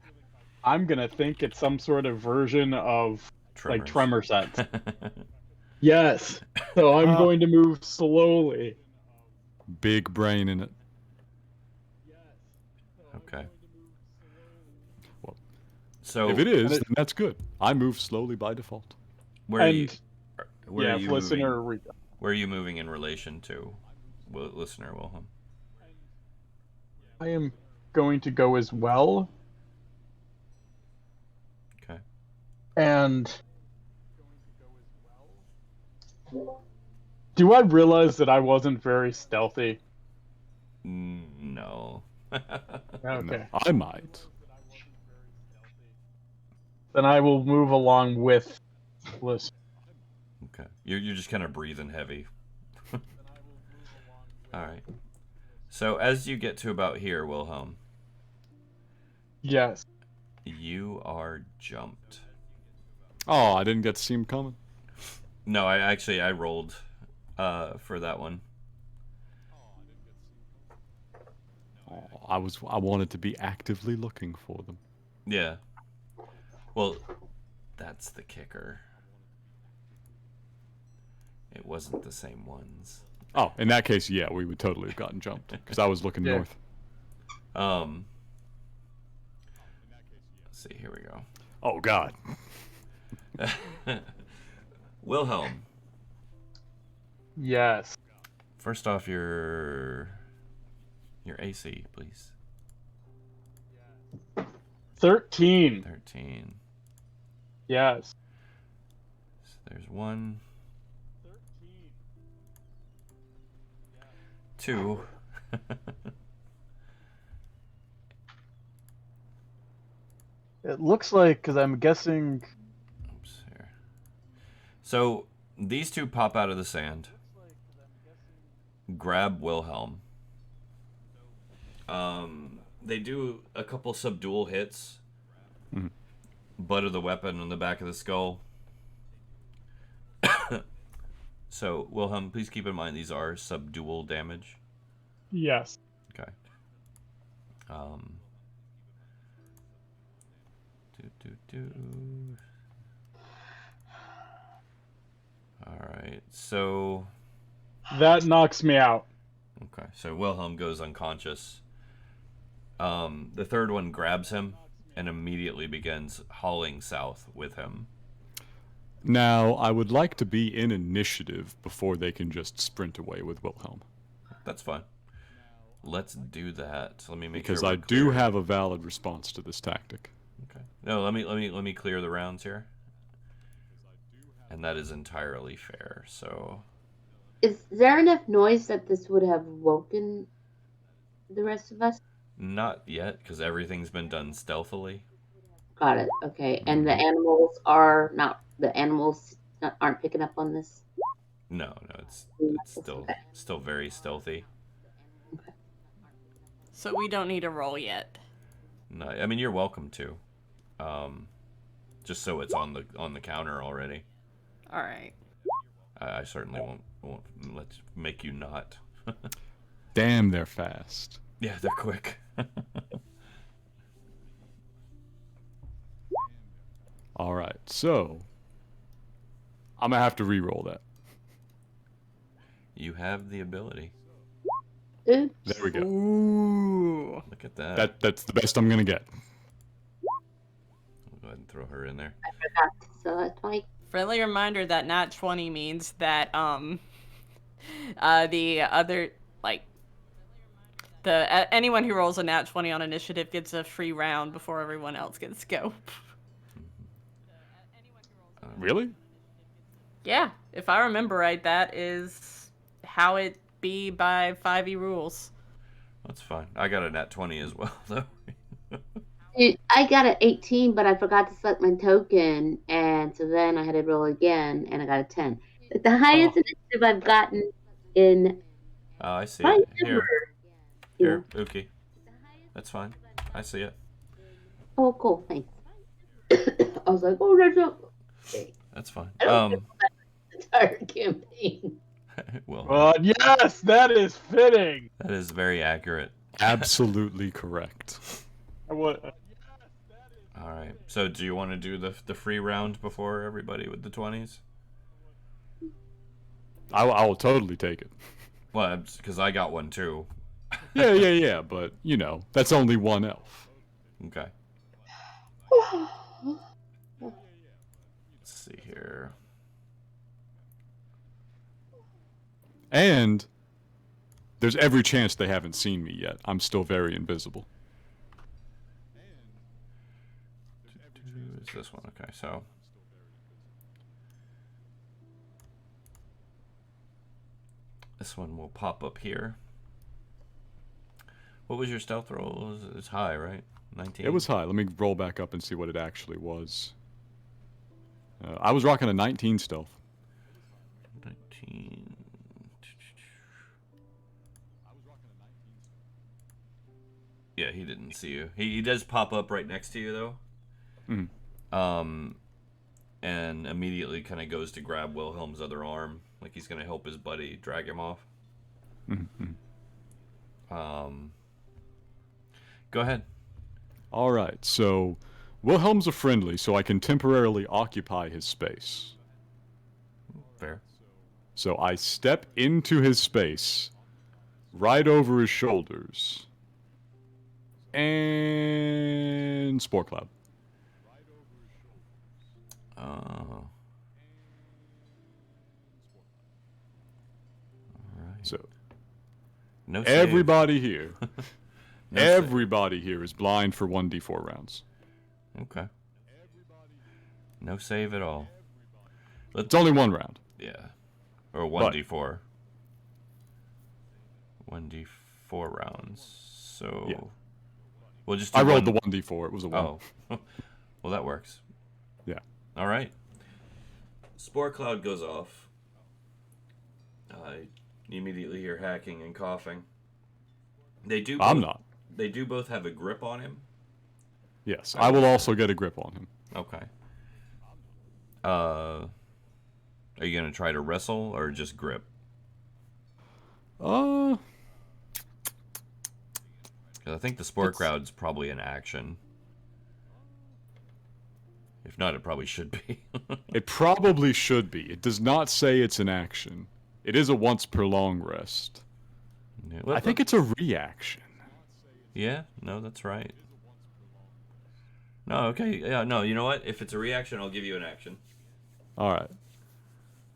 I'm going to think it's some sort of version of, like, tremor sense. Yes. So I'm going to move slowly. Big brain in it. Okay. Well, So if it is, then that's good. I move slowly by default. where are you? And Where yeah, are you listener. moving? Where are you moving in relation to, listener Wilhelm? I am going to go as well. Okay. And do I realize that I wasn't very stealthy? No. Okay. No, I might. Then I will move along with listen. Okay. You're just kind of breathing heavy. All right. So as you get to about here, Wilhelm, Yes. you are jumped. Oh, I didn't get to see him coming. No, I rolled for that one. Oh, I wanted to be actively looking for them. Yeah. Well, that's the kicker. It wasn't the same ones. Oh, in that case, yeah, we would totally have gotten jumped because I was looking Yeah. north. Let's see, here we go. Oh God. Wilhelm, Yes. first off, your AC, please. 13. 13. Yes. So there's 1, 2. It looks like, because I'm guessing... Oops, here. So these two pop out of the sand, grab Wilhelm. They do a couple subdual hits. Mhm. Butt of the weapon on the back of the skull. So, Wilhelm, please keep in mind these are subdual damage. Yes. Okay. Alright, so... That knocks me out. Okay, so Wilhelm goes unconscious. The third one grabs him and immediately begins hauling south with him. Now, I would like to be in initiative before they can just sprint away with Wilhelm. That's fine. Let's do that. Let me make Because sure we're I do clear. have a valid response to this tactic. Okay. No, let me clear the rounds here. And that is entirely fair. So Is there enough noise that this would have woken the rest of us? not yet, because everything's been done stealthily. Got it. Okay. And the animals aren't picking up on this. No, it's Okay. still very stealthy. So we don't need a roll yet. No, I mean you're welcome to. Just so it's on the counter already. All right. I certainly won't let's make you not. Damn, they're fast. Yeah, they're quick. All right, so I'm gonna have to re-roll that. You have the ability. Oops. There we go. Ooh. Look at that. That's the best I'm gonna get. I'll go ahead and throw her in there. I forgot to select my. Friendly reminder that nat 20 means that the other like anyone who rolls a nat 20 on initiative gets a free round before everyone else gets to go. Really? Yeah, if I remember right, that is how it be by 5e rules. That's fine. I got a nat 20 as well, though. I got an 18, but I forgot to select my token, and so then I had to roll again, and I got a 10. The highest initiative I've gotten in Oh, I see my it. ever. Here, Uki. That's fine. I see it. Oh, cool. Thanks. I was like, oh, that's not. Okay. That's fine. I don't feel bad for the entire campaign. Well, Yes, that is fitting. that is very accurate. Absolutely correct. What? All right. So, do you want to do the free round before everybody with the 20s? I will totally take it. Well, because I got one too. Yeah, but, you know, that's only one elf. Okay. Let's see here. And there's every chance they haven't seen me yet. I'm still very invisible. Is this one? Okay, so. This one will pop up here. What was your stealth roll? It's high, right? 19? It was high. Let me roll back up and see what it actually was. I was rocking a 19 stealth. 19. Yeah, he didn't see you. He does pop up right next to you, though. Mm-hmm. And immediately kind of goes to grab Wilhelm's other arm, like he's going to help his buddy drag him off. Mm-hmm. Go ahead. All right, so Wilhelm's a friendly, so I can temporarily occupy his space. Fair. So I step into his space, right over his shoulders, and Spore Cloud. All right. So No save. everybody here, No save. everybody here is blind for 1d4 rounds. Okay. No save at all. It's only one round. Yeah. Or 1d4. 1d4 rounds. So Yeah. we'll just do I rolled one... the 1d4. It was a 1. Oh. Well, that works. Yeah. All right. Spore Cloud goes off. You immediately hear hacking and coughing. They do. I'm not. They do both have a grip on him. Yes, I will also get a grip on him. Okay. Are you gonna try to wrestle or just grip? Uh, 'Cause I think the Spore Crowd's probably an action. If not, it probably should be. It probably should be. It does not say it's an action. It is a once per long rest. Yeah, I think it's a reaction. Yeah, no, that's right. No, okay, yeah, no, you know what? If it's a reaction, I'll give you an action. All right.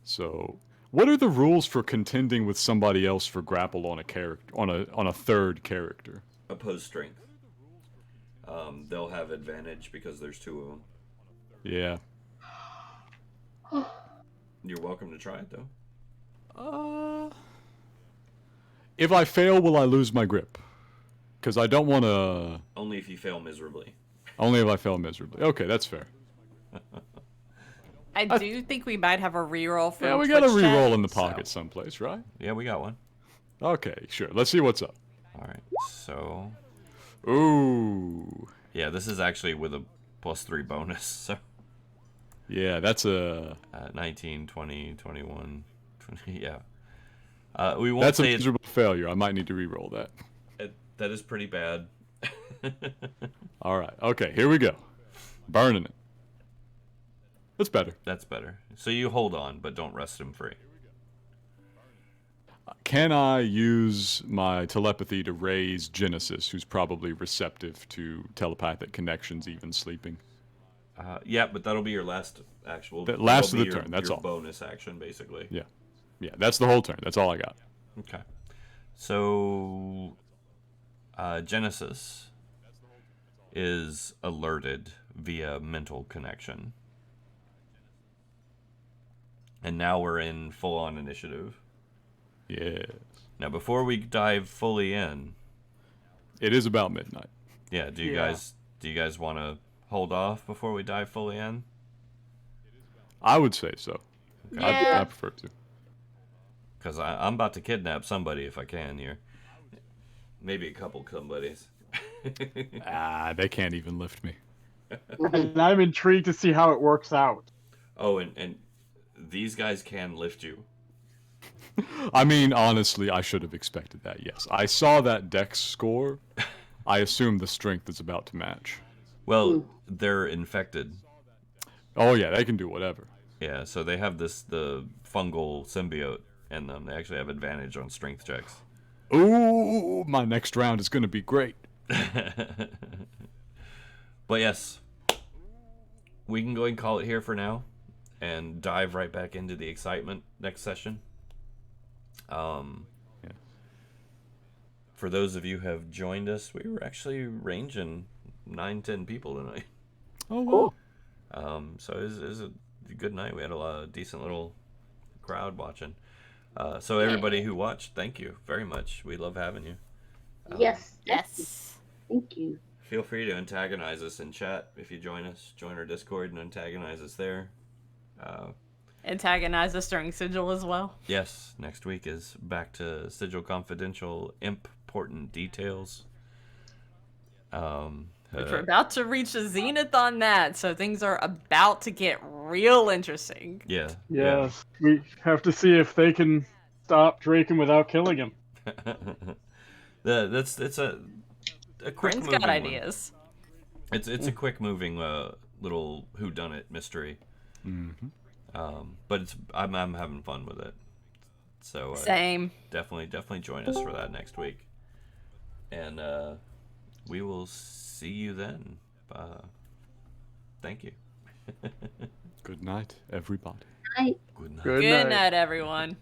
So, what are the rules for contending with somebody else for grapple on a character on a third character? Opposed strength. They'll have advantage because there's two of them. Yeah. You're welcome to try it though. If I fail, will I lose my grip? Because I don't want to. Only if you fail miserably. Only if I fail miserably. Okay, that's fair. I do think we might have a reroll for Yeah, we got a Twitch chat, reroll in the so- pocket someplace, right? Yeah, we got one. Okay, sure. Let's see what's up. All right, so Ooh. yeah, this is actually with a +3 bonus. So Yeah, that's a 19, 20, 21, 20, yeah. We won't that's a say it's, miserable failure. I might need to re-roll that. that is pretty bad. All right. Okay, here we go. Burning it. That's better. That's better. So you hold on, but don't rest him free. Can I use my telepathy to raise Genesis, who's probably receptive to telepathic connections, even sleeping? Yeah, but that'll be your last actual. The last that'll of be the turn, that's your all. bonus action, basically. Yeah. Yeah, that's the whole turn. That's all I got. Okay. So, Genesis is alerted via mental connection. And now we're in full-on initiative. Yes. Now, before we dive fully in, It is about midnight. yeah, do you guys want to hold off before we dive fully in? I would say so. Yeah. I prefer to. Because I'm about to kidnap somebody if I can here. Maybe a couple somebodies. They can't even lift me. And I'm intrigued to see how it works out. Oh, and these guys can lift you. I mean, honestly, I should have expected that, yes. I saw that dex score. I assume the strength is about to match. Well, they're infected. Oh, yeah, they can do whatever. Yeah, so they have the fungal symbiote in them. They actually have advantage on strength checks. Ooh, my next round is going to be great. But yes, we can go ahead and call it here for now and dive right back into the excitement next session. For those of you who have joined us, we were actually ranging 9-10 people tonight. Oh, wow. So it was a good night. We had a decent little crowd watching. So everybody who watched, thank you very much. We love having you. Yes. Yes. Thank you. Feel free to antagonize us in chat if you join us. Join our Discord and antagonize us there. Antagonize us during Sigil as well. Yes, next week is back to Sigil Confidential, important details. Which we're about to reach a zenith on that, so things are about to get real interesting. Yeah. Yes, we have to see if they can stop Draken without killing him. It's a quick Bryn's moving got one. ideas. It's a quick moving little whodunit mystery. Mm-hmm. But I'm having fun with it. So Same. definitely join us for that next week. And we will see you then. Thank you. Good night, everybody. Night. Good night. Good Good night. night, everyone.